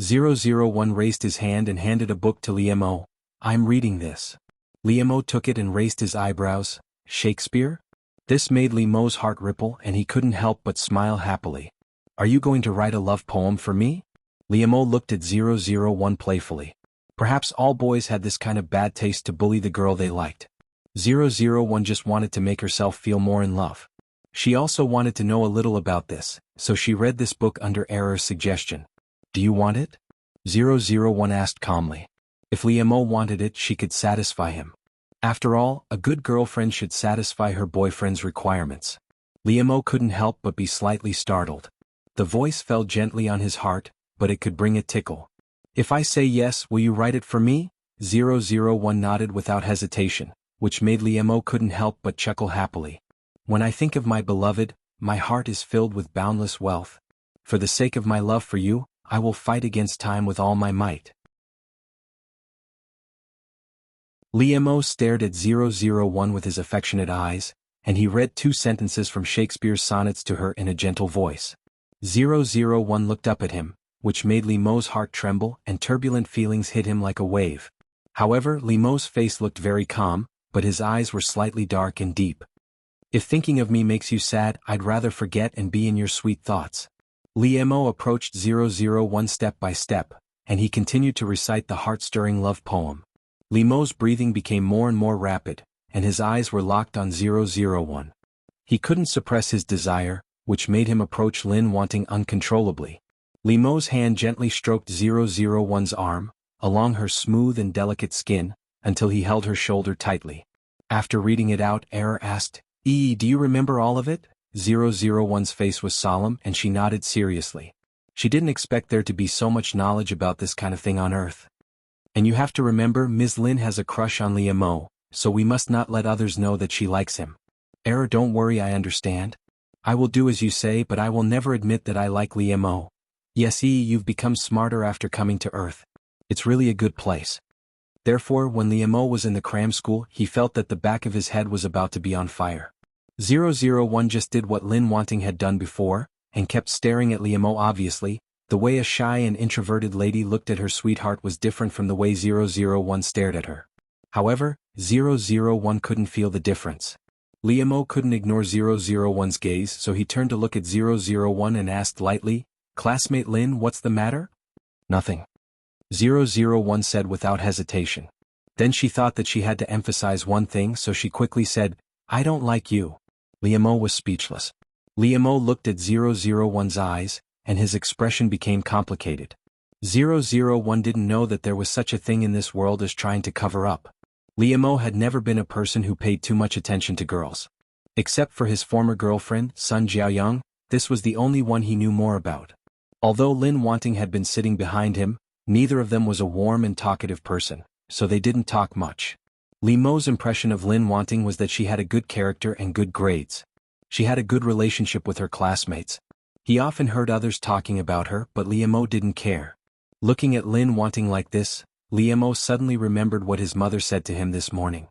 Speaker 1: 001 raised his hand and handed a book to Liemo. "I'm reading this." Liemo took it and raised his eyebrows. "Shakespeare?" This made Liemo's heart ripple and he couldn't help but smile happily. "Are you going to write a love poem for me?" Liemo looked at 001 playfully. Perhaps all boys had this kind of bad taste to bully the girl they liked. 001 just wanted to make herself feel more in love. She also wanted to know a little about this, so she read this book under Error's suggestion. "Do you want it?" 001 asked calmly. If Liemo wanted it, she could satisfy him. After all, a good girlfriend should satisfy her boyfriend's requirements. Liemo couldn't help but be slightly startled. The voice fell gently on his heart, but it could bring a tickle. "If I say yes, will you write it for me?" 001 nodded without hesitation, which made Liemo couldn't help but chuckle happily. "When I think of my beloved, my heart is filled with boundless wealth. For the sake of my love for you, I will fight against time with all my might." Liemo stared at 001 with his affectionate eyes, and he read 2 sentences from Shakespeare's sonnets to her in a gentle voice. 001 looked up at him, which made Liemo's heart tremble and turbulent feelings hit him like a wave. However, Liemo's face looked very calm, but his eyes were slightly dark and deep. "If thinking of me makes you sad, I'd rather forget and be in your sweet thoughts." Liemo approached 001 step by step, and he continued to recite the heart-stirring love poem. Liemo's breathing became more and more rapid, and his eyes were locked on 001. He couldn't suppress his desire, which made him approach Lin wanting uncontrollably. Liemo's hand gently stroked 001's arm, along her smooth and delicate skin, until he held her shoulder tightly. After reading it out, Error asked, "Do you remember all of it?" 001's face was solemn and she nodded seriously. She didn't expect there to be so much knowledge about this kind of thing on Earth. And you have to remember Ms. Lin has a crush on Liam, so we must not let others know that she likes him. Don't worry, I understand. I will do as you say, but I will never admit that I like Liam. Yes, you've become smarter after coming to Earth. It's really a good place. Therefore, when Liam was in the cram school, he felt that the back of his head was about to be on fire. 001 just did what Lin Wanting had done before, and kept staring at Liam. Obviously, the way a shy and introverted lady looked at her sweetheart was different from the way 001 stared at her. However, 001 couldn't feel the difference. Liam couldn't ignore 001's gaze, so he turned to look at 001 and asked lightly, "Classmate Lin, what's the matter?" "Nothing," 001 said without hesitation. Then she thought that she had to emphasize one thing, so she quickly said, "I don't like you." Liam was speechless. Liam looked at 001's eyes, and his expression became complicated. 001 didn't know that there was such a thing in this world as trying to cover up. Liam had never been a person who paid too much attention to girls. Except for his former girlfriend, Sun Jiaoyang, this was the only one he knew more about. Although Lin Wanting had been sitting behind him, neither of them was a warm and talkative person, so they didn't talk much. Liam's impression of Lin Wanting was that she had a good character and good grades. She had a good relationship with her classmates. He often heard others talking about her, but Liam didn't care. Looking at Lin Wanting like this, Liam suddenly remembered what his mother said to him this morning.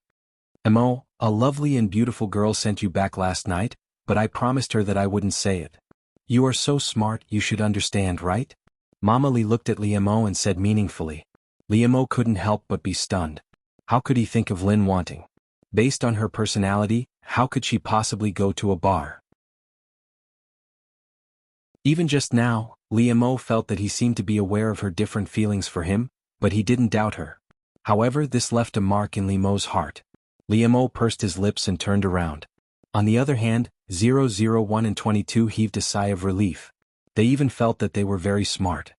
Speaker 1: "Mo, a lovely and beautiful girl sent you back last night, but I promised her that I wouldn't say it. You are so smart, you should understand, right?" Mama Li looked at Liam and said meaningfully. Liam couldn't help but be stunned. How could he think of Lin Wanting? Based on her personality, how could she possibly go to a bar? Even just now, Liam felt that he seemed to be aware of her different feelings for him, but he didn't doubt her. However, this left a mark in Liam's heart. Liam pursed his lips and turned around. On the other hand, 001 and 22 heaved a sigh of relief. They even felt that they were very smart.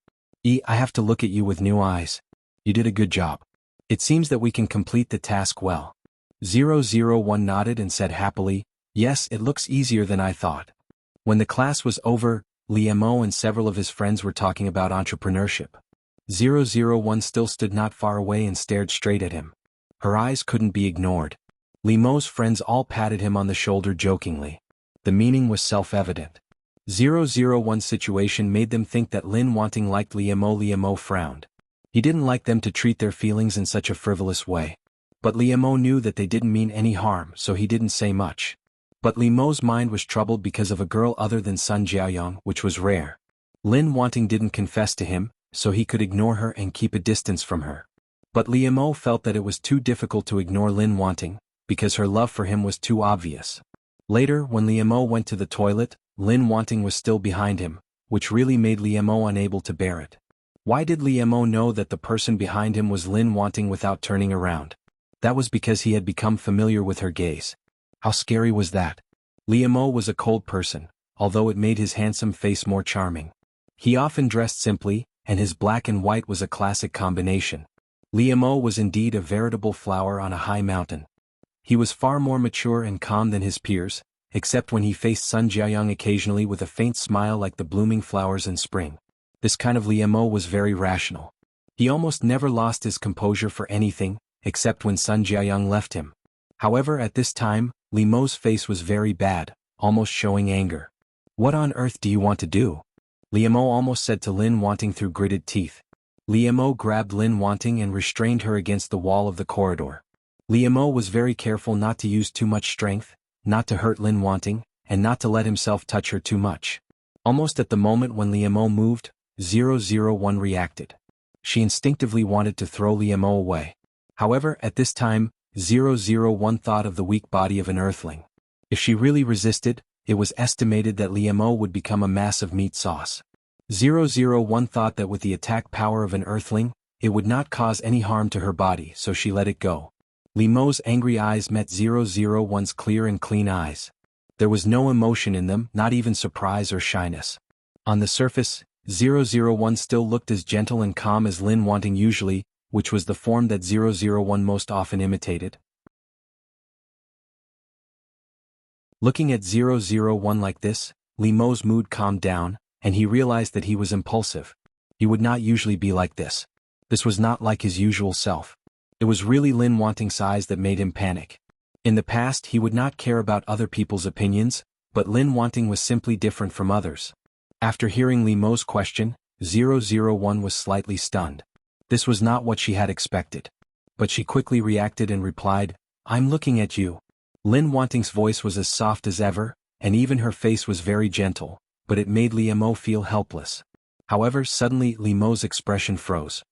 Speaker 1: I have to look at you with new eyes. You did a good job. It seems that we can complete the task well. 001 nodded and said happily, "Yes, it looks easier than I thought." When the class was over, Liam and several of his friends were talking about entrepreneurship. 001 still stood not far away and stared straight at him. Her eyes couldn't be ignored. Liam's friends all patted him on the shoulder jokingly. The meaning was self-evident. 001's situation made them think that Lin Wanting liked Liam. Liam frowned. He didn't like them to treat their feelings in such a frivolous way. But Liam knew that they didn't mean any harm, so he didn't say much. But Liam's mind was troubled because of a girl other than Sun Jiaoyang, which was rare. Lin Wanting didn't confess to him, so he could ignore her and keep a distance from her. But Liam felt that it was too difficult to ignore Lin Wanting, because her love for him was too obvious. Later, when Liam went to the toilet, Lin Wanting was still behind him, which really made Liam unable to bear it. Why did Liam know that the person behind him was Lin Wanting without turning around? That was because he had become familiar with her gaze. How scary was that? Liam was a cold person, although it made his handsome face more charming. He often dressed simply, and his black and white was a classic combination. Liam was indeed a veritable flower on a high mountain. He was far more mature and calm than his peers, except when he faced Sun Jiaoyang occasionally with a faint smile like the blooming flowers in spring. This kind of Liam was very rational. He almost never lost his composure for anything, except when Sun Jiaoyang left him. However, at this time, Liam's face was very bad, almost showing anger. "What on earth do you want to do?" Liam almost said to Lin Wanting through gritted teeth. Liam grabbed Lin Wanting and restrained her against the wall of the corridor. Liam was very careful not to use too much strength, not to hurt Lin Wanting, and not to let himself touch her too much. Almost at the moment when Liam moved, 001 reacted. She instinctively wanted to throw Liam away. However, at this time, 001 thought of the weak body of an earthling. If she really resisted, it was estimated that Liam would become a mass of meat sauce. 001 thought that with the attack power of an earthling, it would not cause any harm to her body, so she let it go. Liam's angry eyes met 001's clear and clean eyes. There was no emotion in them, not even surprise or shyness. On the surface, 001 still looked as gentle and calm as Lin Wanting usually, which was the form that 001 most often imitated. Looking at 001 like this, Liam's mood calmed down, and he realized that he was impulsive. He would not usually be like this. This was not like his usual self. It was really Lin Wanting's eyes that made him panic. In the past he would not care about other people's opinions, but Lin Wanting was simply different from others. After hearing Li Mo's question, 001 was slightly stunned. This was not what she had expected. But she quickly reacted and replied, "I'm looking at you." Lin Wanting's voice was as soft as ever, and even her face was very gentle, but it made Li Mo feel helpless. However, suddenly Li Mo's expression froze.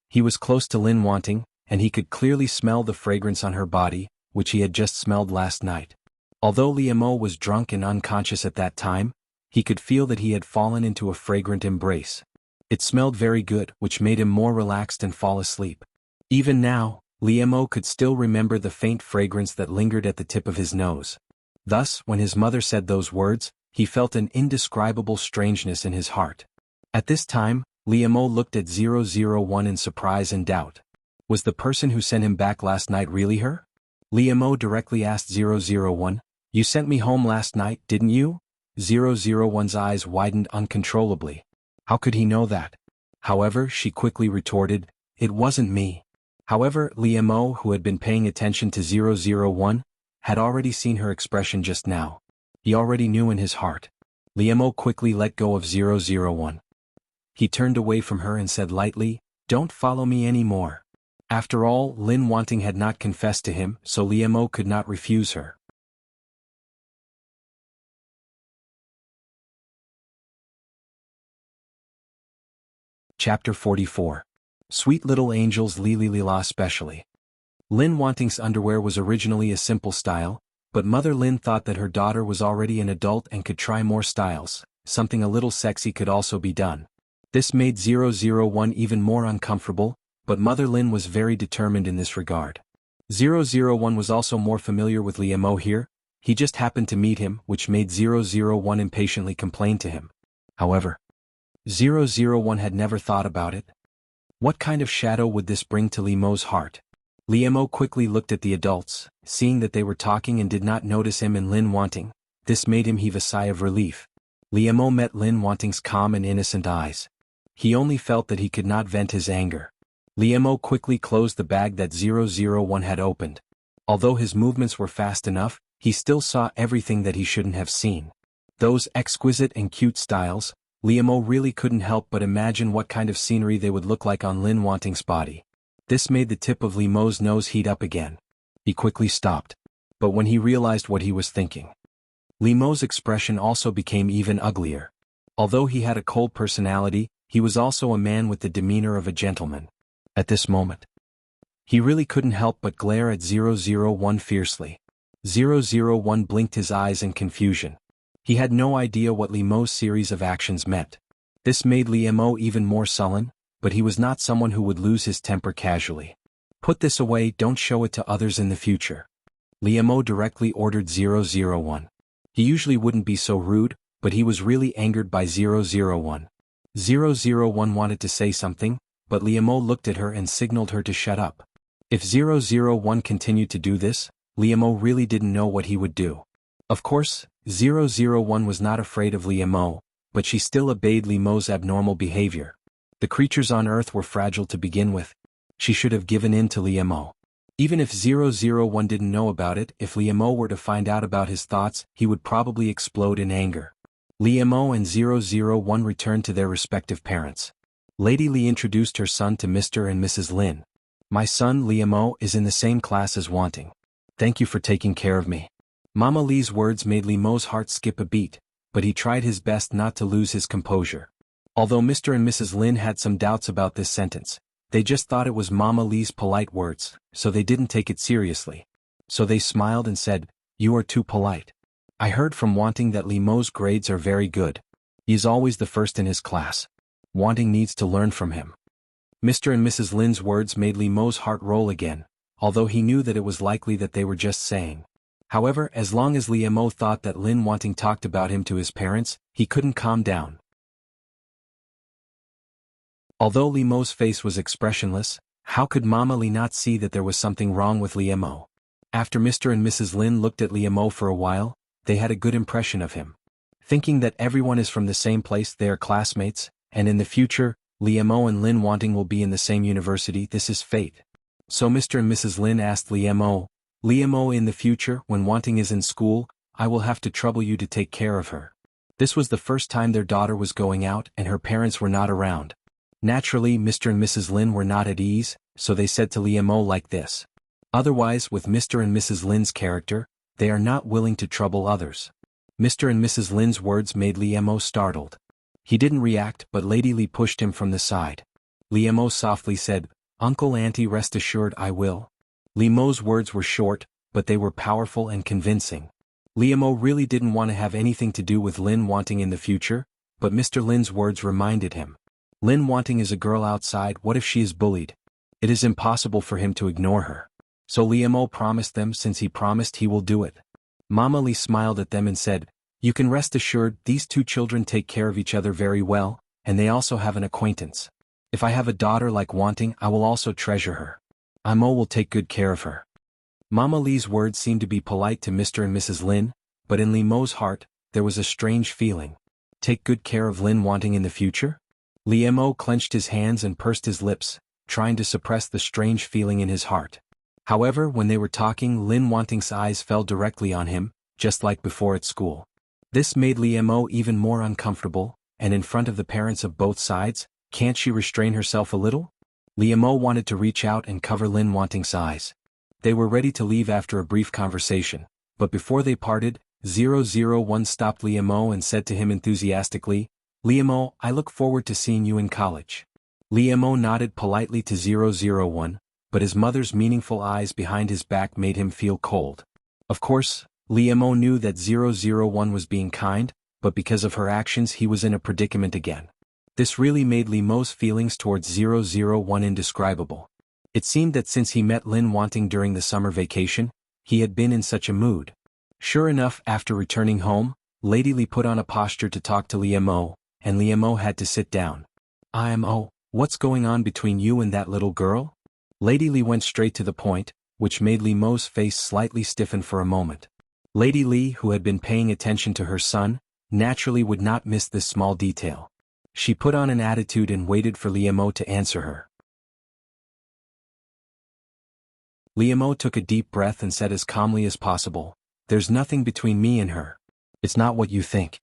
Speaker 1: He was close to Lin Wanting, and he could clearly smell the fragrance on her body, which he had just smelled last night. Although Li Mo was drunk and unconscious at that time, he could feel that he had fallen into a fragrant embrace. It smelled very good, which made him more relaxed and fall asleep. Even now, Li Mo could still remember the faint fragrance that lingered at the tip of his nose. Thus, when his mother said those words, he felt an indescribable strangeness in his heart. At this time, Li Mo looked at 001 in surprise and doubt. Was the person who sent him back last night really her? Li Mo directly asked 001, "You sent me home last night, didn't you?" 001's eyes widened uncontrollably. How could he know that? However, she quickly retorted, "It wasn't me." However, Li Mo, who had been paying attention to 001, had already seen her expression just now. He already knew in his heart. Li Mo quickly let go of 001. He turned away from her and said lightly, "Don't follow me anymore." After all, Lin Wanting had not confessed to him, so Li Mo could not refuse her. Chapter 44. Sweet Little Angels Li Li Li La Specially. Lin Wanting's underwear was originally a simple style, but Mother Lin thought that her daughter was already an adult and could try more styles. Something a little sexy could also be done. This made 001 even more uncomfortable, but Mother Lin was very determined in this regard. 001 was also more familiar with Li Mo here. He just happened to meet him, which made 001 impatiently complain to him. However, 001 had never thought about it. What kind of shadow would this bring to Li Mo's heart? Li Mo quickly looked at the adults, seeing that they were talking and did not notice him and Lin Wanting. This made him heave a sigh of relief. Li Mo met Lin Wanting's calm and innocent eyes. He only felt that he could not vent his anger. Li Mo quickly closed the bag that 001 had opened. Although his movements were fast enough, he still saw everything that he shouldn't have seen. Those exquisite and cute styles, Li Mo really couldn't help but imagine what kind of scenery they would look like on Lin Wanting's body. This made the tip of Li Mo's nose heat up again. He quickly stopped. But when he realized what he was thinking, Li Mo's expression also became even uglier. Although he had a cold personality, he was also a man with the demeanor of a gentleman. At this moment, he really couldn't help but glare at 001 fiercely. 001 blinked his eyes in confusion. He had no idea what Li Mo's series of actions meant. This made Li Mo even more sullen, but he was not someone who would lose his temper casually. "Put this away, don't show it to others in the future." Li Mo directly ordered 001. He usually wouldn't be so rude, but he was really angered by 001. 001 wanted to say something, but Li Mo looked at her and signaled her to shut up. If 001 continued to do this, Li Mo really didn't know what he would do. Of course, 001 was not afraid of Li Mo, but she still obeyed Li Mo's abnormal behavior. The creatures on Earth were fragile to begin with. She should have given in to Li Mo. Even if 001 didn't know about it, if Li Mo were to find out about his thoughts, he would probably explode in anger. Li Mo and 001 returned to their respective parents. Lady Li introduced her son to Mr. and Mrs. Lin. "My son Li Mo is in the same class as Wanting. Thank you for taking care of me." Mama Li's words made Li Mo's heart skip a beat, but he tried his best not to lose his composure. Although Mr. and Mrs. Lin had some doubts about this sentence, they just thought it was Mama Li's polite words, so they didn't take it seriously. So they smiled and said, "You are too polite. I heard from Wanting that Li Mo's grades are very good. He is always the first in his class. Wanting needs to learn from him." Mr. and Mrs. Lin's words made Li Mo's heart roll again, although he knew that it was likely that they were just saying. However, as long as Li Mo thought that Lin Wanting talked about him to his parents, he couldn't calm down. Although Li Mo's face was expressionless, how could Mama Li not see that there was something wrong with Li Mo? After Mr. and Mrs. Lin looked at Li Mo for a while, they had a good impression of him. thinking that everyone is from the same place, they are classmates, and in the future, Liemo and Lin Wanting will be in the same university. This is fate. So Mr. and Mrs. Lin asked Liemo, in the future, when Wanting is in school, I will have to trouble you to take care of her. This was the first time their daughter was going out and her parents were not around. Naturally, Mr. and Mrs. Lin were not at ease, so they said to Liemo like this. Otherwise, with Mr. and Mrs. Lin's character, they are not willing to trouble others. Mr. and Mrs. Lin's words made Liemo startled. He didn't react, but Lady Li pushed him from the side. Liemo softly said, Uncle Auntie, rest assured I will. Liemo's words were short, but they were powerful and convincing. Liemo really didn't want to have anything to do with Lin Wanting in the future, but Mr. Lin's words reminded him. Lin Wanting is a girl outside, what if she is bullied? It is impossible for him to ignore her. So Liemo promised them, since he promised he will do it. Mama Li smiled at them and said, You can rest assured these two children take care of each other very well, and they also have an acquaintance. If I have a daughter like Wanting, I will also treasure her. Imo will take good care of her. Mama Li's words seemed to be polite to Mr. and Mrs. Lin, but in Liemo's heart, there was a strange feeling. Take good care of Lin Wanting in the future? Liemo clenched his hands and pursed his lips, trying to suppress the strange feeling in his heart. However, when they were talking, Lin Wanting's eyes fell directly on him, just like before at school. This made Liemo even more uncomfortable, and in front of the parents of both sides, can't she restrain herself a little? Liemo wanted to reach out and cover Lin Wanting's eyes. They were ready to leave after a brief conversation, but before they parted, 001 stopped Liemo and said to him enthusiastically, Liemo, I look forward to seeing you in college. Liemo nodded politely to 001, but his mother's meaningful eyes behind his back made him feel cold. Of course, Liemo knew that 001 was being kind, but because of her actions he was in a predicament again. This really made Liemo's feelings towards 001 indescribable. It seemed that since he met Lin Wanting during the summer vacation, he had been in such a mood. Sure enough, after returning home, Lady Li put on a posture to talk to Liemo, and Liemo had to sit down. Imo, what's going on between you and that little girl? Lady Li went straight to the point, which made Liemo's face slightly stiffen for a moment. Lady Li, who had been paying attention to her son, naturally would not miss this small detail. She put on an attitude and waited for Liemo to answer her. Liemo took a deep breath and said as calmly as possible, There's nothing between me and her. It's not what you think.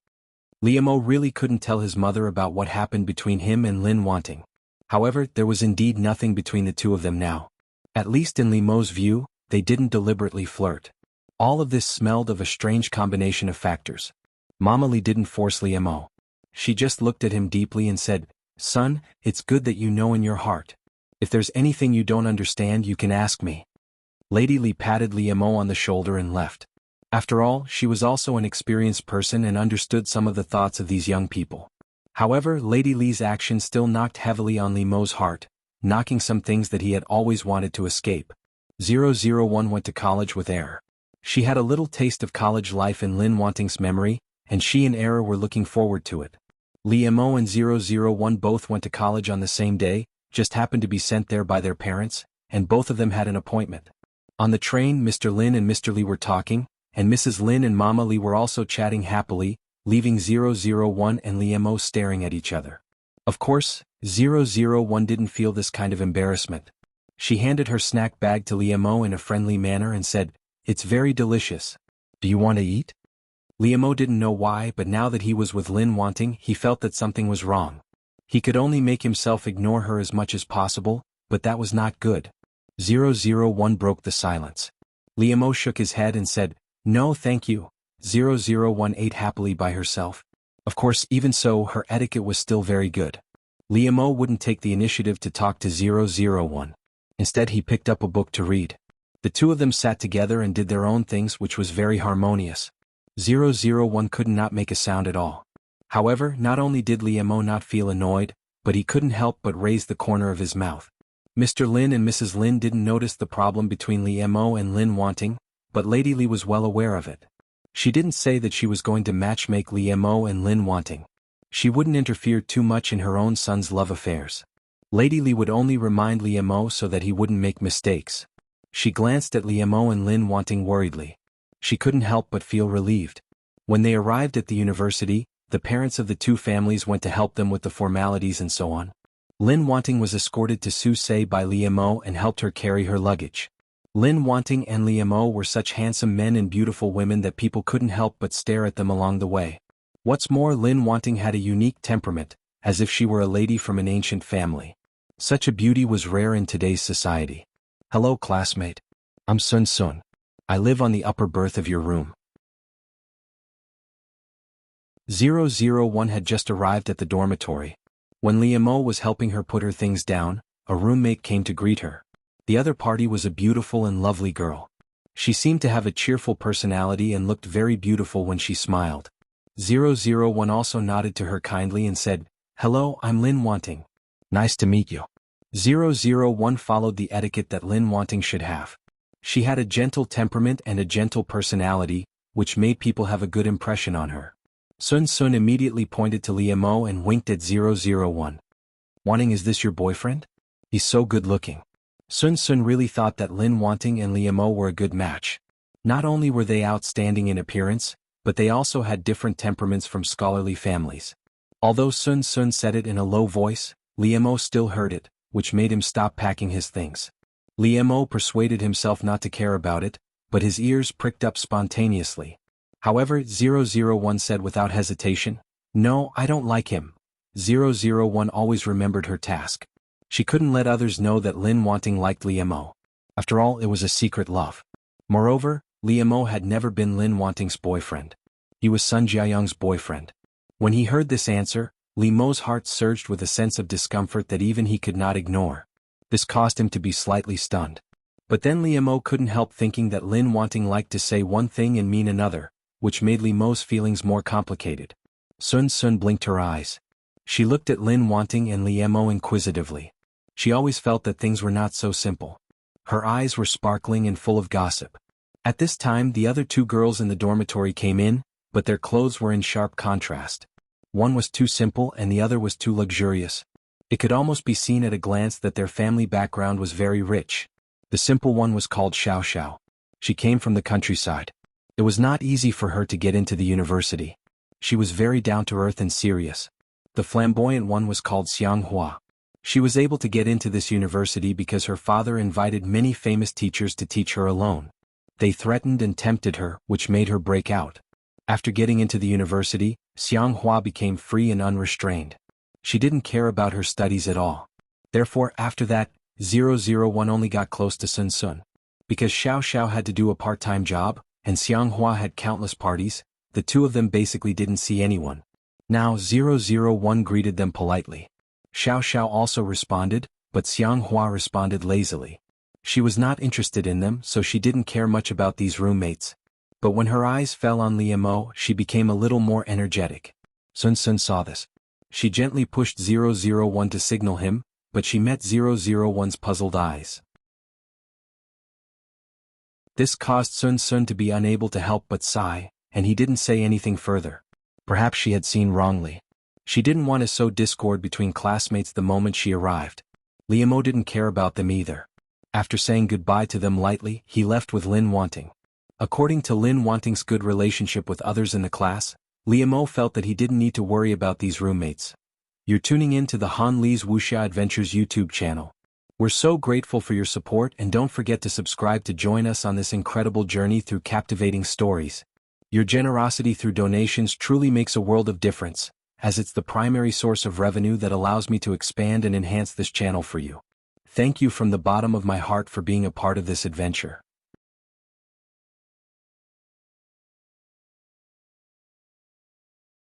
Speaker 1: Liemo really couldn't tell his mother about what happened between him and Lin Wanting. However, there was indeed nothing between the two of them now. At least in Liemo's view, they didn't deliberately flirt. All of this smelled of a strange combination of factors. Mama Li didn't force Liemo. She just looked at him deeply and said, Son, it's good that you know in your heart. If there's anything you don't understand, you can ask me. Lady Li patted Liemo on the shoulder and left. After all, she was also an experienced person and understood some of the thoughts of these young people. However, Lady Li's action still knocked heavily on Liemo's heart, knocking some things that he had always wanted to escape. 001 went to college with Error. She had a little taste of college life in Lin Wanting's memory, and she and Error were looking forward to it. Liemo and 001 both went to college on the same day, just happened to be sent there by their parents, and both of them had an appointment. On the train, Mr. Lin and Mr. Li were talking, and Mrs. Lin and Mama Li were also chatting happily, leaving 001 and Liemo staring at each other. Of course, 001 didn't feel this kind of embarrassment. She handed her snack bag to Liemo in a friendly manner and said, It's very delicious. Do you want to eat? Liemo didn't know why, but now that he was with Lin Wanting, he felt that something was wrong. He could only make himself ignore her as much as possible, but that was not good. 001 broke the silence. Liemo shook his head and said, No thank you. 001 ate happily by herself. Of course, even so, her etiquette was still very good. Liemo wouldn't take the initiative to talk to 001. Instead, he picked up a book to read. The two of them sat together and did their own things, which was very harmonious. 001 could not make a sound at all. However, not only did Liemo not feel annoyed, but he couldn't help but raise the corner of his mouth. Mr. Lin and Mrs. Lin didn't notice the problem between Liemo and Lin Wanting, but Lady Li was well aware of it. She didn't say that she was going to matchmake Liemo and Lin Wanting. She wouldn't interfere too much in her own son's love affairs. Lady Li would only remind Liemo so that he wouldn't make mistakes. She glanced at Liemo and Lin Wanting worriedly. She couldn't help but feel relieved. When they arrived at the university, the parents of the two families went to help them with the formalities and so on. Lin Wanting was escorted to Susei by Liamo and helped her carry her luggage. Lin Wanting and Liamo were such handsome men and beautiful women that people couldn't help but stare at them along the way. What's more, Lin Wanting had a unique temperament, as if she were a lady from an ancient family. Such a beauty was rare in today's society. Hello, classmate. I'm Sun Sun. I live on the upper berth of your room. 001 had just arrived at the dormitory. When Liamo was helping her put her things down, a roommate came to greet her. The other party was a beautiful and lovely girl. She seemed to have a cheerful personality and looked very beautiful when she smiled. 001 also nodded to her kindly and said, "Hello, I'm Lin Wanting. Nice to meet you." 001 followed the etiquette that Lin Wanting should have. She had a gentle temperament and a gentle personality, which made people have a good impression on her. Sun Sun immediately pointed to Liamo and winked at 001. "Wanting, is this your boyfriend? He's so good looking." Sun Sun really thought that Lin Wanting and Liamo were a good match. Not only were they outstanding in appearance, but they also had different temperaments from scholarly families. Although Sun Sun said it in a low voice, Liamo still heard it, which made him stop packing his things. Liamo persuaded himself not to care about it, but his ears pricked up spontaneously. However, 001 said without hesitation, "No, I don't like him." 001 always remembered her task. She couldn't let others know that Lin Wanting liked Liamo. After all, it was a secret love. Moreover, Liamo had never been Lin Wanting's boyfriend. He was Sun Jiayong's boyfriend. When he heard this answer, Liamo's heart surged with a sense of discomfort that even he could not ignore. This caused him to be slightly stunned. But then Liamo couldn't help thinking that Lin Wanting liked to say one thing and mean another, which made Liamo's feelings more complicated. Sun Sun blinked her eyes. She looked at Lin Wanting and Liamo inquisitively. She always felt that things were not so simple. Her eyes were sparkling and full of gossip. At this time, the other two girls in the dormitory came in, but their clothes were in sharp contrast. One was too simple and the other was too luxurious. It could almost be seen at a glance that their family background was very rich. The simple one was called Xiao Xiao. She came from the countryside. It was not easy for her to get into the university. She was very down-to-earth and serious. The flamboyant one was called Xiang Hua. She was able to get into this university because her father invited many famous teachers to teach her alone. They threatened and tempted her, which made her break out. After getting into the university, Xiang Hua became free and unrestrained. She didn't care about her studies at all. Therefore, after that, 001 only got close to Sun Sun. Because Xiao Xiao had to do a part-time job, and Xiang Hua had countless parties, the two of them basically didn't see anyone. Now 001 greeted them politely. Xiao Xiao also responded, but Xiang Hua responded lazily. She was not interested in them, so she didn't care much about these roommates. But when her eyes fell on Liamo, she became a little more energetic. Sun Sun saw this. She gently pushed 001 to signal him, but she met 001's puzzled eyes. This caused Sun Sun to be unable to help but sigh, and he didn't say anything further. Perhaps she had seen wrongly. She didn't want to sow discord between classmates the moment she arrived. Liamo didn't care about them either. After saying goodbye to them lightly, he left with Lin Wanting. According to Lin Wanting's good relationship with others in the class, Liamo felt that he didn't need to worry about these roommates. You're tuning in to the Han Li's Wuxia Adventures YouTube channel. We're so grateful for your support, and don't forget to subscribe to join us on this incredible journey through captivating stories. Your generosity through donations truly makes a world of difference, as it's the primary source of revenue that allows me to expand and enhance this channel for you. Thank you from the bottom of my heart for being a part of this adventure.